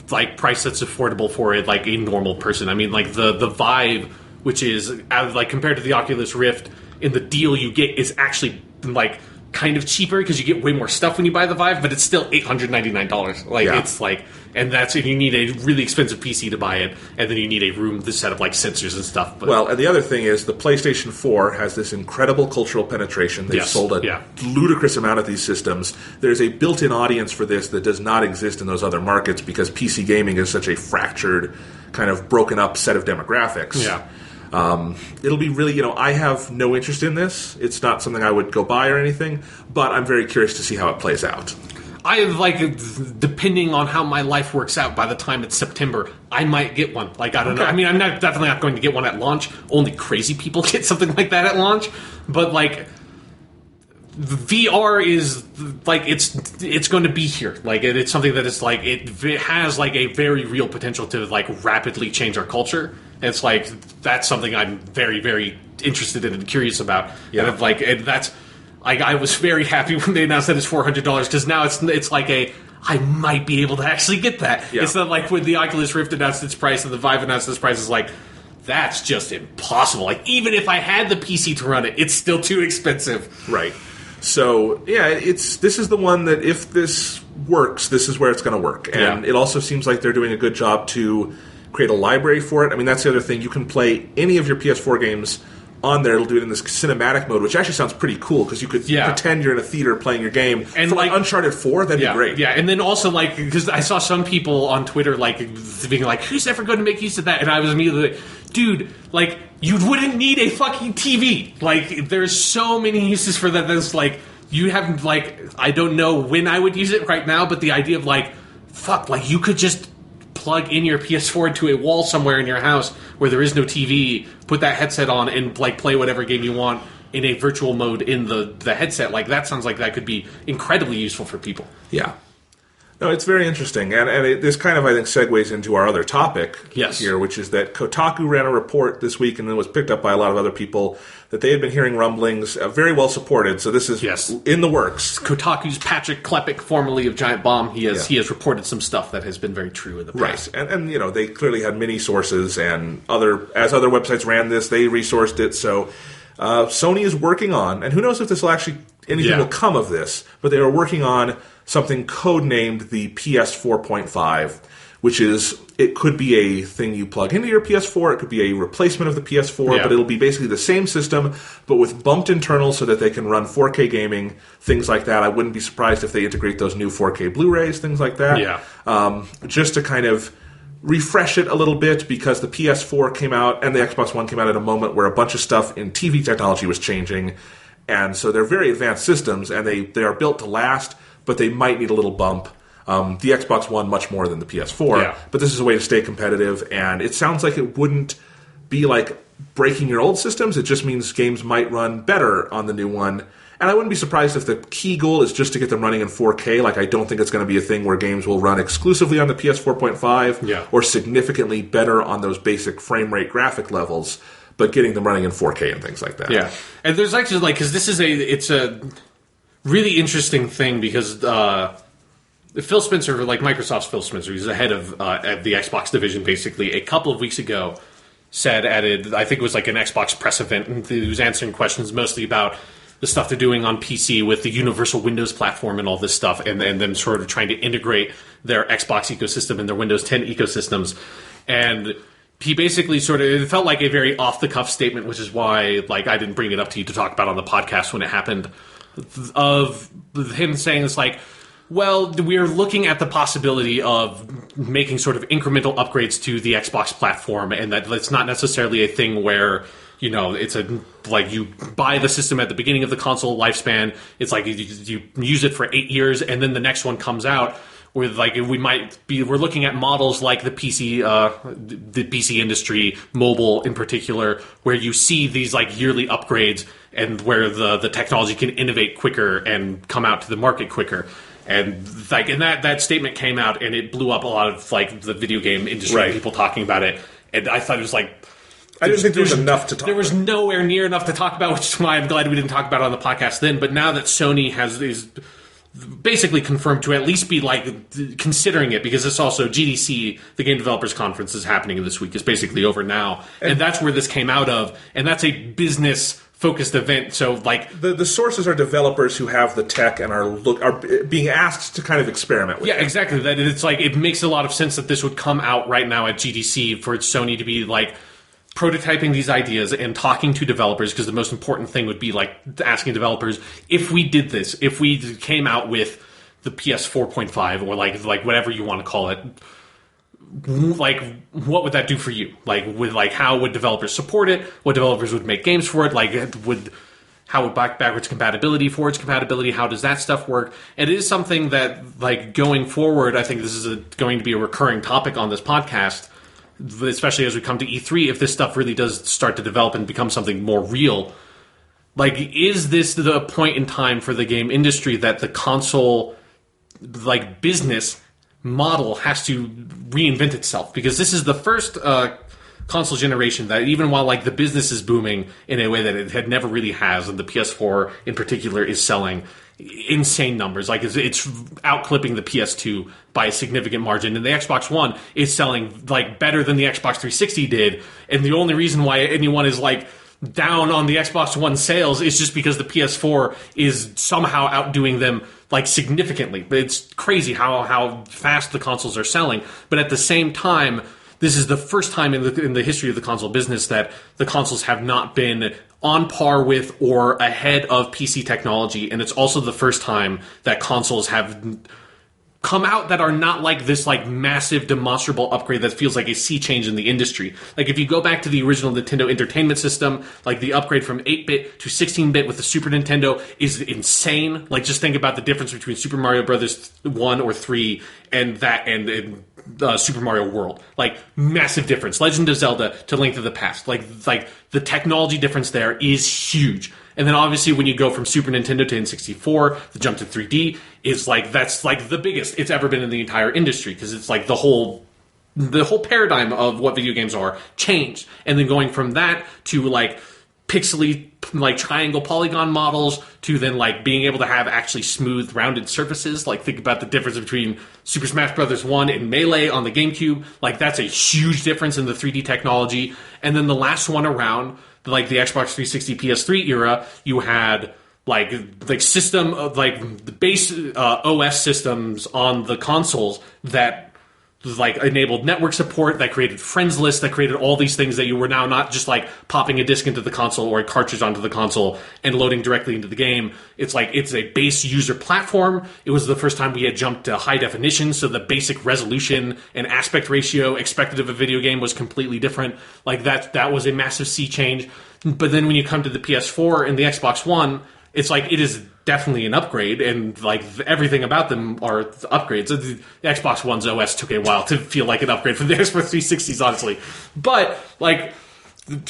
like, price that's affordable for it, like, a normal person. I mean, like, the Vive, which is, like, compared to the Oculus Rift, in the deal you get is actually, like, kind of cheaper because you get way more stuff when you buy the Vive, but it's still $899. Like, it's like, and that's if you need a really expensive PC to buy it, and then you need a room to set up, like, sensors and stuff. But, well, and the other thing is the PlayStation 4 has this incredible cultural penetration. They've sold a ludicrous amount of these systems. There's a built-in audience for this that does not exist in those other markets because PC gaming is such a fractured, kind of broken up set of demographics. Yeah. It'll be really, I have no interest in this. It's not something I would go buy or anything, but I'm very curious to see how it plays out. I like, depending on how my life works out by the time it's September, I might get one. Like, I don't know. I mean, I'm definitely not going to get one at launch. Only crazy people get something like that at launch. But, like, VR is, like, it's going to be here. Like, it's something that is, like, it has, like, a very real potential to, like, rapidly change our culture. It's like, that's something I'm very, very interested in and curious about. Yeah. And that's, like, I was very happy when they announced that it's $400 because now it's like I might be able to actually get that. Yeah. It's not like when the Oculus Rift announced its price and the Vive announced its price. It's like, that's just impossible. Like, even if I had the PC to run it, it's still too expensive. Right. So, yeah, this is the one that if this works, this is where it's going to work. And it also seems like they're doing a good job to create a library for it. I mean, that's the other thing. You can play any of your PS4 games on there, it'll do it in this cinematic mode, which actually sounds pretty cool because you could pretend you're in a theater playing your game. And for like Uncharted 4, that'd be great. Yeah, and then also like because I saw some people on Twitter like being like, "Who's ever going to make use of that?" And I was immediately like, "Dude, like you wouldn't need a fucking TV. Like there's so many uses for that. There's like you haven't like I don't know when I would use it right now, but the idea of like fuck, like you could just plug in your PS4 into a wall somewhere in your house where there is no TV, put that headset on, and like play whatever game you want in a virtual mode in the headset. Like that sounds like that could be incredibly useful for people. Yeah. No, it's very interesting, and this kind of, I think, segues into our other topic here, which is that Kotaku ran a report this week, and then was picked up by a lot of other people, that they had been hearing rumblings, very well supported, so this is in the works. Kotaku's Patrick Klepek, formerly of Giant Bomb, he has reported some stuff that has been very true in the past. Right, and you know, they clearly had many sources, and other websites ran this, they resourced it, so Sony is working on, and who knows if this will actually, anything will come of this, but they are working on something codenamed the PS4.5, which is, it could be a thing you plug into your PS4, it could be a replacement of the PS4, but it'll be basically the same system, but with bumped internals so that they can run 4K gaming, things like that. I wouldn't be surprised if they integrate those new 4K Blu-rays, things like that. Yeah. Just to kind of refresh it a little bit, because the PS4 came out and the Xbox One came out at a moment where a bunch of stuff in TV technology was changing, and so they're very advanced systems, and they are built to last, but they might need a little bump. The Xbox One much more than the PS4, but this is a way to stay competitive, and it sounds like it wouldn't be like breaking your old systems. It just means games might run better on the new one, and I wouldn't be surprised if the key goal is just to get them running in 4K. Like, I don't think it's going to be a thing where games will run exclusively on the PS4.5 or significantly better on those basic frame rate graphic levels, but getting them running in 4K and things like that. Yeah, and there's actually, like, because this is it's a really interesting thing, because Phil Spencer, like Microsoft's Phil Spencer, he's the head of the Xbox division, basically, a couple of weeks ago said I think it was like an Xbox press event, and he was answering questions mostly about the stuff they're doing on PC with the Universal Windows platform and all this stuff, and them sort of trying to integrate their Xbox ecosystem and their Windows 10 ecosystems. And he basically it felt like a very off-the-cuff statement, which is why like I didn't bring it up to you to talk about on the podcast when it happened, of him saying it's like, well, we're looking at the possibility of making sort of incremental upgrades to the Xbox platform, and that it's not necessarily a thing where, you know, it's like you buy the system at the beginning of the console lifespan. It's like you use it for 8 years, and then the next one comes out. Where like we're looking at models like the PC industry, mobile in particular, where you see these like yearly upgrades, and where the technology can innovate quicker and come out to the market quicker. And like, and that statement came out, and it blew up a lot of like the video game industry, people talking about it. And I thought it was like, I didn't think there was enough to talk about. There was nowhere near enough to talk about, which is why I'm glad we didn't talk about it on the podcast then. But now that Sony is basically confirmed to at least be like considering it, because it's also GDC, the Game Developers Conference, is happening this week. It's basically over now, and that's where this came out of, and that's a business-focused event. So, like the sources are developers who have the tech and are being asked to kind of experiment with it. Yeah, exactly. That it's like it makes a lot of sense that this would come out right now at GDC for Sony to be like prototyping these ideas and talking to developers, because the most important thing would be like asking developers, if we did this, if we came out with the PS4.5 or like whatever you want to call it, like what would that do for you? Like with like how would developers support it? What developers would make games for it? Like how would backwards compatibility, forwards compatibility, how does that stuff work? And it is something that like going forward, I think this is going to be a recurring topic on this podcast, especially as we come to E3, if this stuff really does start to develop and become something more real. Like, is this the point in time for the game industry that the console, like, business model has to reinvent itself? Because this is the first console generation that, even while, like, the business is booming in a way that it had never really has, and the PS4 in particular is selling insane numbers. Like, it's outclipping the PS2 by a significant margin, and the Xbox One is selling like better than the Xbox 360 did. And the only reason why anyone is like down on the Xbox One sales is just because the PS4 is somehow outdoing them like significantly. But it's crazy how fast the consoles are selling. But at the same time, this is the first time in the history of the console business that the consoles have not been on par with or ahead of PC technology, and it's also the first time that consoles have come out that are not like this like massive demonstrable upgrade that feels like a sea change in the industry. Like if you go back to the original Nintendo Entertainment System, like the upgrade from 8-bit to 16-bit with the Super Nintendo is insane. Like just think about the difference between Super Mario Brothers 1 or 3 and that and Super Mario World. Like massive difference. Legend of Zelda to Link to the Past. Like the technology difference there is huge. And then obviously when you go from Super Nintendo to N64, the jump to 3D is like, that's like the biggest it's ever been in the entire industry, because it's like the whole paradigm of what video games are changed. And then going from that to like pixely, like triangle polygon models to then like being able to have actually smooth rounded surfaces. Like think about the difference between Super Smash Bros. 1 and Melee on the GameCube. Like that's a huge difference in the 3D technology. And then the last one around, like the Xbox 360 PS3 era, you had like system of like the base OS systems on the consoles that like enabled network support, that created friends lists, that created all these things that you were now not just like popping a disc into the console or a cartridge onto the console and loading directly into the game. It's like it's a base user platform. It was the first time we had jumped to high definition, so the basic resolution and aspect ratio expected of a video game was completely different. Like that was a massive sea change. But then when you come to the PS4 and the Xbox One, it's like it is definitely an upgrade, and like everything about them are upgrades. The Xbox One's OS took a while to feel like an upgrade from the Xbox 360s, honestly. But like,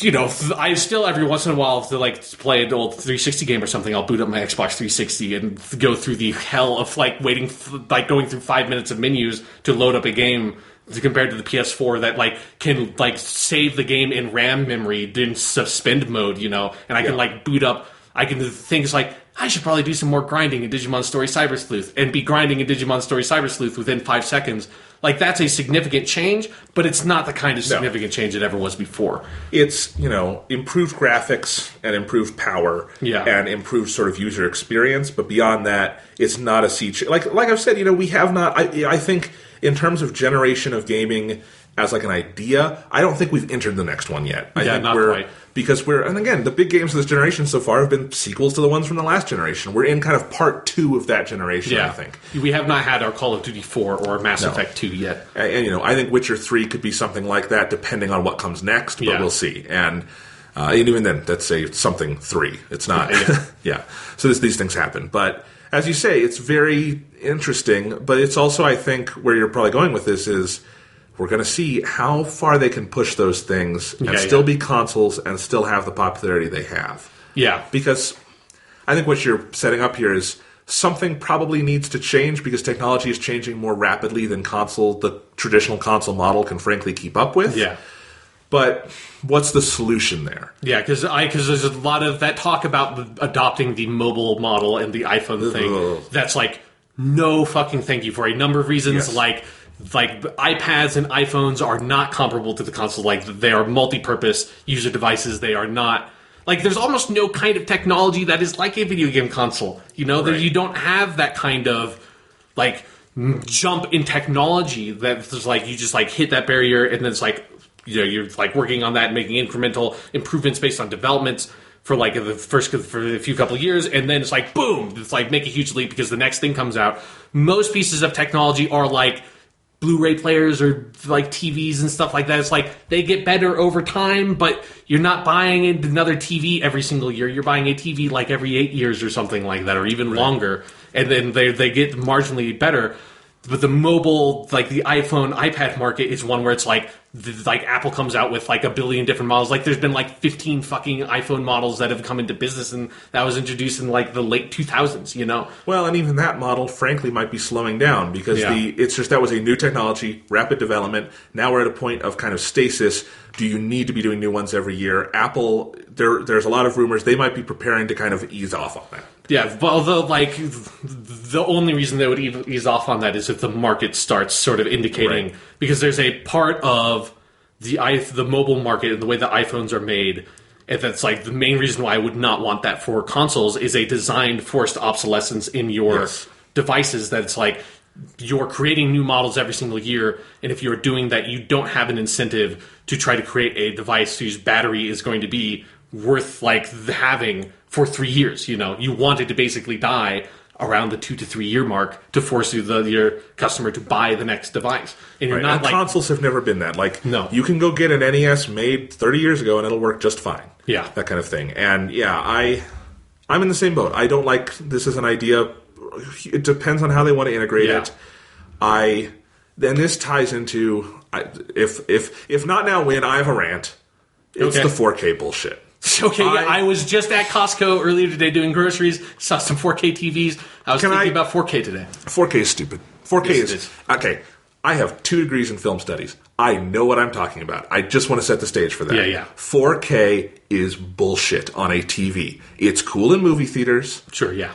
you know, I still every once in a while to like play an old 360 game or something, I'll boot up my Xbox 360 and go through the hell of like waiting, like going through 5 minutes of menus to load up a game. Compared to the PS4 that like can like save the game in RAM memory in suspend mode, you know, and I can like boot up. I can do things like I should probably do some more grinding in Digimon Story Cybersleuth and be grinding in Digimon Story Cybersleuth within 5 seconds. Like that's a significant change, but it's not the kind of significant change it ever was before. It's, you know, improved graphics and improved power and improved sort of user experience, but beyond that, it's not a sea change. Like I've said, you know, we have not. I think in terms of generation of gaming as like an idea, I don't think we've entered the next one yet. I think not quite. Because and again, the big games of this generation so far have been sequels to the ones from the last generation. We're in kind of part 2 of that generation, I think. We have not had our Call of Duty 4 or Mass Effect 2 yet. And, you know, I think Witcher 3 could be something like that, depending on what comes next, but we'll see. And even then, that's a something 3. It's not. So these things happen. But as you say, it's very interesting, but it's also, I think, where you're probably going with this is we're going to see how far they can push those things and still be consoles and still have the popularity they have. Yeah. Because I think what you're setting up here is something probably needs to change because technology is changing more rapidly than the traditional console model can frankly keep up with. Yeah. But what's the solution there? Yeah, because there's a lot of that talk about adopting the mobile model and the iPhone thing. That's like, no fucking thank you for a number of reasons. Like iPads and iPhones are not comparable to the console. Like they are multi-purpose user devices. They are not like there's almost no kind of technology that is like a video game console. You know, that you don't have that kind of like jump in technology that's like you just like hit that barrier and then it's like, you know, you're like working on that and making incremental improvements based on developments for like for a few couple of years, and then it's like boom, it's like make a huge leap because the next thing comes out. Most pieces of technology are like Blu-ray players or like TVs and stuff like that. It's like they get better over time, but you're not buying another TV every single year. You're buying a TV like every 8 years or something like that, or even longer, and then they get marginally better. But the mobile, like the iPhone, iPad market is one where it's like Apple comes out with like a billion different models. Like there's been like 15 fucking iPhone models that have come into business, and that was introduced in like the late 2000s, you know? Well, and even that model, frankly, might be slowing down because it's just that was a new technology, rapid development. Now we're at a point of kind of stasis. Do you need to be doing new ones every year? Apple, there's a lot of rumors they might be preparing to kind of ease off on that. Yeah, but although, like, the only reason they would ease off on that is if the market starts sort of indicating... Right. Because there's a part of the mobile market and the way the iPhones are made, and that's, like, the main reason why I would not want that for consoles is a designed forced obsolescence in your devices that it's like... You're creating new models every single year, and if you're doing that, you don't have an incentive to try to create a device whose battery is going to be worth like having for 3 years. You know, you want it to basically die around the 2 to 3 year mark to force your customer to buy the next device. And you're not and consoles have never been that. Like, no. You can go get an NES made 30 years ago and it'll work just fine. Yeah. That kind of thing. And I'm in the same boat. I don't like this as an idea. It depends on how they want to integrate it. Then this ties into, if not now, when I have a rant, it's the 4K bullshit. Okay, I was just at Costco earlier today doing groceries, saw some 4K TVs. I was thinking about 4K today. 4K is stupid. 4K is... Okay, I have 2 degrees in film studies. I know what I'm talking about. I just want to set the stage for that. Yeah. 4K is bullshit on a TV. It's cool in movie theaters. Sure, yeah.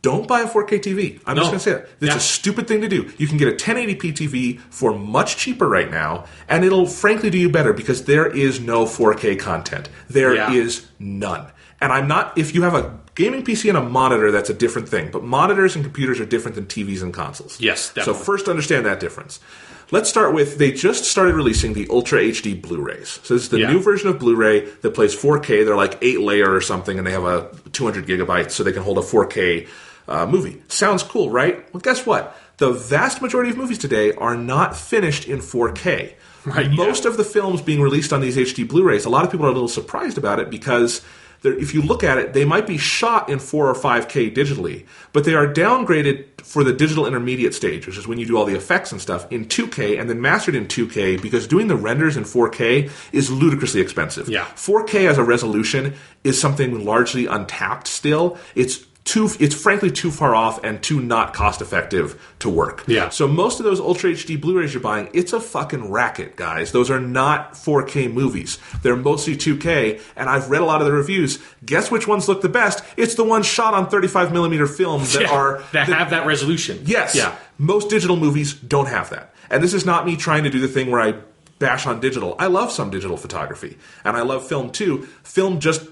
Don't buy a 4K TV. I'm just going to say that. It's a stupid thing to do. You can get a 1080p TV for much cheaper right now, and it'll frankly do you better because there is no 4K content. There is none. And I'm not... If you have a gaming PC and a monitor, that's a different thing. But monitors and computers are different than TVs and consoles. Yes, definitely. So first understand that difference. Let's start with, they just started releasing the Ultra HD Blu-rays. So this is the new version of Blu-ray that plays 4K. They're like 8-layer or something, and they have a 200 gigabytes, so they can hold a 4K movie. Sounds cool, right? Well, guess what? The vast majority of movies today are not finished in 4K. Right, Most of the films being released on these HD Blu-rays, a lot of people are a little surprised about it because... if you look at it, they might be shot in 4 or 5K digitally, but they are downgraded for the digital intermediate stage, which is when you do all the effects and stuff, in 2K and then mastered in 2K because doing the renders in 4K is ludicrously expensive. 4K as a resolution is something largely untapped still. It's frankly too far off and too not cost effective to work. So most of those Ultra HD Blu-rays you're buying, it's a fucking racket, guys. Those are not 4K movies. They're mostly 2K, and I've read a lot of the reviews. Guess which ones look the best? It's the ones shot on 35mm film that have that resolution. Yes. Most digital movies don't have that. And this is not me trying to do the thing where I bash on digital. I love some digital photography, and I love film too. Film just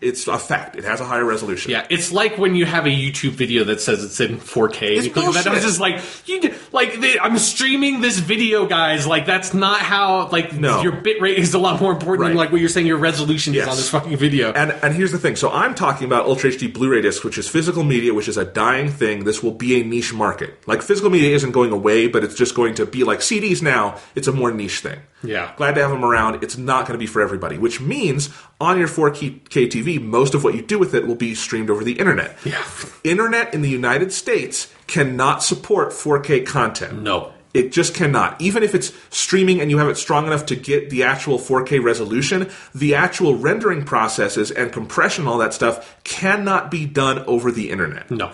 it's a fact. It has a higher resolution. Yeah, it's like when you have a YouTube video that says it's in 4K. It's bullshit. I was just like, I'm streaming this video, guys. Like, that's not how, your bit rate is a lot more important than, like, what you're saying your resolution is on this fucking video. And here's the thing. So I'm talking about Ultra HD Blu-ray discs, which is physical media, which is a dying thing. This will be a niche market. Like, physical media isn't going away, but it's just going to be like CDs now. It's a more niche thing. Yeah. Glad to have them around. It's not going to be for everybody, which means on your 4K TV, most of what you do with it will be streamed over the internet. Yeah. Internet in the United States cannot support 4K content. No. It just cannot. Even if it's streaming and you have it strong enough to get the actual 4K resolution, the actual rendering processes and compression, all that stuff, cannot be done over the internet. No.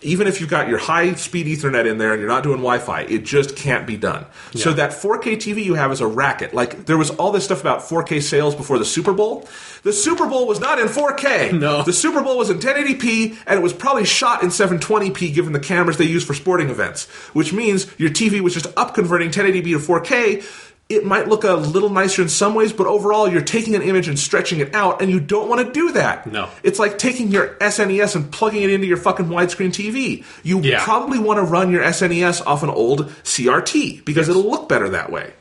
Even if you've got your high-speed Ethernet in there and you're not doing Wi-Fi, it just can't be done. Yeah. So that 4K TV you have is a racket. Like, there was all this stuff about 4K sales before the Super Bowl. The Super Bowl was not in 4K. No. The Super Bowl was in 1080p, and it was probably shot in 720p given the cameras they use for sporting events, which means your TV was just up-converting 1080p to 4K. It might look a little nicer in some ways, but overall, you're taking an image and stretching it out, and you don't want to do that. No. It's like taking your SNES and plugging it into your fucking widescreen TV. You probably want to run your SNES off an old CRT, because it'll look better that way.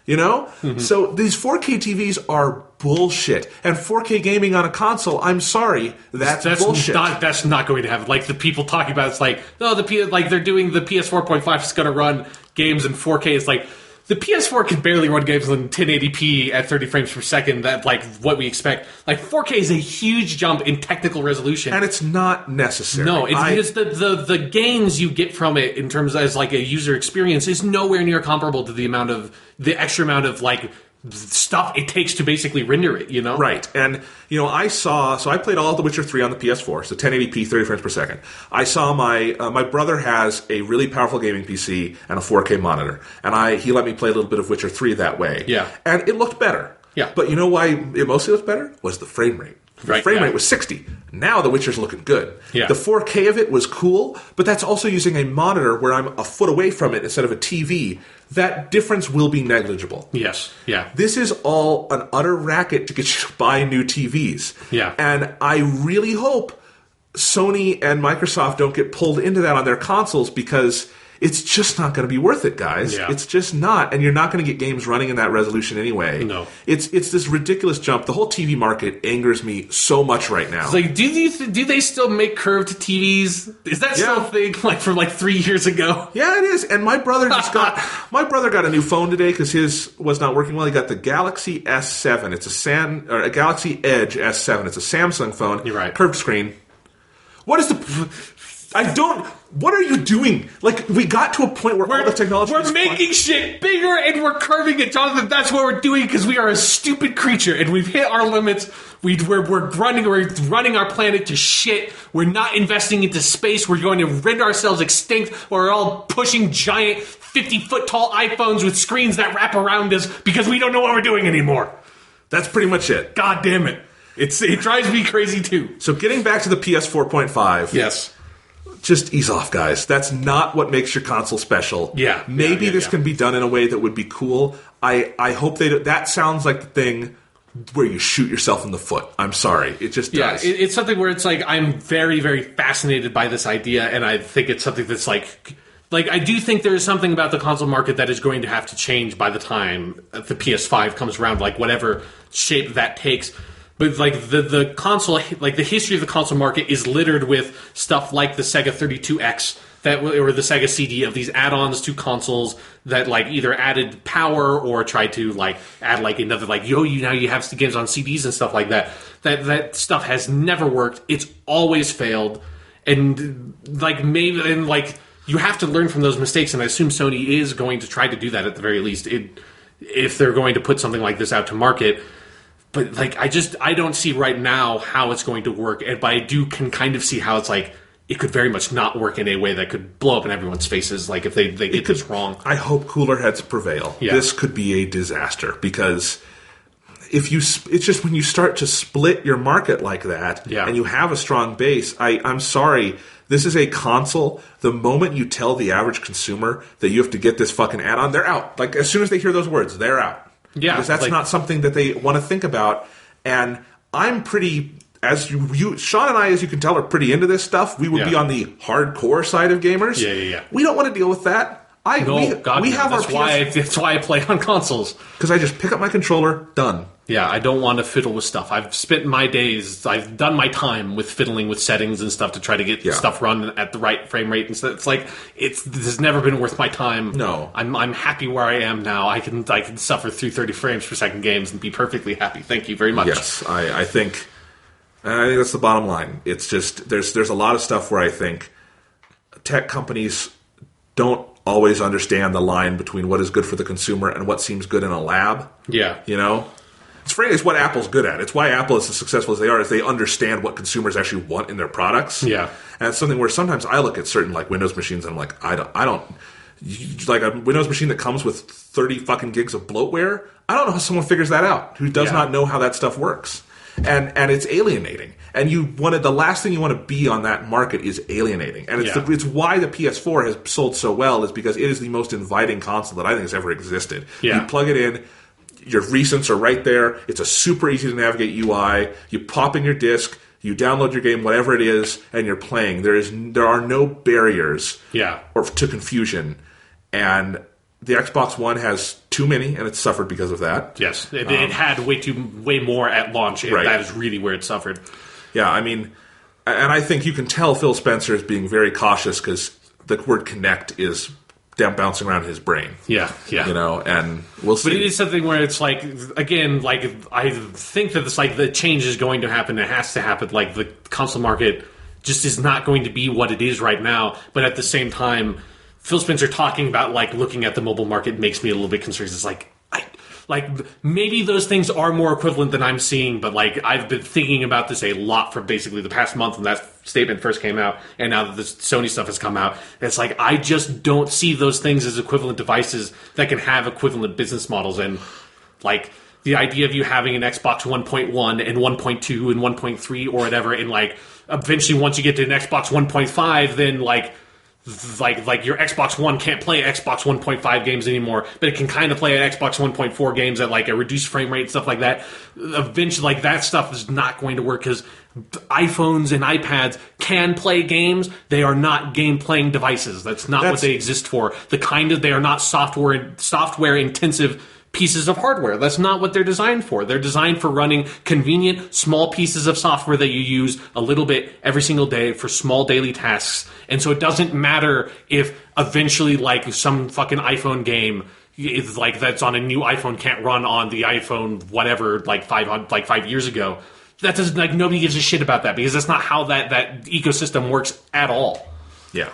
You know? Mm-hmm. So these 4K TVs are bullshit. And 4K gaming on a console, I'm sorry, that's bullshit. That's not going to happen. Like, the people talking about it's like, oh, they're doing the PS4.5 is going to run games in 4K. It's like, the PS4 can barely run games in 1080p at 30 frames per second. That, like, what we expect. Like, 4K is a huge jump in technical resolution, and it's not necessary. No, it's because the gains you get from it in terms of, as like a user experience is nowhere near comparable to the extra amount of like stuff it takes to basically render it, you know? Right. And, you know, I played all of The Witcher 3 on the PS4, so 1080p, 30 frames per second. I saw my brother has a really powerful gaming PC and a 4K monitor, and he let me play a little bit of Witcher 3 that way. Yeah. And it looked better. Yeah. But you know why it mostly looked better? Was the frame rate. The frame rate was 60. Now The Witcher's looking good. Yeah. The 4K of it was cool, but that's also using a monitor where I'm a foot away from it instead of a TV. That difference will be negligible. Yes. Yeah. This is all an utter racket to get you to buy new TVs. Yeah. And I really hope Sony and Microsoft don't get pulled into that on their consoles, because it's just not going to be worth it, guys. Yeah. It's just not, and you're not going to get games running in that resolution anyway. No. It's this ridiculous jump. The whole TV market angers me so much right now. It's like, do they still make curved TVs? Is that still a thing, like from like 3 years ago? Yeah, it is. And my brother got a new phone today because his was not working well. He got the Galaxy S7. It's a Galaxy Edge S7. It's a Samsung phone. You're right. Curved screen. What is what are you doing? Like, we got to a point where all the technology We're making shit bigger and we're curving it, Jonathan. That's what we're doing because we are a stupid creature and we've hit our limits. We're running our planet to shit. We're not investing into space. We're going to render ourselves extinct. We're all pushing giant 50-foot tall iPhones with screens that wrap around us because we don't know what we're doing anymore. That's pretty much it. God damn it. It drives me crazy too. So getting back to the PS4.5. Yes. Just ease off, guys. That's not what makes your console special. Yeah. Maybe this can be done in a way that would be cool. I hope they do. That sounds like the thing where you shoot yourself in the foot. I'm sorry. It just does. It's something where it's like, I'm very, very fascinated by this idea, and I think it's something that's like, I do think there is something about the console market that is going to have to change by the time the PS5 comes around, like whatever shape that takes. But like the console, like the history of the console market is littered with stuff like the Sega 32X or the Sega CD of these add-ons to consoles that like either added power or tried to like add like another like now you have games on CDs and stuff like that. That stuff has never worked. It's always failed, and you have to learn from those mistakes. And I assume Sony is going to try to do that at the very least if they're going to put something like this out to market. But like, I don't see right now how it's going to work. But I can kind of see how it's like it could very much not work in a way that could blow up in everyone's faces. Like if they get this wrong. I hope cooler heads prevail. Yeah. This could be a disaster because it's just when you start to split your market like that and you have a strong base. I'm sorry. This is a console. The moment you tell the average consumer that you have to get this fucking add-on, they're out. Like as soon as they hear those words, they're out. Yeah, because that's not something that they want to think about. And I'm pretty, as you Sean and I, as you can tell, are pretty into this stuff. We would be on the hardcore side of gamers. Yeah. We don't want to deal with that. That's why I play on consoles. Because I just pick up my controller, done. Yeah, I don't want to fiddle with stuff. I've spent my days, I've done my time with fiddling with settings and stuff to try to get stuff run at the right frame rate and stuff. It's like, this has never been worth my time. No. I'm happy where I am now. I can suffer through 30 frames per second games and be perfectly happy. Thank you very much. Yes, I think that's the bottom line. It's just, there's a lot of stuff where I think tech companies don't always understand the line between what is good for the consumer and what seems good in a lab. Yeah. You know? It's what Apple's good at. It's why Apple is as successful as they are, is they understand what consumers actually want in their products. Yeah. And it's something where sometimes I look at certain like Windows machines and I'm like, I don't like a Windows machine that comes with 30 fucking gigs of bloatware. I don't know how someone figures that out who does not know how that stuff works. And it's alienating. And the last thing you want to be on that market is alienating. And it's why the PS4 has sold so well, is because it is the most inviting console that I think has ever existed. Yeah. You plug it in, your recents are right there. It's a super easy to navigate UI. You pop in your disc, you download your game, whatever it is, and you're playing. There are no barriers to confusion. And the Xbox One has too many, and it's suffered because of that. Yes, it had way more at launch, and that is really where it suffered. Yeah, I mean, and I think you can tell Phil Spencer is being very cautious because the word connect is bouncing around his brain. Yeah. You know, and we'll see. But it is something where it's like, again, like, I think that it's like the change is going to happen. It has to happen. Like, the console market just is not going to be what it is right now. But at the same time, Phil Spencer talking about, like, looking at the mobile market makes me a little bit concerned. It's like, maybe those things are more equivalent than I'm seeing, but, like, I've been thinking about this a lot for basically the past month when that statement first came out, and now that the Sony stuff has come out. It's like, I just don't see those things as equivalent devices that can have equivalent business models. And, like, the idea of you having an Xbox 1.1 and 1.2 and 1.3 or whatever, and, like, eventually once you get to an Xbox 1.5, then, like, like your Xbox One can't play Xbox 1.5 games anymore, but it can kind of play at Xbox 1.4 games at like a reduced frame rate and stuff like that. Eventually, like that stuff is not going to work because iPhones and iPads can play games. They are not game playing devices. That's not what they exist for. They are not software intensive pieces of hardware. That's not what they're designed for. They're designed for running convenient, small pieces of software that you use a little bit every single day for small daily tasks. And so it doesn't matter if eventually, like, some fucking iPhone game like that's on a new iPhone can't run on the iPhone whatever, like 5 years ago. That doesn't, like, nobody gives a shit about that because that's not how that ecosystem works at all. Yeah.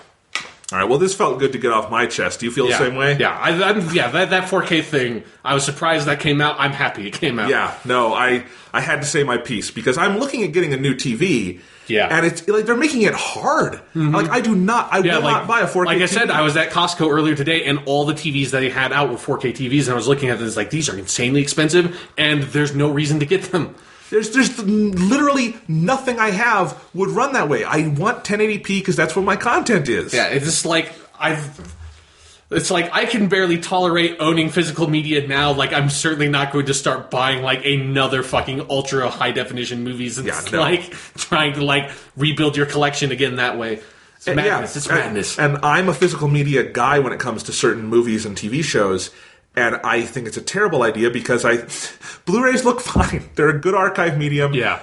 All right, well, this felt good to get off my chest. Do you feel the same way? Yeah, that 4K thing, I was surprised that came out. I'm happy it came out. Yeah, no, I had to say my piece because I'm looking at getting a new TV. Yeah. And it's like they're making it hard. Mm-hmm. Like, I will not buy a 4K TV. Like I said, I was at Costco earlier today, and all the TVs that they had out were 4K TVs, and I was looking at this like, these are insanely expensive, and there's no reason to get them. There's literally nothing I have would run that way. I want 1080p because that's what my content is. Yeah, it's just like it's like I can barely tolerate owning physical media now. Like, I'm certainly not going to start buying like another fucking ultra high definition movies and like trying to like rebuild your collection again that way. It's madness. It's madness. And I'm a physical media guy when it comes to certain movies and TV shows. And I think it's a terrible idea because Blu-rays look fine. They're a good archive medium. Yeah.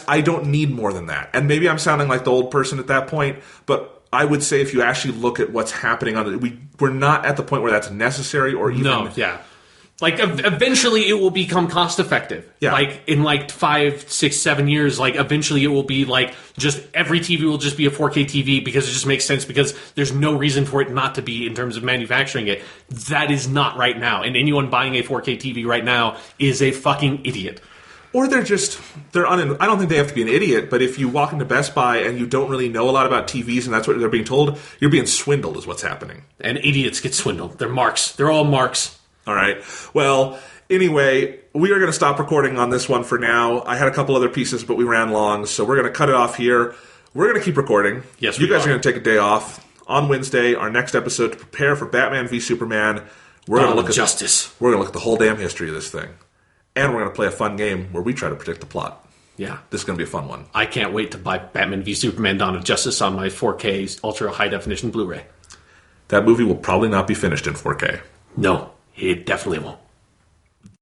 I don't need more than that. And maybe I'm sounding like the old person at that point, but I would say if you actually look at what's happening on it, we're not at the point where that's necessary or even... No, yeah. Like, eventually it will become cost-effective. Yeah. Like, in like 5, 6, 7 years, like, eventually it will be like, just every TV will just be a 4K TV because it just makes sense because there's no reason for it not to be in terms of manufacturing it. That is not right now. And anyone buying a 4K TV right now is a fucking idiot. Or I don't think they have to be an idiot, but if you walk into Best Buy and you don't really know a lot about TVs and that's what they're being told, you're being swindled is what's happening. And idiots get swindled. They're marks. They're all marks. All right. Well, anyway, we are going to stop recording on this one for now. I had a couple other pieces, but we ran long, so we're going to cut it off here. We're going to keep recording. Yes, you guys are going to take a day off. On Wednesday, our next episode to prepare for Batman v Superman. We're going to look at justice. We're going to look at the whole damn history of this thing, and we're going to play a fun game where we try to predict the plot. Yeah, this is going to be a fun one. I can't wait to buy Batman v Superman: Dawn of Justice on my 4K ultra high definition Blu-ray. That movie will probably not be finished in 4K. No. It definitely won't.